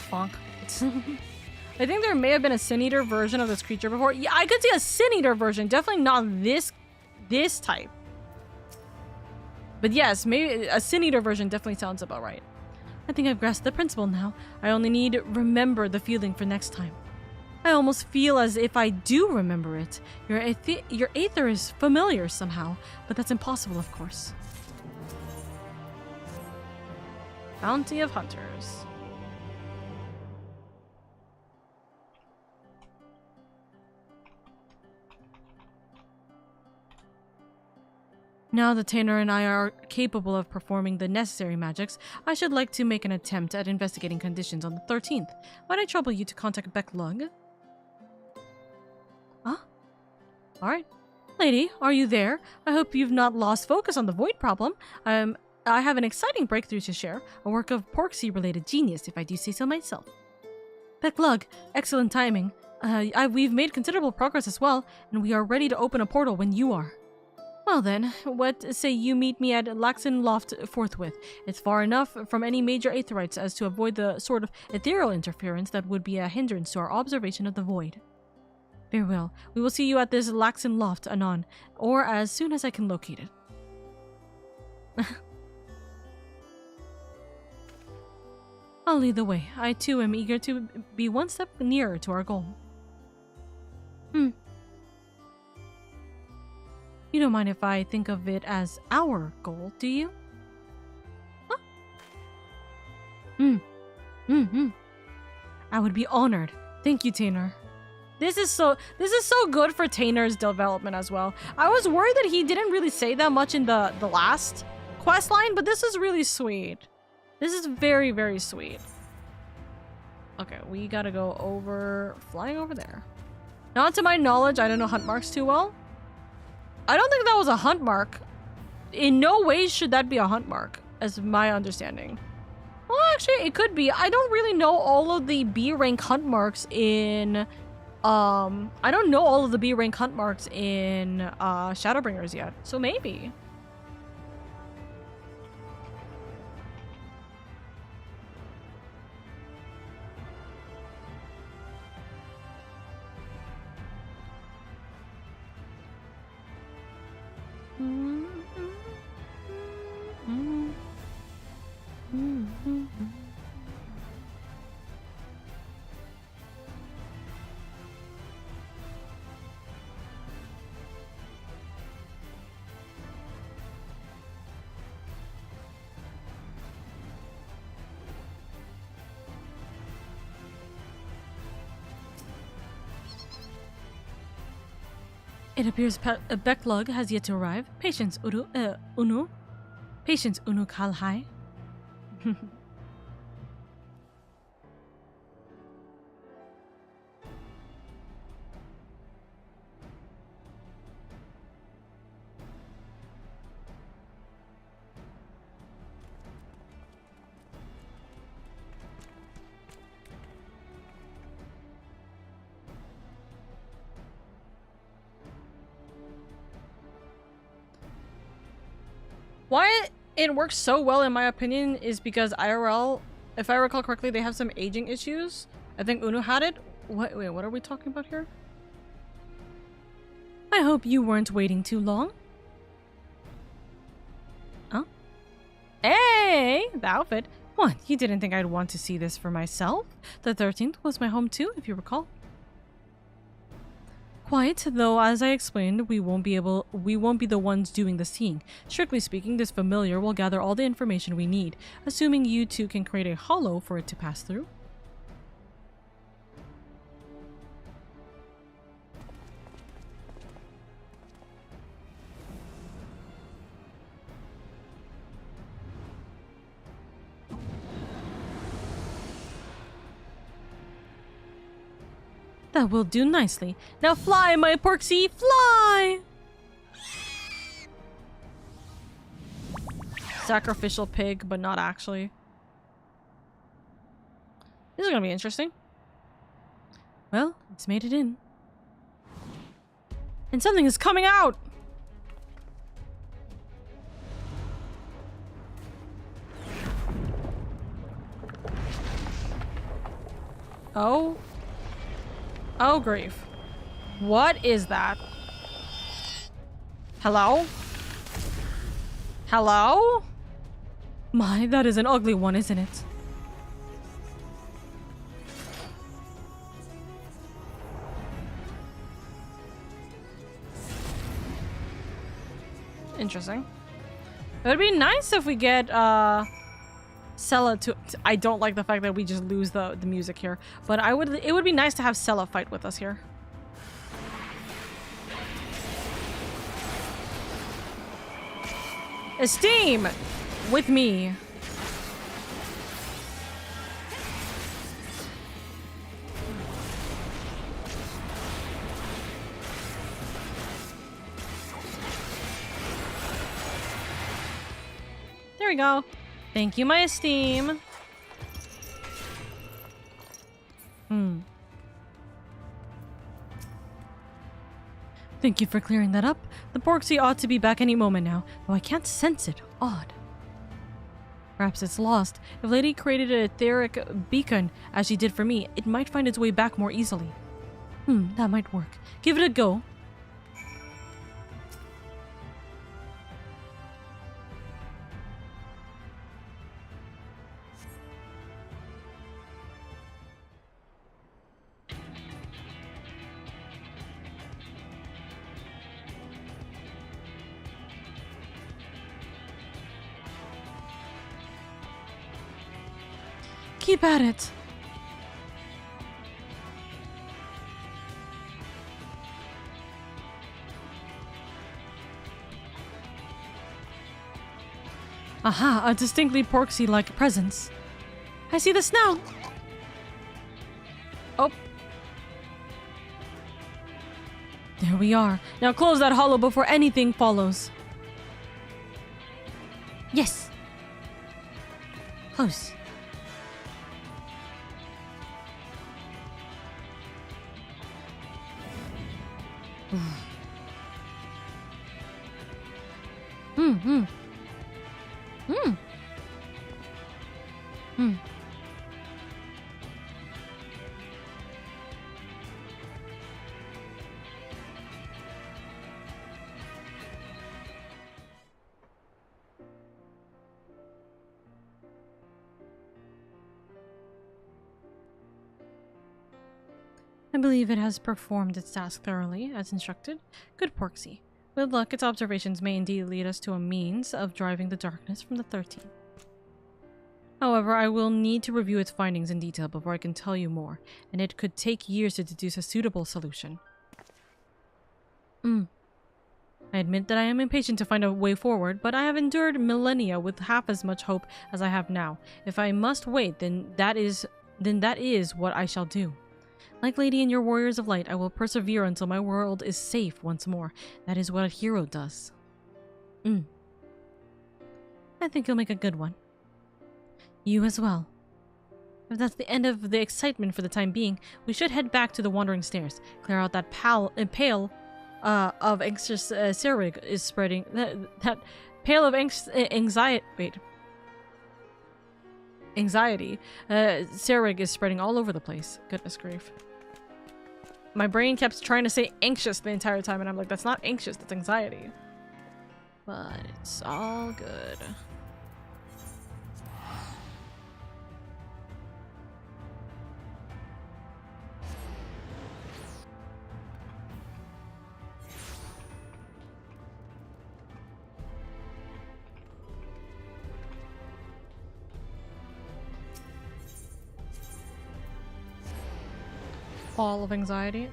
Bonk. I think there may have been a Sin Eater version of this creature before. Yeah, I could see a Sin Eater version. Definitely not this type. But yes, maybe a Sin Eater version definitely sounds about right. I think I've grasped the principle now. I only need to remember the feeling for next time. I almost feel as if I do remember it. Your aether is familiar somehow, but that's impossible, of course. Bounty of Hunters. Now that Tainer and I are capable of performing the necessary magics, I should like to make an attempt at investigating conditions on the 13th. Might I trouble you to contact Beck Lug? Huh? Alright. Lady, are you there? I hope you've not lost focus on the void problem. I have an exciting breakthrough to share, a work of Porksea-related genius, if I do say so myself. Beck Lug, excellent timing. We've made considerable progress as well, and we are ready to open a portal when you are. Well then, what say you meet me at Laxon Loft forthwith? It's far enough from any major aetherites as to avoid the sort of ethereal interference that would be a hindrance to our observation of the void. Very well. We will see you at this Laxon Loft anon, or as soon as I can locate it. I'll lead the way. I too am eager to be one step nearer to our goal. You don't mind if I think of it as our goal, do you? Huh? I would be honored. Thank you, Tainer. This is so good for Tainer's development as well. I was worried that he didn't really say that much in the last quest line, but this is really sweet. This is very, very sweet. Okay, we gotta go flying over there. Not to my knowledge, I don't know hunt marks too well. I don't think that was a hunt mark. In no way should that be a hunt mark, as my understanding. Well, actually, it could be. I don't really know all of the B rank hunt marks in Shadowbringers yet, so maybe. It appears Beck Lug has yet to arrive. Patience, Unu. Patience, Unu Kalhai. Why it works so well, in my opinion, is because IRL, if I recall correctly, they have some aging issues. I think Unu had it. Wait, what are we talking about here? I hope you weren't waiting too long. Huh? Hey, the outfit. What, you didn't think I'd want to see this for myself? The 13th was my home too, if you recall. Quite, though as I explained, we won't be the ones doing the seeing. Strictly speaking, this familiar will gather all the information we need, assuming you two can create a hollow for it to pass through. That will do nicely. Now fly, my Porksea, fly! Sacrificial pig, but not actually. This is gonna be interesting. Well, it's made it in. And something is coming out! Oh. Oh, grief. What is that? Hello? Hello? My, that is an ugly one, isn't it? Interesting. It would be nice if we get, Sella to... I don't like the fact that we just lose the music here, but it would be nice to have Sella fight with us here. Esteem with me. There we go. Thank you, my esteem. Thank you for clearing that up. The Porksy ought to be back any moment now, though I can't sense it. Odd. Perhaps it's lost. If Lady created an etheric beacon, as she did for me, it might find its way back more easily. That might work. Give it a go. Keep at it. Aha, a distinctly Porksy-like presence. I see this now. Oh. There we are. Now close that hollow before anything follows. Yes. Close. I believe it has performed its task thoroughly, as instructed. Good Porksy. With luck, its observations may indeed lead us to a means of driving the darkness from the 13th. However, I will need to review its findings in detail before I can tell you more, and it could take years to deduce a suitable solution. I admit that I am impatient to find a way forward, but I have endured millennia with half as much hope as I have now. If I must wait, then that is what I shall do. Like Lady and your warriors of light, I will persevere until my world is safe once more. That is what a hero does. I think you'll make a good one. You as well. If that's the end of the excitement for the time being, we should head back to the Wandering Stairs. Clear out that pail of anxious Serig is spreading. That pail of anxiety. Wait. Anxiety. Serig is spreading all over the place. Goodness grief. My brain kept trying to say anxious the entire time, and I'm like, that's not anxious, that's anxiety. But it's all good. Ball of anxiety.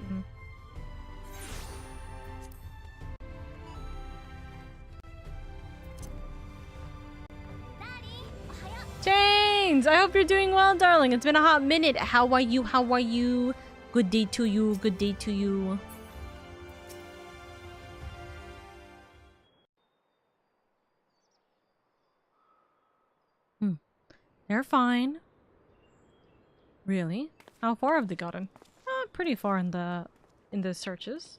James, I hope you're doing well, darling. It's been a hot minute. How are you? How are you? Good day to you. Good day to you. They're fine. Really? How far have they gotten? Pretty far in the searches.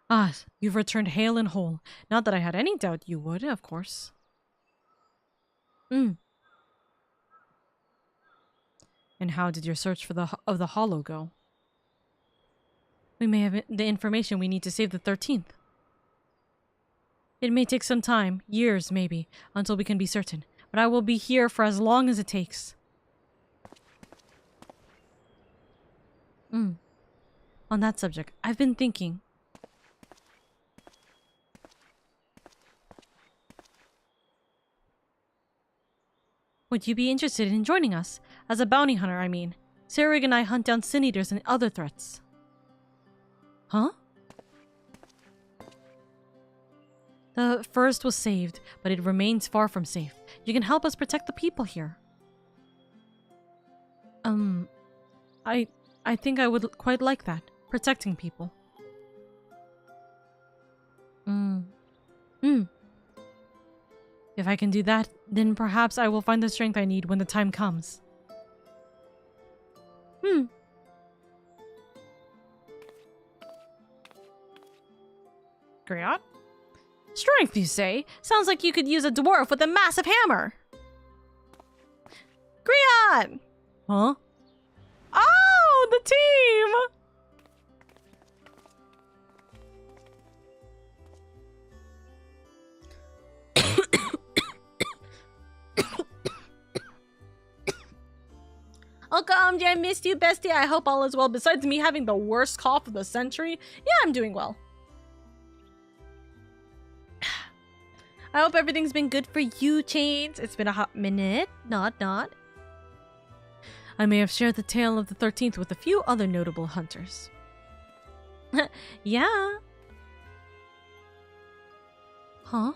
Ah, you've returned hale and whole. Not that I had any doubt you would, of course. And how did your search for the hollow go? We may have the information we need to save the 13th. It may take some time, years maybe, until we can be certain, but I will be here for as long as it takes. On that subject, I've been thinking. Would you be interested in joining us? As a bounty hunter, I mean. Sarig and I hunt down sin eaters and other threats. Huh? The forest was saved, but it remains far from safe. You can help us protect the people here. I think I would quite like that. Protecting people. If I can do that, then perhaps I will find the strength I need when the time comes. Griot? Strength, you say? Sounds like you could use a dwarf with a massive hammer. Griot! Huh? Oh, the team! Uncle Omji, I missed you, bestie. I hope all is well. Besides me having the worst cough of the century, yeah, I'm doing well. I hope everything's been good for you, Chains. It's been a hot minute. Not. I may have shared the tale of the 13th with a few other notable hunters. Yeah. Huh?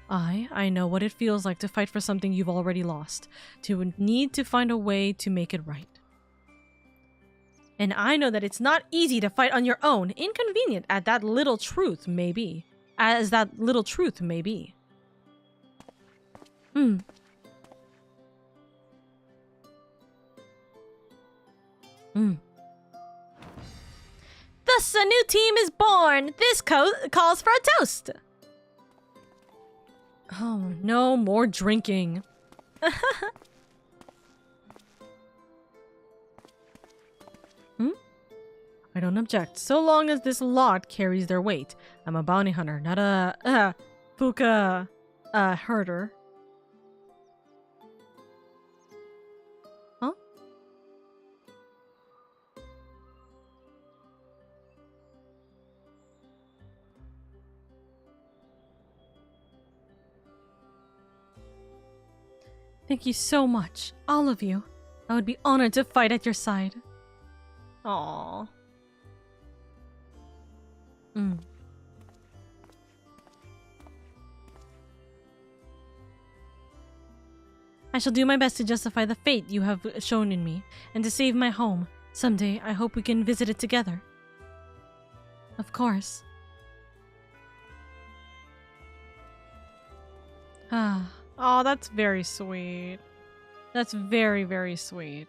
I know what it feels like to fight for something you've already lost, to need to find a way to make it right. And I know that it's not easy to fight on your own, inconvenient as that little truth may be. The Thus, a new team is born. This calls for a toast. Oh, no more drinking. I don't object, so long as this lot carries their weight. I'm a bounty hunter, not a, Fuka, herder. Huh? Thank you so much, all of you. I would be honored to fight at your side. Aww. I shall do my best to justify the fate you have shown in me, and to save my home. Someday, I hope we can visit it together. Of course. Oh, that's very sweet. That's very, very sweet.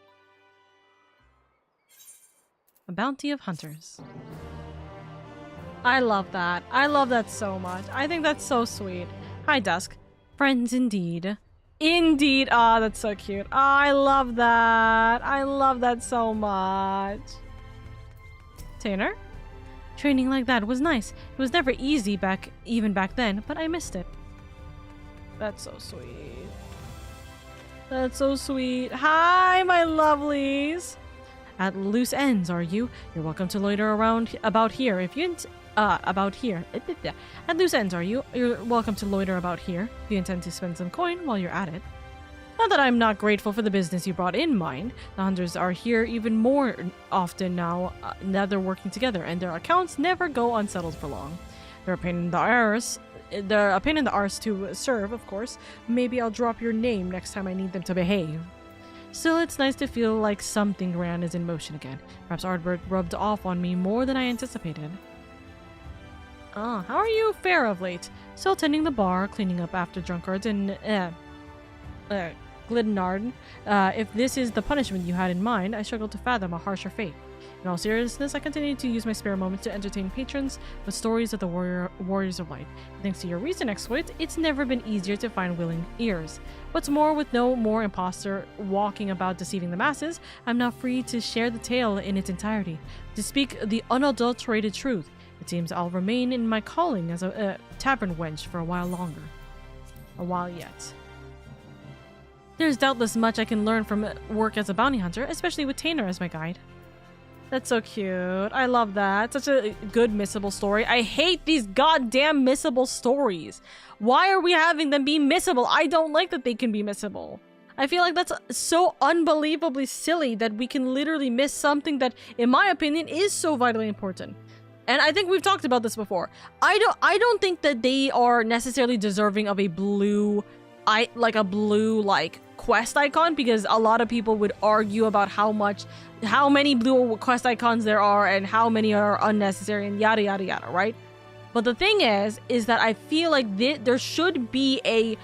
A bounty of hunters. I love that. I love that so much. I think that's so sweet. Hi, Dusk. Friends indeed. Indeed. Ah, that's so cute. Oh, I love that. I love that so much. Tanner? Training like that was nice. It was never easy even back then, but I missed it. That's so sweet. That's so sweet. Hi, my lovelies. At loose ends, are you? You're welcome to loiter around about here if you about here. At loose ends, are you? You're welcome to loiter about here if you intend to spend some coin while you're at it. Not that I'm not grateful for the business you brought in mind. The hunters are here even more often now that they're working together, and their accounts never go unsettled for long. They're a pain in the arse. They're a pain in the arse to serve, of course. Maybe I'll drop your name next time I need them to behave. Still, it's nice to feel like something grand is in motion again. Perhaps Ardbert rubbed off on me more than I anticipated. Ah, how are you fare of late? Still tending the bar, cleaning up after drunkards, and Glidnard. If this is the punishment you had in mind, I struggle to fathom a harsher fate. In all seriousness, I continue to use my spare moments to entertain patrons with stories of the warriors of light. Thanks to your recent exploits, it's never been easier to find willing ears. What's more, with no more imposter walking about deceiving the masses, I'm now free to share the tale in its entirety, to speak the unadulterated truth. It seems I'll remain in my calling as a tavern wench for a while longer. A while yet. There's doubtless much I can learn from work as a bounty hunter, especially with Tainer as my guide. That's so cute. I love that. Such a good missable story. I hate these goddamn missable stories. Why are we having them be missable? I don't like that they can be missable. I feel like that's so unbelievably silly that we can literally miss something that, in my opinion, is so vitally important. And I think we've talked about this before. I don't think that they are necessarily deserving of a blue, quest icon, because a lot of people would argue about how many blue quest icons there are and how many are unnecessary and yada yada yada, right? But the thing is that I feel like there should be a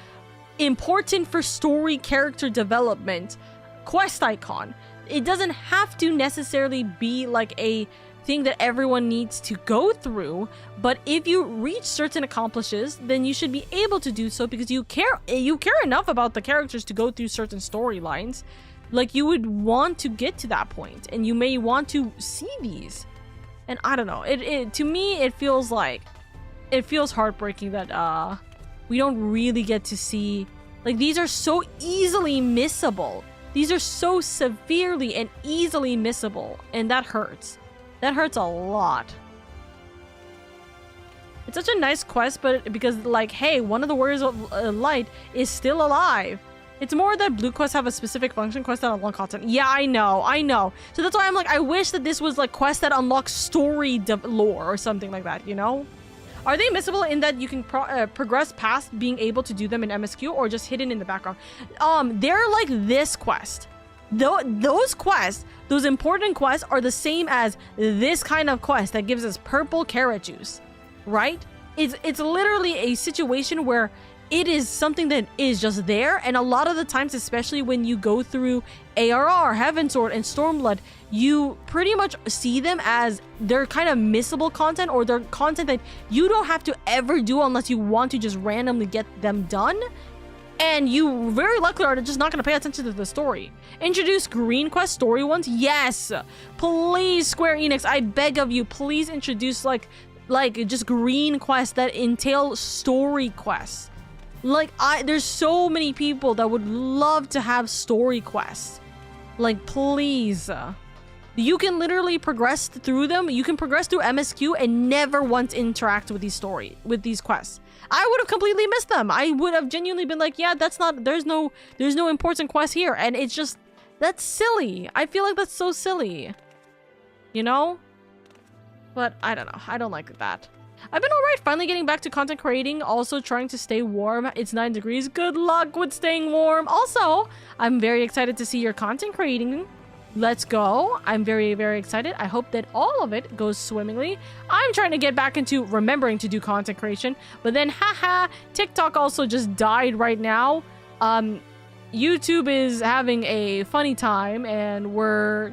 important for story character development quest icon. It doesn't have to necessarily be like a thing that everyone needs to go through, but if you reach certain accomplishes, then you should be able to do so because you care enough about the characters to go through certain storylines. Like, you would want to get to that point, and you may want to see these. And I don't know, to me it feels heartbreaking that we don't really get to see, like, these are so easily missable. These are so severely and easily missable, and that hurts. That hurts a lot. It's such a nice quest, but because, like, hey, one of the Warriors of Light is still alive. It's more that blue quests have a specific function quest that unlock content. Yeah, I know. So that's why I'm like, I wish that this was like quest that unlocks story lore or something like that, you know? Are they missable in that you can progress past being able to do them in MSQ or just hidden in the background? They're like this quest. Those quests, those important quests, are the same as this kind of quest that gives us purple carrot juice, right? It's literally a situation where it is something that is just there, and a lot of the times, especially when you go through ARR, Heavensward, and Stormblood, you pretty much see them as they're kind of missable content, or they're content that you don't have to ever do unless you want to just randomly get them done. And you very likely are just not going to pay attention to the story. Introduce green quest story ones? Yes! Please, Square Enix, I beg of you, please introduce like just green quests that entail story quests. Like, there's so many people that would love to have story quests. Like, please. You can literally progress through them. You can progress through MSQ and never once interact with these quests. I would have completely missed them. I would have genuinely been like, yeah, there's no important quest here. And it's just, that's silly. I feel like that's so silly. You know? But I don't know. I don't like that. I've been alright, finally getting back to content creating, also trying to stay warm. It's 9 degrees. Good luck with staying warm. Also, I'm very excited to see your content creating. Let's go. I'm very, very excited. I hope that all of it goes swimmingly. I'm trying to get back into remembering to do content creation, but then haha, TikTok also just died right now. YouTube is having a funny time, and we're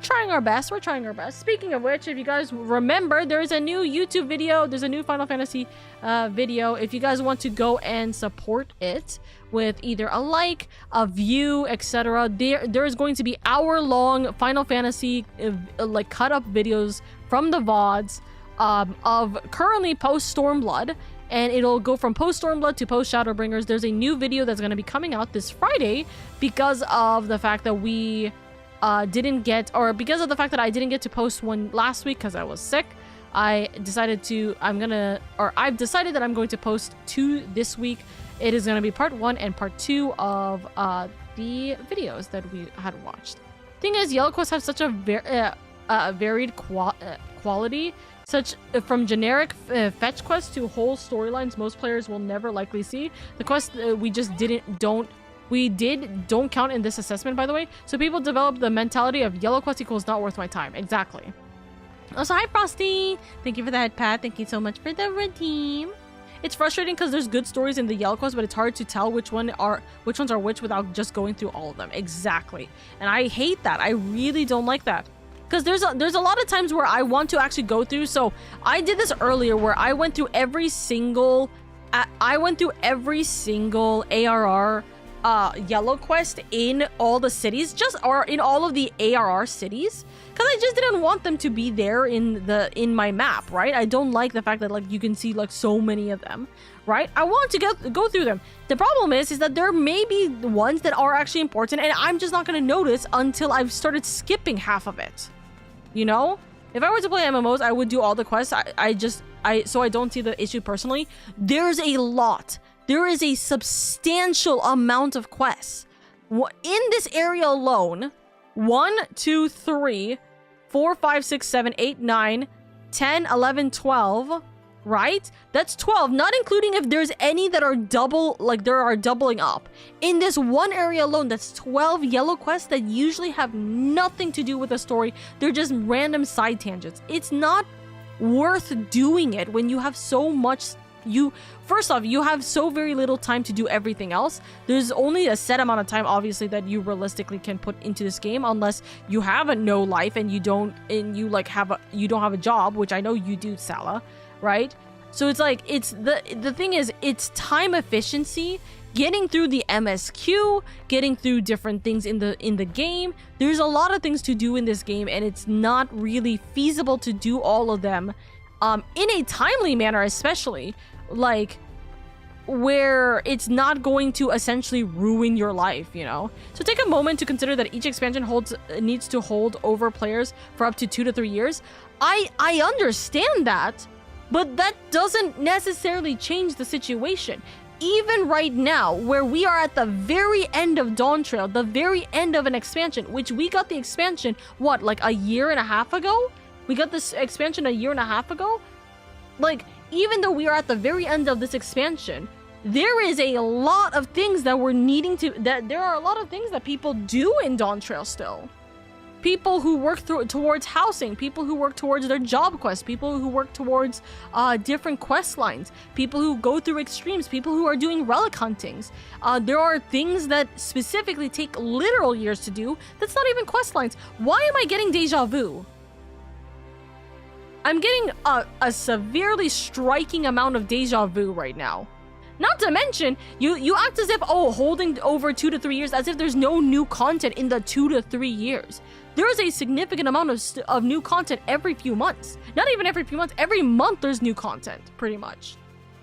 trying our best. We're trying our best. Speaking of which, if you guys remember, there's a new YouTube video. There's a new Final Fantasy video. If you guys want to go and support it with either a like, a view, etc., there is going to be hour-long Final Fantasy like cut-up videos from the VODs of currently post-Stormblood. And it'll go from post-Stormblood to post-Shadowbringers. There's a new video that's going to be coming out this Friday because of the fact that I didn't get to post one last week because I was sick. I've decided that I'm going to post 2 this week. It is going to be part 1 and part 2 of the videos that we had watched. Thing is, Yellow Quests have such a varied quality. From generic fetch quests to whole storylines most players will never likely see. The quests don't count in this assessment, by the way. So people develop the mentality of Yellow Quest equals not worth my time. Exactly. Also, hi Frosty. Thank you for that, Pat. Thank you so much for the redeem. It's frustrating because there's good stories in the Yellow Quest, but it's hard to tell which ones are which without just going through all of them. Exactly. And I hate that. I really don't like that. Because there's a lot of times where I want to actually go through. So I did this earlier where I went through every single ARR yellow quest in all the cities, or in all of the ARR cities, because I just didn't want them to be there in my map, right? I don't like the fact that like you can see like so many of them, right? I want to go through them. The problem is that there may be ones that are actually important, and I'm just not going to notice until I've started skipping half of it. You know, if I were to play MMOs, I would do all the quests. So I don't see the issue personally. There's a lot. There is a substantial amount of quests in this area alone. 1, 2, 3, 4, 5, 6, 7, 8, 9, 10, 11, 12, right? That's 12, not including if there's any that are doubling up. In this one area alone, that's 12 yellow quests that usually have nothing to do with the story. They're just random side tangents. It's not worth doing it when you have so much. First off, you have so very little time to do everything else. There's only a set amount of time, obviously, that you realistically can put into this game, unless you have a no life and you don't have a job, which I know you do, Salah, right? So it's like, the thing is, it's time efficiency, getting through the MSQ, getting through different things in the game. There's a lot of things to do in this game, and it's not really feasible to do all of them in a timely manner, especially like where it's not going to essentially ruin your life, you know? So take a moment to consider that each expansion needs to hold over players for up to 2 to 3 years. I understand that, but that doesn't necessarily change the situation. Even right now, where we are at the very end of Dawn Trail, the very end of an expansion, which we got the expansion, what, like a year and a half ago? We got this expansion a year and a half ago? Like, even though we are at the very end of this expansion, there is a lot of things that there are a lot of things that people do in Dawn Trail still. People who work towards housing, people who work towards their job quests, people who work towards different quest lines, people who go through extremes, people who are doing relic huntings. There are things that specifically take literal years to do that's not even quest lines. Why am I getting deja vu? I'm getting a severely striking amount of deja vu right now. Not to mention, you act as if, holding over 2 to 3 years, as if there's no new content in the 2 to 3 years. There is a significant amount of new content every few months. Not even every few months, every month there's new content, pretty much.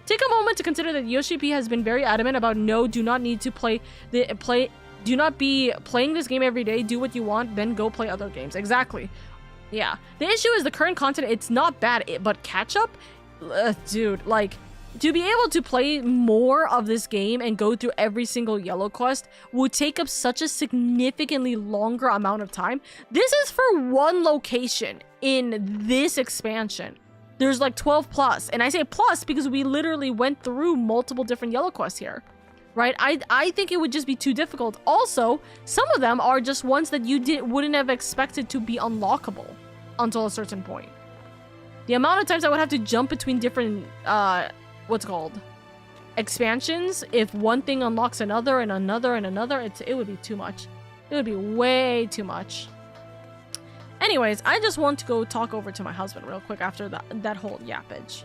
Take a moment to consider that Yoshi P has been very adamant about do not need to do not be playing this game every day, do what you want, then go play other games. Exactly. Yeah, the issue is the current content, it's not bad, but catch up? Dude, like, to be able to play more of this game and go through every single yellow quest would take up such a significantly longer amount of time. This is for one location in this expansion. There's like 12 plus, and I say plus because we literally went through multiple different yellow quests here. Right? I think it would just be too difficult. Also, some of them are just ones that you wouldn't have expected to be unlockable until a certain point. The amount of times I would have to jump between different, expansions, if one thing unlocks another and another and another, it would be too much. It would be way too much. Anyways, I just want to go talk over to my husband real quick after that whole yappage.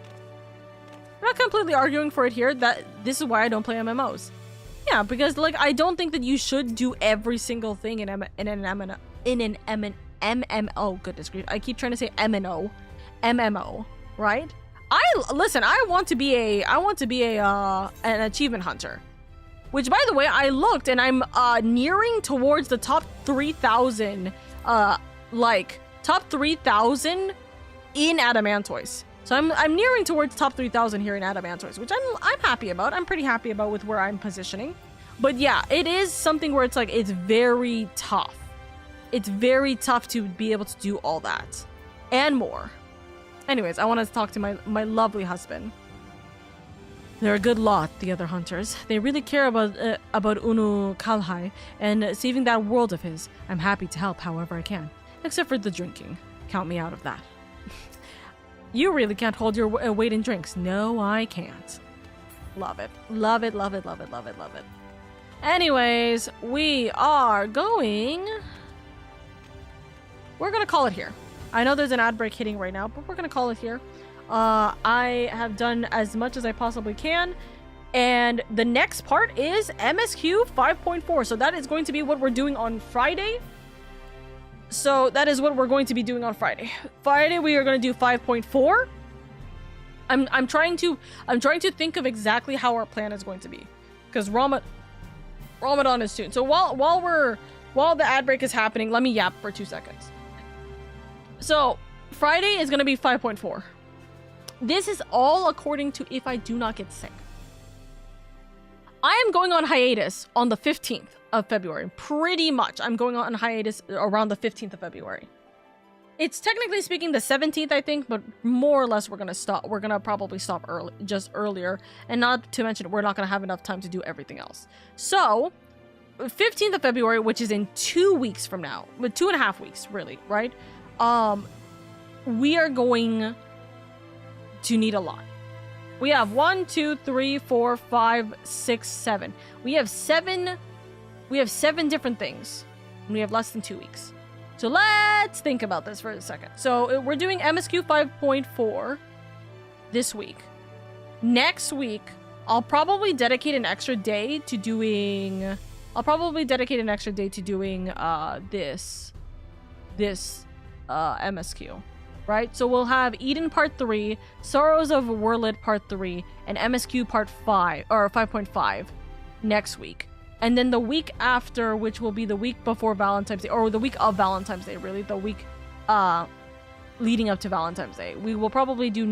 I'm not completely arguing for it here. This is why I don't play MMOs. Yeah, because like I don't think that you should do every single thing in an MMO. Goodness grief, I keep trying to say MMO, right? I want to be an achievement hunter. Which, by the way, I looked and I'm nearing towards the top 3,000, top 3,000 in Adamantoise. So I'm nearing towards top 3,000 here in Adamantoise, which I'm happy about. I'm pretty happy about with where I'm positioning. But yeah, it is something where it's like, it's very tough. It's very tough to be able to do all that and more. Anyways, I wanted to talk to my lovely husband. They're a good lot, the other hunters. They really care about Unu Kalhai and saving that world of his. I'm happy to help however I can, except for the drinking. Count me out of that. You really can't hold your weight in drinks. No, I can't. Love it. Love it, love it, love it, love it, love it. Anyways, we are going... We're going to call it here. I know there's an ad break hitting right now, but we're going to call it here. I have done as much as I possibly can. And the next part is MSQ 5.4. So that is going to be what we're doing on Friday. So that is what we're going to be doing on Friday. Friday we are going to do 5.4. I'm trying to think of exactly how our plan is going to be, because Ramadan is soon. So while the ad break is happening, let me yap for 2 seconds. So Friday is going to be 5.4. This is all according to if I do not get sick. I am going on hiatus on the 15th of February. Pretty much. I'm going on hiatus around the 15th of February. It's technically speaking the 17th, I think, but more or less we're going to stop. We're going to probably stop earlier. And not to mention, we're not going to have enough time to do everything else. So, 15th of February, which is in 2 weeks from now, but 2.5 weeks, really, right? We are going to need a lot. We have 1, 2, 3, 4, 5, 6, 7. We have seven different things. And we have less than 2 weeks. So let's think about this for a second. So we're doing MSQ 5.4 this week. Next week, I'll probably dedicate an extra day to doing this MSQ. Right? So we'll have Eden Part 3, Sorrows of Warlit Part 3, and MSQ Part 5, or 5.5 next week. And then the week after, which will be the week before Valentine's Day, or the week of Valentine's Day, really, the week leading up to Valentine's Day, we will probably do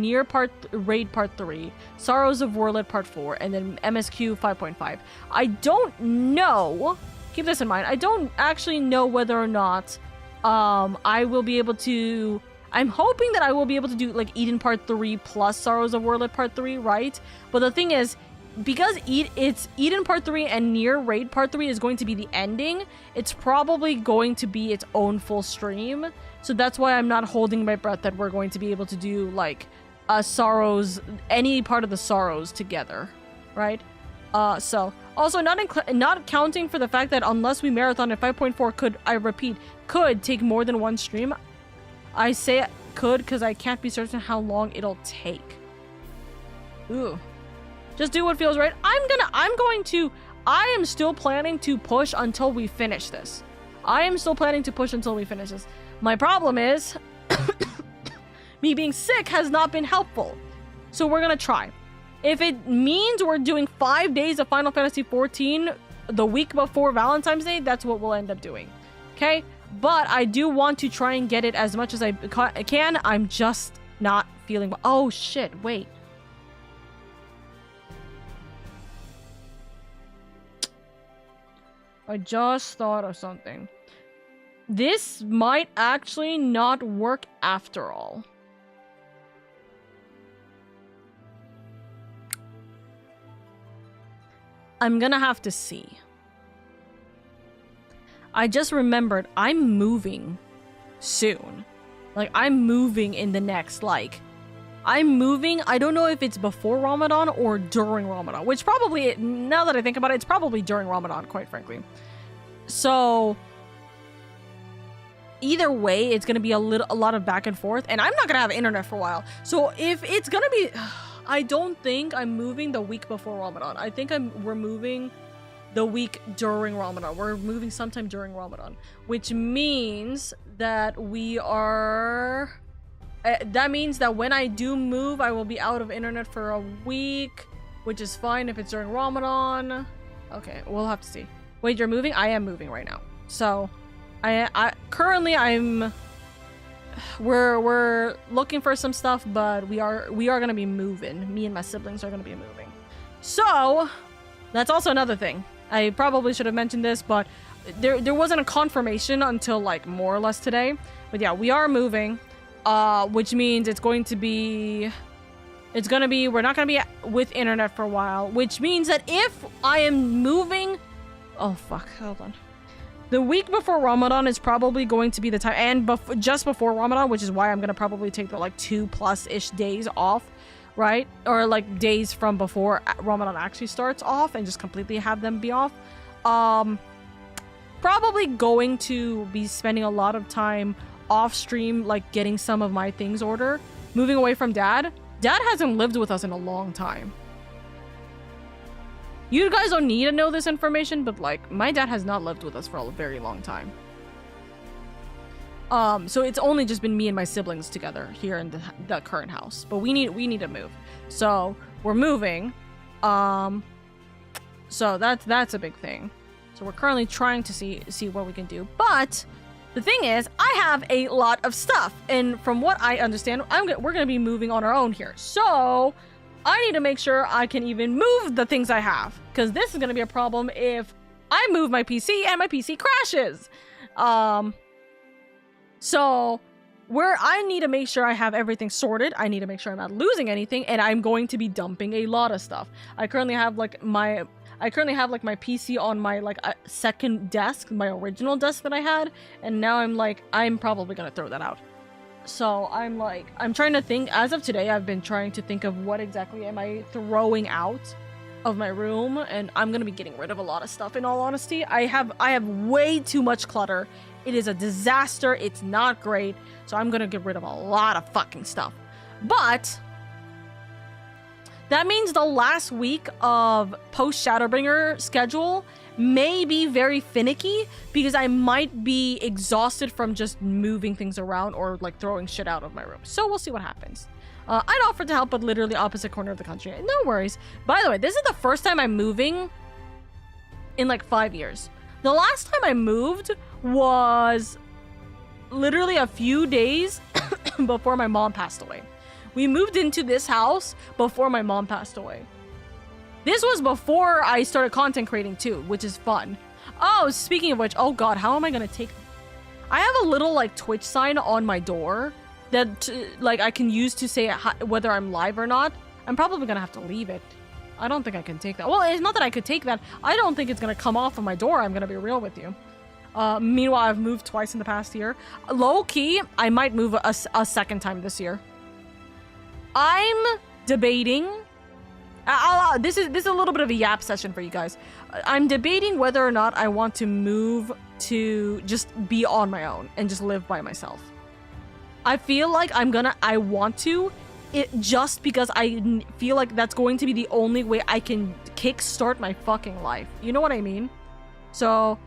Raid Part 3, Sorrows of Warlit Part 4, and then MSQ 5.5. I don't know, keep this in mind, I don't actually know whether or not I will be able to... I'm hoping that I will be able to do, like, Eden Part 3 plus Sorrows of Warlit Part 3, right? But the thing is, because it's Eden Part 3 and Near Raid Part 3 is going to be the ending, it's probably going to be its own full stream. So that's why I'm not holding my breath that we're going to be able to do, like, Sorrows, any part of the Sorrows together, right? So, also not counting for the fact that unless we marathon at 5.4 could take more than one stream. I say could because I can't be certain how long it'll take. Ooh. Just do what feels right. I am still planning to push until we finish this. My problem is, me being sick has not been helpful. So we're gonna try. If it means we're doing 5 days of Final Fantasy XIV the week before Valentine's Day, that's what we'll end up doing. Okay? But I do want to try and get it as much as I can. I'm just not feeling well. Oh, shit. Wait. I just thought of something. This might actually not work after all. I'm gonna have to see. I just remembered I'm moving soon. Like, I'm moving in the next, like... I'm moving, I don't know if it's before Ramadan or during Ramadan. Which probably, now that I think about it, it's probably during Ramadan, quite frankly. So... either way, it's gonna be a lot of back and forth. And I'm not gonna have internet for a while. So if it's gonna be... I don't think I'm moving the week before Ramadan. I think we're moving... the week during Ramadan. We're moving sometime during Ramadan, which means that we are... that means that when I do move, I will be out of internet for a week, which is fine if it's during Ramadan. Okay, we'll have to see. Wait, you're moving? I am moving right now. So, currently we're looking for some stuff, but we are gonna be moving. Me and my siblings are gonna be moving. So, that's also another thing. I probably should have mentioned this, but there wasn't a confirmation until, like, more or less today. But yeah, we are moving, which means we're not gonna be with internet for a while, which means that if I am moving... Oh, fuck, hold on. The week before Ramadan is probably going to be the time, and just before Ramadan, which is why I'm gonna probably take the, like, 2+-ish days off. Right? Or, like, days from before Ramadan actually starts off and just completely have them be off. Probably going to be spending a lot of time off stream, like, getting some of my things ordered. Moving away from Dad. Dad hasn't lived with us in a long time. You guys don't need to know this information, but like my dad has not lived with us for a very long time. So it's only just been me and my siblings together here in the current house. But we need to move. So we're moving. So that's a big thing. So we're currently trying to see what we can do. But the thing is, I have a lot of stuff, and from what I understand, we're gonna be moving on our own here. So I need to make sure I can even move the things I have, because this is gonna be a problem if I move my PC and my PC crashes. So where I need to make sure I have everything sorted, I need to make sure I'm not losing anything, and I'm going to be dumping a lot of stuff. I currently have like my PC on my like second desk, my original desk that I had, and now I'm probably gonna throw that out. So I'm trying to think. As of today, I've been trying to think of what exactly am I throwing out of my room, and I'm gonna be getting rid of a lot of stuff. In all honesty, I have way too much clutter. It is a disaster. It's not great. So I'm gonna get rid of a lot of fucking stuff. But that means the last week of post-Shadowbringer schedule may be very finicky, because I might be exhausted from just moving things around or like throwing shit out of my room. So we'll see what happens. I'd offer to help, but literally opposite corner of the country. No worries. By the way, this is the first time I'm moving in like 5 years. The last time I moved was literally a few days before my mom passed away. We moved into this house before my mom passed away. This was before I started content creating too, which is fun. Oh, speaking of which, oh god, how am I gonna take... I have a little like Twitch sign on my door that like I can use to say whether I'm live or not. I'm probably gonna have to leave it. I don't think I can take that. Well, it's not that I could take that. I don't think it's gonna come off of my door. I'm gonna be real with you. Meanwhile, I've moved twice in the past year. Low-key, I might move a second time this year. I'm debating... this is a little bit of a yap session for you guys. I'm debating whether or not I want to move to just be on my own and just live by myself. I feel like I want to, just because I feel like that's going to be the only way I can kickstart my fucking life. You know what I mean? So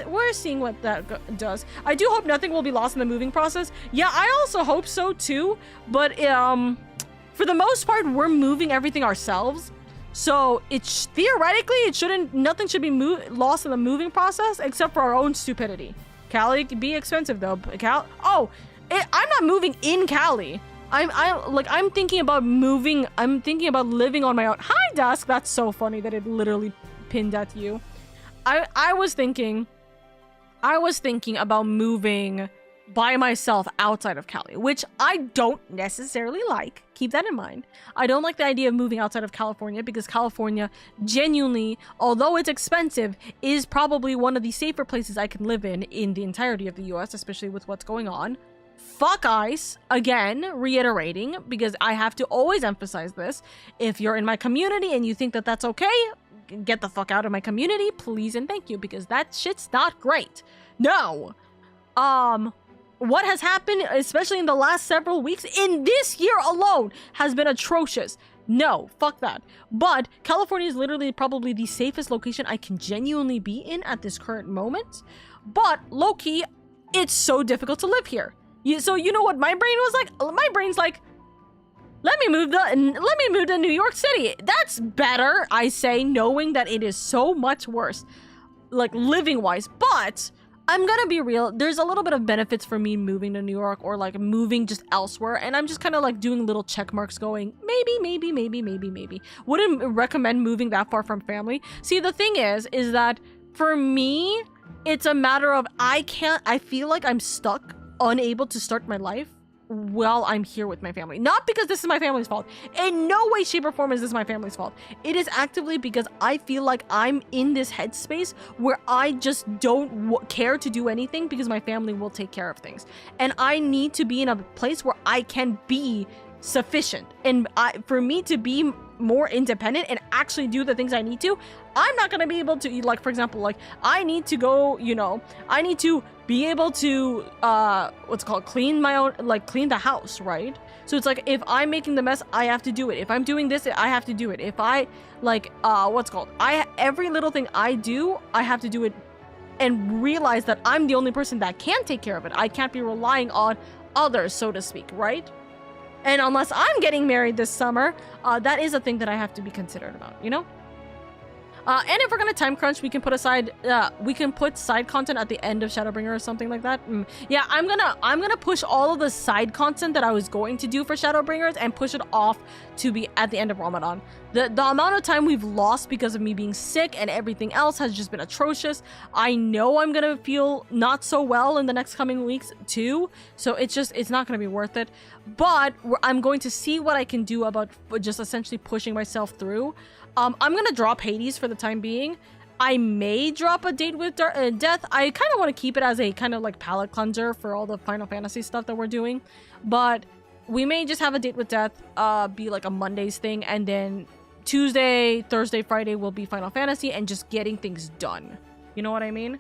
we're seeing what that does. I do hope nothing will be lost in the moving process. Yeah, I also hope so too. But for the most part, we're moving everything ourselves. So theoretically, nothing should be lost in the moving process except for our own stupidity. Cali can be expensive though. I'm not moving in Cali. I'm thinking about moving. I'm thinking about living on my own. Hi, Dusk. That's so funny that it literally pinned at you. I was thinking about moving by myself outside of Cali, which I don't necessarily like. Keep that in mind. I don't like the idea of moving outside of California, because California genuinely, although it's expensive, is probably one of the safer places I can live in the entirety of the US, especially with what's going on. Fuck ICE, again, reiterating, because I have to always emphasize this. If you're in my community and you think that that's okay, get the fuck out of my community, please and thank you, because that shit's not great. No. What has happened, especially in the last several weeks, in this year alone, has been atrocious. No, fuck that. But California is literally probably the safest location I can genuinely be in at this current moment. But low-key, it's so difficult to live here. So you know what my brain was like? My brain's like, let me move to New York City. That's better, I say, knowing that it is so much worse, like living-wise. But I'm gonna be real, there's a little bit of benefits for me moving to New York, or like moving just elsewhere, and I'm just kind of like doing little check marks going, maybe. Wouldn't recommend moving that far from family. See, the thing is that for me, it's a matter of I feel like I'm stuck, unable to start my life while I'm here with my family. Not because this is my family's fault. In no way, shape, or form is this my family's fault. It is actively because I feel like I'm in this headspace where I just don't care to do anything because my family will take care of things. And I need to be in a place where I can be sufficient. And for me to be more independent and actually do the things I need to, I'm not gonna be able to, like, for example, like, I need to go, you know, I need to be able to, what's it called, clean my own, like, clean the house, right? So it's like, if I'm making the mess, I have to do it. If I'm doing this, I have to do it. If I, like, what's it called, every little thing I do, I have to do it and realize that I'm the only person that can take care of it. I can't be relying on others, so to speak, right? And unless I'm getting married this summer, that is a thing that I have to be considered about, you know? And if we're gonna time crunch, we can put aside, we can put side content at the end of Shadowbringer or something like that. Yeah, I'm gonna push all of the side content that I was going to do for Shadowbringers and push it off to be at the end of Ramadan. The amount of time we've lost because of me being sick and everything else has just been atrocious. I know I'm gonna feel not so well in the next coming weeks too, so it's not gonna be worth it. But I'm going to see what I can do about just essentially pushing myself through. I'm gonna drop Hades for the time being. I may drop a Date with Death. I kind of want to keep it as a kind of like palate cleanser for all the Final Fantasy stuff that we're doing. But we may just have a Date with Death be like a Mondays thing, and then Tuesday, Thursday, Friday will be Final Fantasy and just getting things done. You know what I mean?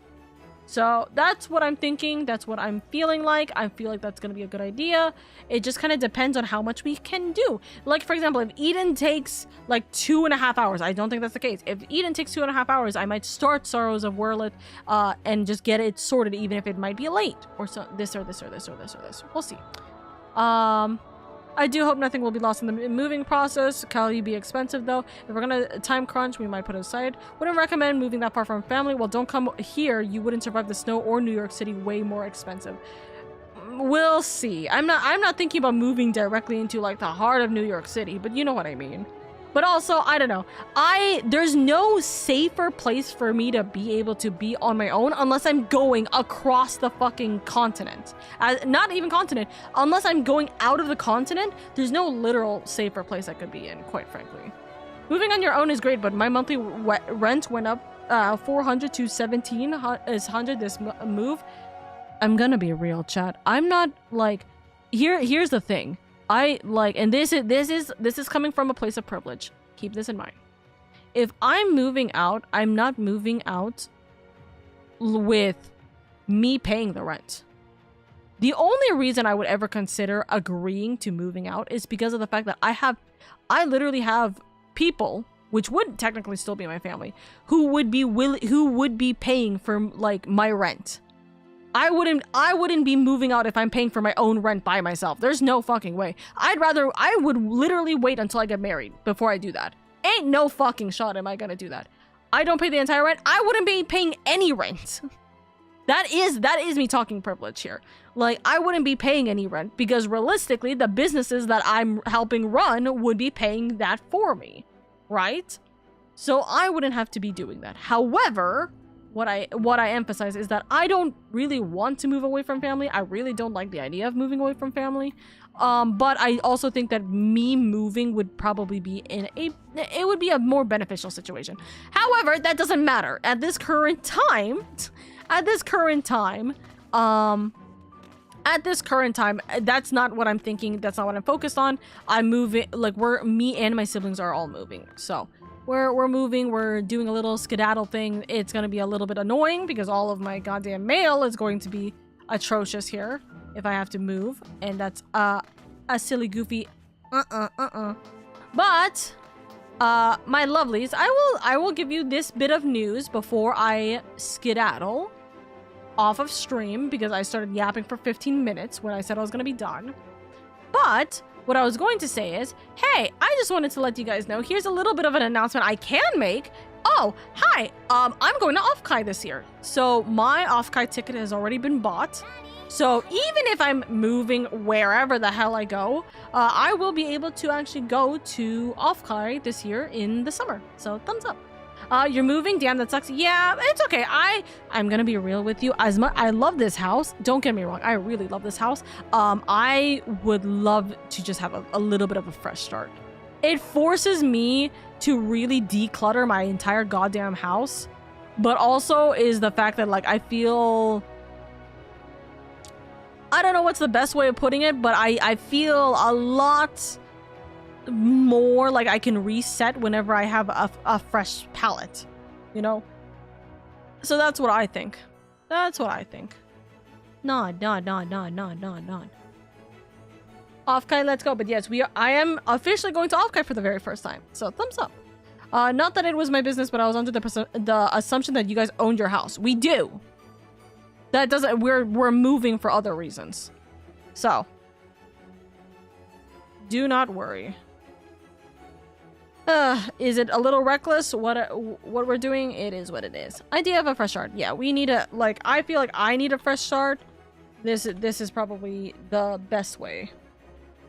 So that's what I'm thinking. That's what I'm feeling like. I feel like that's going to be a good idea. It just kind of depends on how much we can do. Like, for example, if Eden takes like 2.5 hours, I don't think that's the case. If Eden takes 2.5 hours, I might start Sorrows of Werlyt and just get it sorted, even if it might be late or so, this or this or this or this or this. We'll see. I do hope nothing will be lost in the moving process. Cali be expensive though. If we're gonna time crunch, we might put it aside. Wouldn't recommend moving that far from family. Well, don't come here. You wouldn't survive the snow or New York City. Way more expensive. We'll see. I'm not thinking about moving directly into like the heart of New York City, but you know what I mean. But also, I don't know. There's no safer place for me to be able to be on my own unless I'm going across the fucking continent. Not even continent. Unless I'm going out of the continent, there's no literal safer place I could be in, quite frankly. Moving on your own is great, but my monthly rent went up 400 to 1700 this move. I'm gonna be real, chat. I'm not like... Here's the thing. And this is coming from a place of privilege. Keep this in mind. If I'm moving out, I'm not moving out with me paying the rent. The only reason I would ever consider agreeing to moving out is because of the fact that I literally have people, which would technically still be my family, who would be paying for like my rent. I wouldn't be moving out if I'm paying for my own rent by myself. There's no fucking way. I would literally wait until I get married before I do that. Ain't no fucking shot am I gonna do that. I don't pay the entire rent. I wouldn't be paying any rent. That is me talking privilege here. Like, I wouldn't be paying any rent because realistically, the businesses that I'm helping run would be paying that for me, right? So I wouldn't have to be doing that. However, what I emphasize is that I don't really want to move away from family. I really don't like the idea of moving away from family. But I also think that me moving would probably be it would be a more beneficial situation. However, that doesn't matter. At this current time, that's not what I'm thinking. That's not what I'm focused on. I'm moving, like me and my siblings are all moving. So we're moving, we're doing a little skedaddle thing. It's gonna be a little bit annoying because all of my goddamn mail is going to be atrocious here if I have to move, and that's a silly goofy But my lovelies, I will give you this bit of news before I skedaddle off of stream because I started yapping for 15 minutes when I said I was gonna be done. But what I was going to say is, hey, I just wanted to let you guys know, here's a little bit of an announcement I can make. Oh, hi, I'm going to Offkai this year. So my Offkai ticket has already been bought. So even if I'm moving wherever the hell I go, I will be able to actually go to Offkai this year in the summer. So thumbs up. You're moving? Damn, that sucks. Yeah, it's okay. I'm gonna be real with you. As much I love this house, don't get me wrong, I really love this house. I would love to just have a little bit of a fresh start. It forces me to really declutter my entire goddamn house, but also is the fact that like I feel I don't know what's the best way of putting it, but I feel a lot more like I can reset whenever I have a fresh palette, you know? So that's what I think. That's what I think. Nod. Offkai, let's go. But yes, I am officially going to Offkai for the very first time. So thumbs up. Not that it was my business, but I was under the assumption that you guys owned your house. We do. That doesn't. We're moving for other reasons. So do not worry. Is it a little reckless? What we're doing? It is what it is. Idea of a fresh start. Yeah, we need a I feel like I need a fresh start. This is probably the best way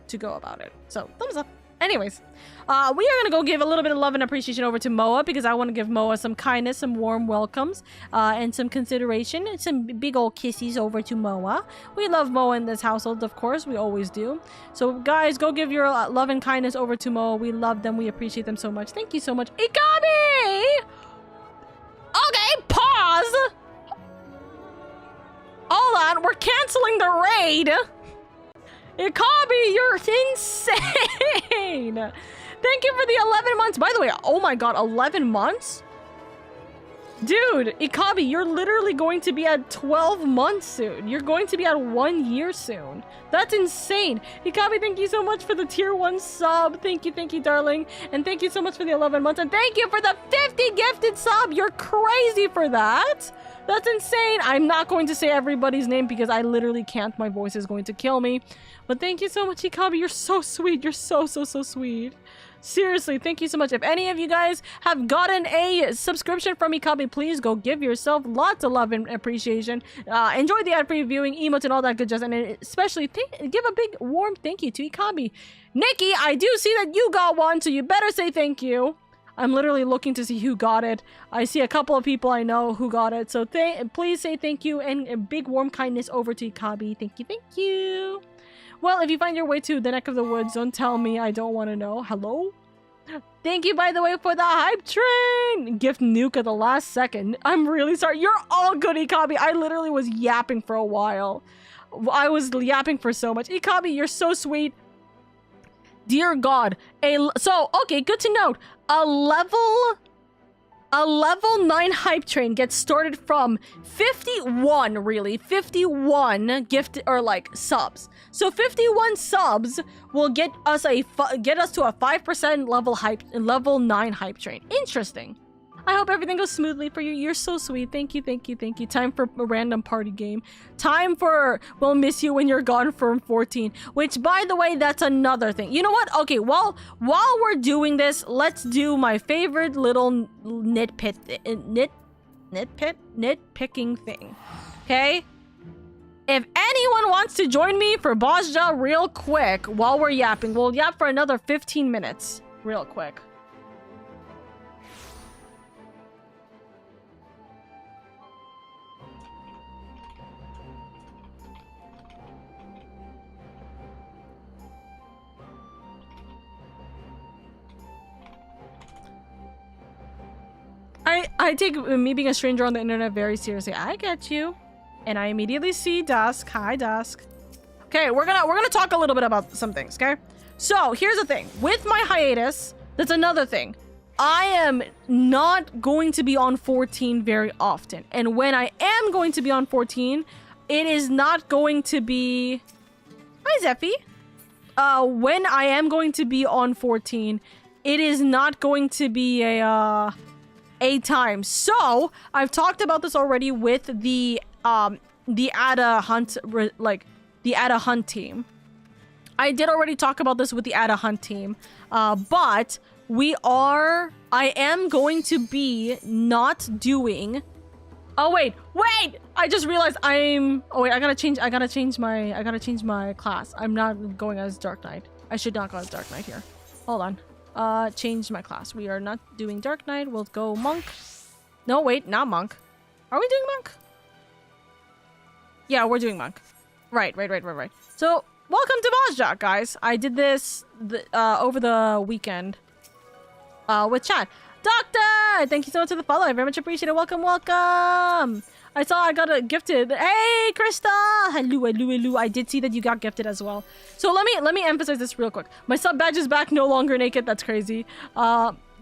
to go about it. So thumbs up. Anyways, we are gonna go give a little bit of love and appreciation over to Moa because I want to give Moa some kindness, some warm welcomes, and some consideration, and some big old kissies over to Moa. We love Moa in this household, of course, we always do. So guys, go give your love and kindness over to Moa. We love them, we appreciate them so much. Thank you so much. Ikami! Okay, pause! Hold on, we're canceling the raid! Ikabi, you're insane! Thank you for the 11 months. By the way, oh my god, 11 months? Dude, Ikabi, you're literally going to be at 12 months soon. You're going to be at 1 year soon. That's insane. Ikabi, thank you so much for the tier 1 sub. Thank you, darling. And thank you so much for the 11 months. And thank you for the 50 gifted sub. You're crazy for that. That's insane. I'm not going to say everybody's name because I literally can't. My voice is going to kill me. But thank you so much, Ikabi. You're so sweet. You're so sweet. Seriously, thank you so much. If any of you guys have gotten a subscription from Ikabi, please go give yourself lots of love and appreciation. Enjoy the ad-free viewing, emotes, and all that good jazz. And especially give a big warm thank you to Ikabi. Nikki, I do see that you got one, so you better say thank you. I'm literally looking to see who got it. I see a couple of people I know who got it. So please say thank you and a big warm kindness over to Ikabi. Thank you. Well, if you find your way to the neck of the woods, don't tell me. I don't want to know. Hello? Thank you, by the way, for the hype train! Gift nuke at the last second. I'm really sorry. You're all good, Ikabi. I literally was yapping for a while. I was yapping for so much. Ikabi, you're so sweet. Dear God. So, okay, good to note. A level 9 hype train gets started from 51, really. 51 gift or subs. So 51 subs will get us to a 5% level 9 hype train. Interesting. I hope everything goes smoothly for you. You're so sweet. Thank you. Time for a random party game. Time for we'll miss you when you're gone from 14. Which, by the way, that's another thing. You know what? Okay, while we're doing this, let's do my favorite little nitpicking thing. Okay? If anyone wants to join me for Bozja real quick while we're yapping, we'll yap for another 15 minutes. Real quick. I take me being a stranger on the internet very seriously. I get you. And I immediately see Dusk. Hi, Dusk. Okay, we're gonna talk a little bit about some things, okay? So, here's the thing. With my hiatus, that's another thing. I am not going to be on 14 very often. And when I am going to be on 14, it is not going to be... Hi, Zeffy. When I am going to be on 14, it is not going to be a time. So, I've talked about this already with the Ada Hunt, the Ada Hunt team. I did already talk about this with the Ada Hunt team, but I am going to be not doing... Oh, wait! I just realized I gotta change my class. I'm not going as Dark Knight. I should not go as Dark Knight here. Hold on. Change my class. We are not doing Dark Knight. We'll go Monk. No, wait, not Monk. Are we doing Monk? Yeah, we're doing Monk. Right. So, welcome to Bozja, guys. I did this over the weekend with chat. Doctor! Thank you so much for the follow. I very much appreciate it. Welcome. I saw I got a gifted. Hey, Krista! Hello, hello, hello. I did see that you got gifted as well. So let me emphasize this real quick. My sub badge is back, no longer naked. That's crazy.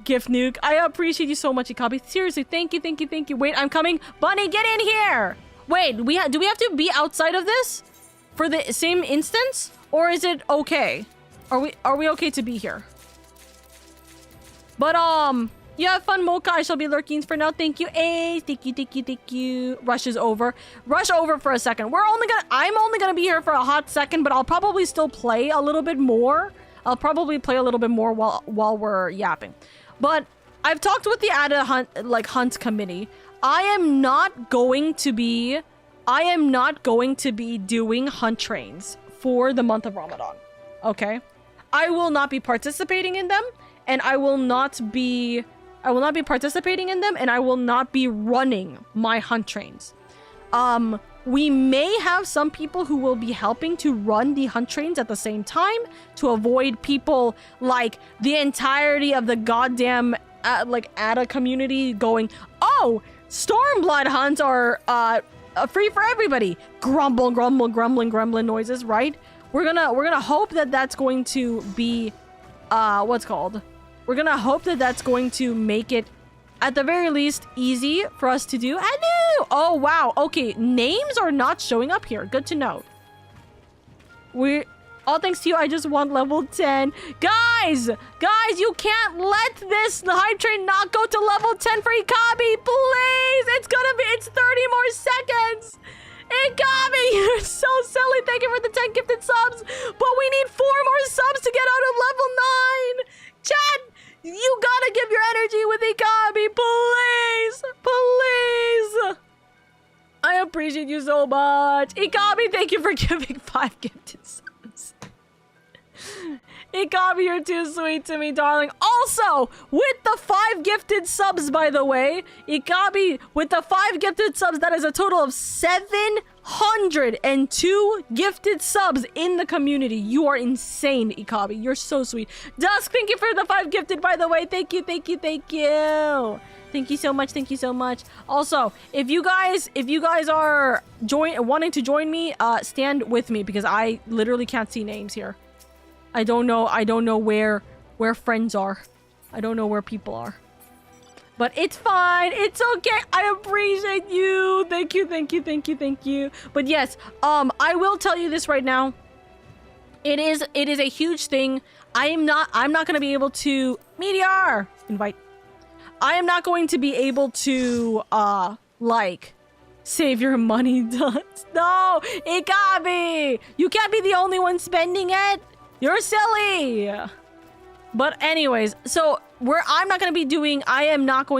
Gift nuke. I appreciate you so much, Ikabi. Seriously, thank you, thank you, thank you. Wait, I'm coming. Bunny, get in here! Wait, do we have to be outside of this for the same instance? Or is it okay? Are we okay to be here? But you have fun, Mocha. I shall be lurking for now. Thank you. Hey, thank you, thank you, thank you. Rush is over. Rush over for a second. I'm only gonna be here for a hot second, but I'll probably still play a little bit more. I'll probably play a little bit more while we're yapping. But I've talked with the hunt committee. I am not going to be doing hunt trains for the month of Ramadan. Okay? I will not be participating in them, and I will not be participating in them, and I will not be running my hunt trains. We may have some people who will be helping to run the hunt trains at the same time to avoid people like the entirety of the goddamn ADA community going, oh, Stormblood hunts are free for everybody. Grumble, grumble, grumbling noises, right? We're gonna hope that that's going to be we're gonna hope that that's going to make it at the very least easy for us to do. Hello! Oh wow, okay, names are not showing up here. Good to know. All thanks to you, I just want level 10. Guys, you can't let this hype train not go to level 10 for Ikabi, please! It's 30 more seconds! Ikabi, you're so silly. Thank you for the 10 gifted subs, but we need 4 more subs to get out of level 9. Chat, you gotta give your energy with Ikabi, please! Please! I appreciate you so much. Ikabi, thank you for giving 5 gifted subs. Ikabi, you're too sweet to me, darling. Also, with the 5 gifted subs, by the way, Ikabi, with the 5 gifted subs, that is a total of 702 gifted subs in the community. You are insane, Ikabi. You're so sweet. Dusk, thank you for the 5 gifted, by the way. Thank you, thank you, thank you. Thank you so much. Thank you so much. Also, if you guys are wanting to join me, stand with me because I literally can't see names here. I don't know where friends are. I don't know where people are. But it's fine. It's okay. I appreciate you. Thank you, thank you, thank you, thank you. But yes, I will tell you this right now. It is a huge thing. I'm not gonna be able to Meteor invite. I am not going to be able to save your money, Duts. No, Ikabi! You can't be the only one spending it. You're silly. But anyways, so I am not going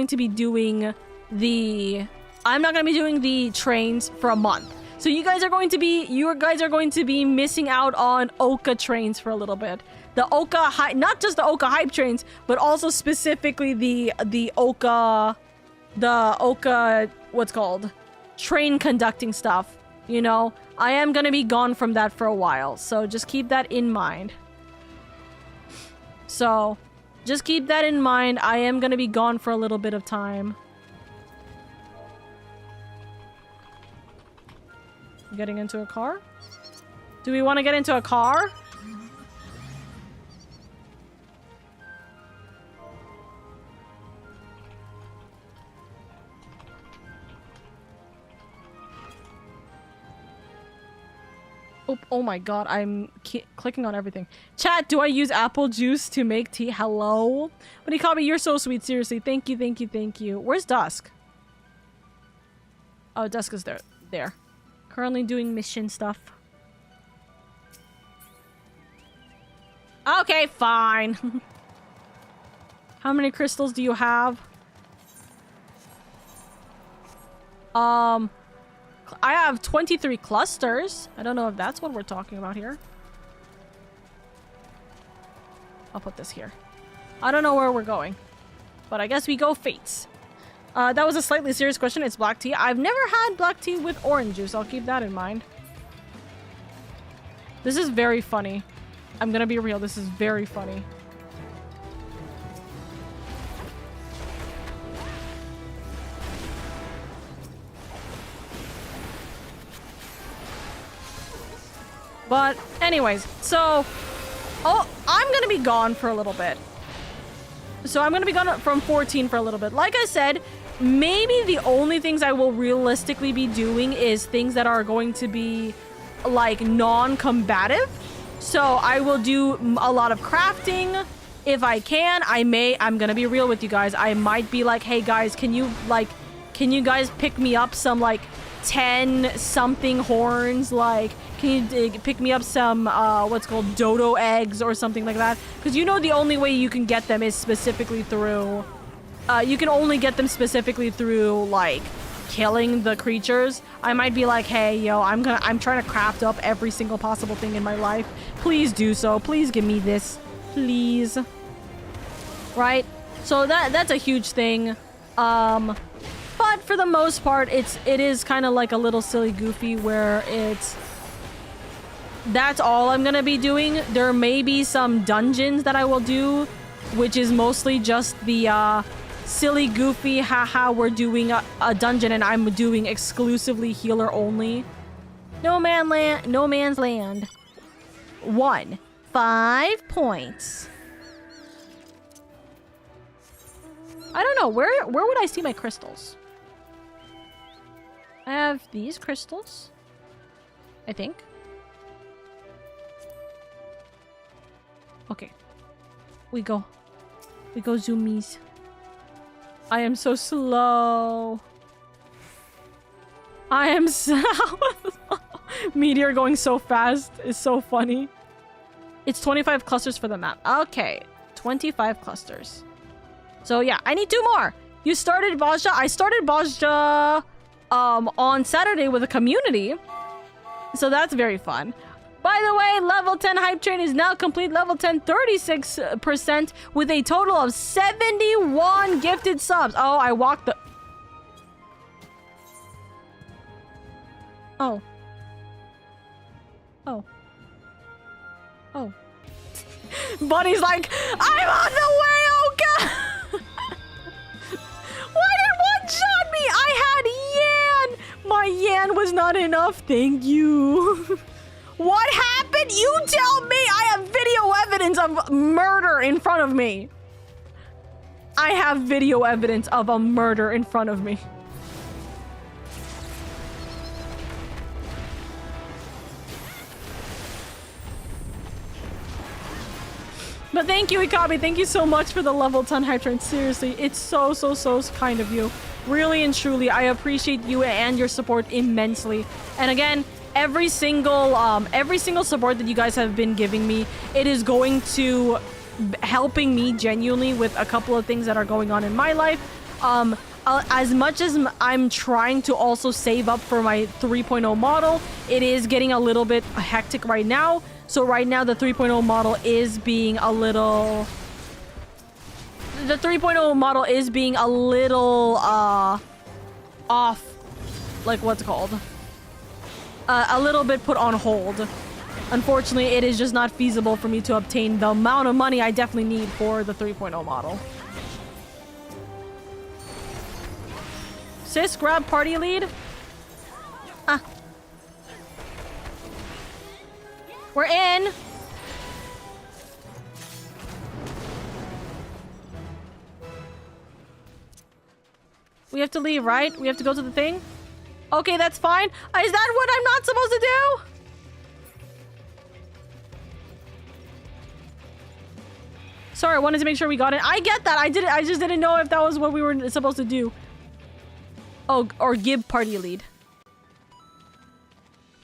to be doing the trains for a month. So you guys are going to be missing out on Oka trains for a little bit. The Oka not just the Oka hype trains, but also specifically the Oka what's called train conducting stuff. You know, I am going to be gone from that for a while. So just keep that in mind. I am going to be gone for a little bit of time. Getting into a car? Do we want to get into a car? Oh my god, I'm clicking on everything. Chat, do I use apple juice to make tea? Hello? But Ikabi, you're so sweet, seriously. Thank you, thank you, thank you. Where's Dusk? Oh, Dusk is there. Currently doing mission stuff. Okay, fine. How many crystals do you have? I have 23 clusters. I don't know if that's what we're talking about here. I'll put this here. I don't know where we're going, but I guess we go Fates. That was a slightly serious question. It's black tea. I've never had black tea with orange juice. I'll keep that in mind. This is very funny. I'm gonna be real. This is very funny. But anyways, so... Oh, I'm gonna be gone for a little bit. So I'm gonna be gone from 14 for a little bit. Like I said, maybe the only things I will realistically be doing is things that are going to be, like, non-combative. So I will do a lot of crafting. If I can, I'm gonna be real with you guys. I might be like, hey guys, can you guys pick me up some, like, 10 something horns? Like, can you pick me up some, what's called dodo eggs or something like that? Because you know the only way you can get them is specifically through, you can only get them specifically through, like, killing the creatures. I might be like, hey, yo, I'm trying to craft up every single possible thing in my life. Please do so. Please give me this. Please. Right? So that's a huge thing. But for the most part, it is kind of like a little silly goofy where that's all I'm gonna be doing. There may be some dungeons that I will do, which is mostly just the silly goofy, haha, we're doing a dungeon and I'm doing exclusively healer only. No man's land. 5 points. I don't know, where would I see my crystals? I have these crystals, I think. Okay. We go zoomies. I am so slow. I am so... Meteor going so fast is so funny. It's 25 clusters for the map. Okay, 25 clusters. So yeah, I need 2 more. You started Bajja. I started Bajja on Saturday with a community. So that's very fun. By the way, level 10 hype train is now complete. Level 10, 36% with a total of 71 gifted subs. Oh, I walked the... Oh. Oh. Oh. Bunny's like, I'm on the way, Oka! Why did one shot me? I had Yan! My Yan was not enough, thank you. What happened? You tell me! I have video evidence of murder in front of me. I have video evidence of a murder in front of me. But thank you, Ikabi. Thank you so much for the level 10 hype train. Seriously, it's so kind of you. Really and truly, I appreciate you and your support immensely. And again, every single support that you guys have been giving me, it is going to helping me genuinely with a couple of things that are going on in my life. As much as I'm trying to also save up for my 3.0 model, it is getting a little bit hectic right now. So right now the 3.0 model is being a little... The 3.0 model is being a little off, like what's it called? A little bit put on hold. Unfortunately, it is just not feasible for me to obtain the amount of money I definitely need for the 3.0 model. Sis, grab party lead. Ah. We're in. We have to leave, right? We have to go to the thing? Okay, that's fine. Is that what I'm not supposed to do? Sorry, I wanted to make sure we got it. I get that. I just didn't know if that was what we were supposed to do. Oh, or give party lead.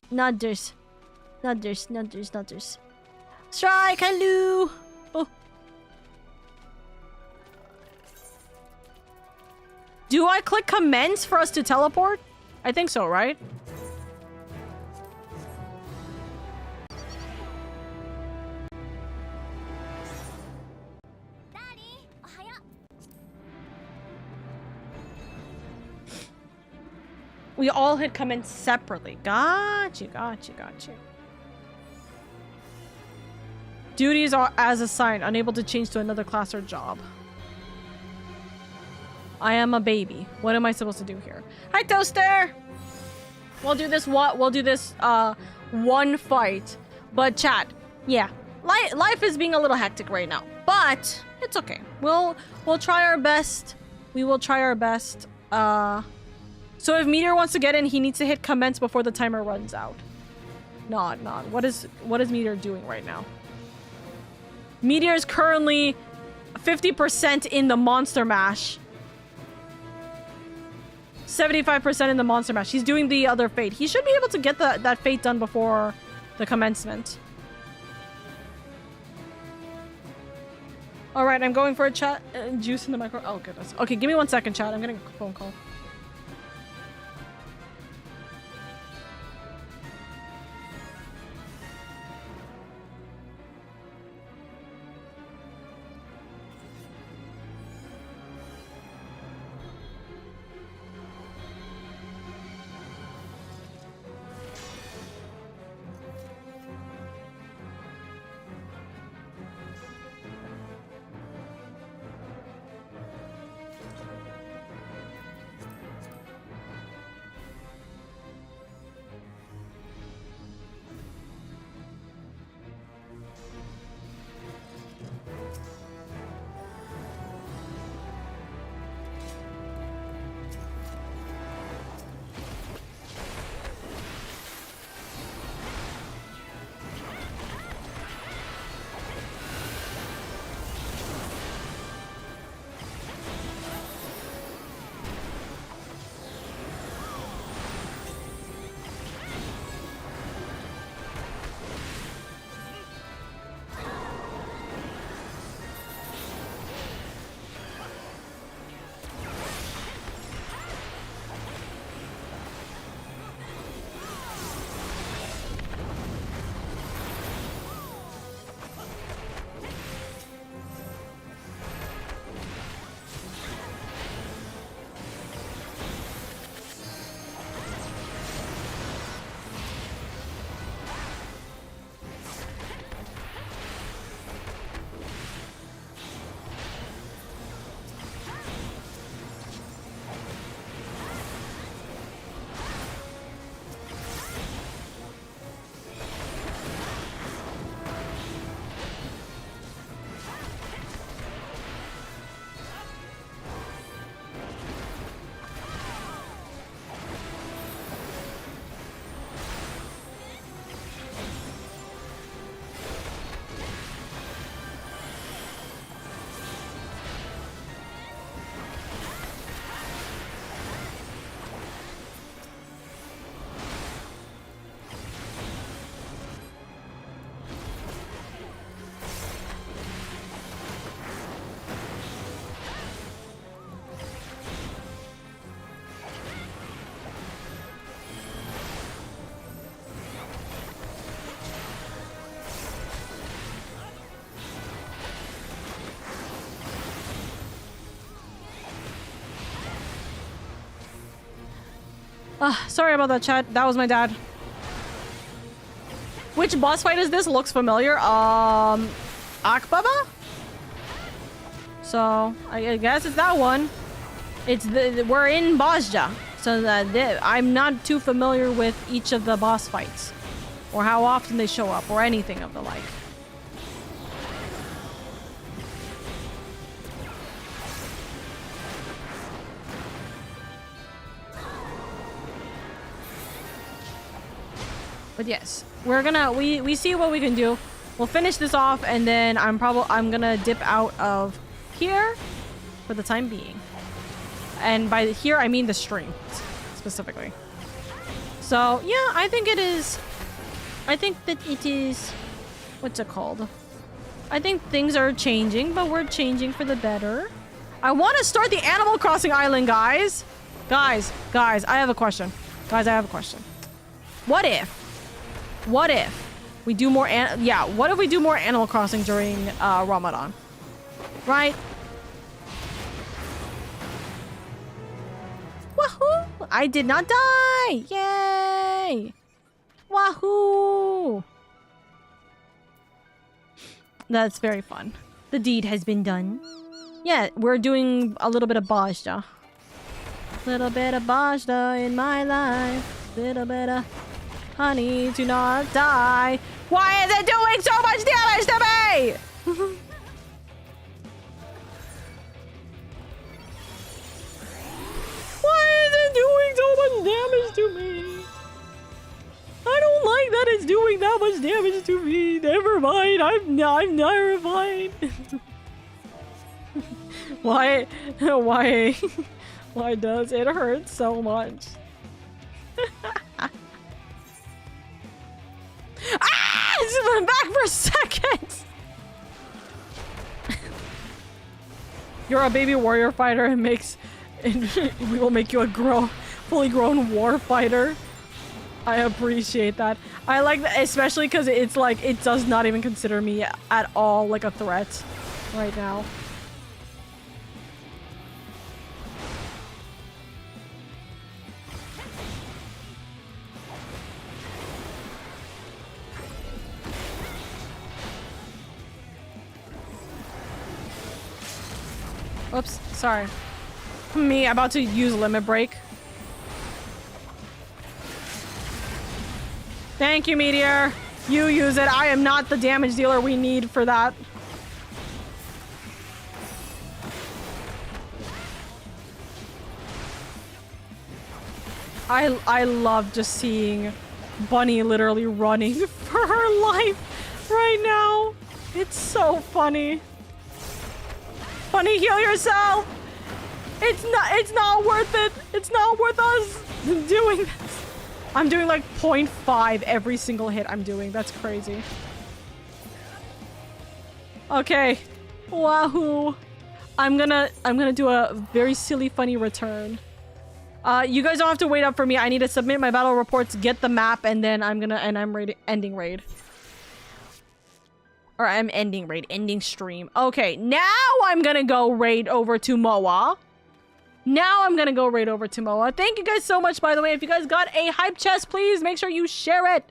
Nudders. Strike, hello. Oh. Do I click commence for us to teleport? I think so, right? We all hit commence separately. Got you. Duties are as assigned, unable to change to another class or job. I am a baby. What am I supposed to do here? Hi, Toaster! We'll do this one fight But chat, yeah, life is being a little hectic right now, but it's okay. We'll try our best. We will try our best. So if Meteor wants to get in, he needs to hit commence before the timer runs out. Not. What is Meteor doing right now? Meteor is currently 50% in the Monster Mash. 75% in the Monster Mash. He's doing the other fate. He should be able to get that fate done before the commencement. All right, I'm going for a chat. Juice in the micro. Oh, goodness. Okay, give me 1 second, chat. I'm getting a phone call. Sorry about that, chat. That was my dad. Which boss fight is this? Looks familiar. Akbaba? So, I guess it's that one. We're in Bosja. So I'm not too familiar with each of the boss fights. Or how often they show up, or anything of the like. But yes, we're gonna we see what we can do. We'll finish this off, and then I'm gonna dip out of here for the time being. And by here I mean the stream specifically. So yeah, I think that it is what's it called? I think things are changing, but we're changing for the better. I want to start the Animal Crossing island, guys. Guys, I have a question. What if we do more what if we do more Animal Crossing during Ramadan? Right? Wahoo! I did not die! Yay! Wahoo! That's very fun. The deed has been done. Yeah, we're doing a little bit of Bajda. Little bit of Bajda in my life. Little bit of Honey, do not die. Why is it doing so much damage to me? Why is it doing so much damage to me? I don't like that it's doing that much damage to me. Never mind. I'm never mind. Why does it hurt so much? Ah! Just went back for a second. You're a baby warrior fighter and we will make you a fully grown war fighter. I appreciate that. I like that, especially because it's like it does not even consider me at all like a threat right now. Oops, sorry. Me about to use limit break. Thank you, Meteor. You use it. I am not the damage dealer we need for that. I love just seeing Bunny literally running for her life right now. It's so funny. Bunny, heal yourself. It's not worth it. It's not worth us doing this. I'm doing like 0.5 every single hit I'm doing. That's crazy. Okay. Wahoo. I'm gonna do a very silly funny return. You guys don't have to wait up for me. I need to submit my battle reports, get the map, and then I'm ending raid. Or I'm ending raid, ending stream. Okay, now I'm gonna go raid over to Moa. Thank you guys so much, by the way. If you guys got a hype chest, please make sure you share it.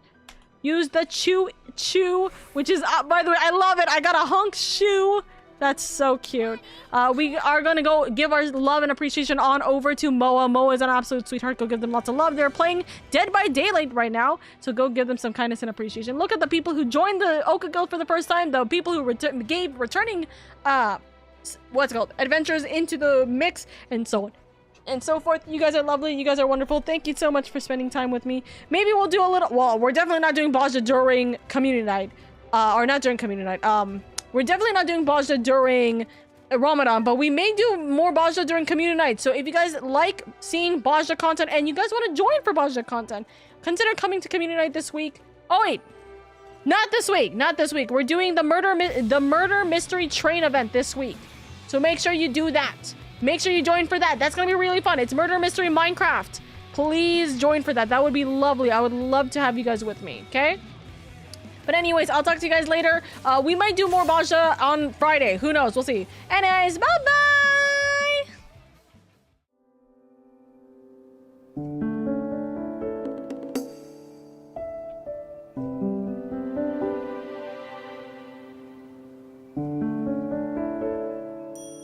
Use the chew, which is, by the way, I love it. I got a hunk shoe. That's so cute. We are gonna go give our love and appreciation on over to Moa. Moa is an absolute sweetheart. Go give them lots of love. They're playing Dead by Daylight right now, so go give them some kindness and appreciation. Look at the people who joined the Oka Guild for the first time, the people who gave returning, what's it called, adventures into the mix, and so on and so forth. You guys are lovely. You guys are wonderful. Thank you so much for spending time with me. Maybe we'll do a little, well, we're definitely not doing Baja during community night, or not during community night. We're definitely not doing Baja during Ramadan, but we may do more Baja during community night. So if you guys like seeing Baja content and you guys want to join for Baja content, consider coming to community night this week. Oh wait, not this week. We're doing the murder mystery train event this week. So make sure you do that. Make sure you join for that. That's gonna be really fun. It's murder mystery Minecraft. Please join for that. That would be lovely. I would love to have you guys with me. Okay. But anyways, I'll talk to you guys later. We might do more Baja on Friday. Who knows? We'll see. Anyways, bye-bye!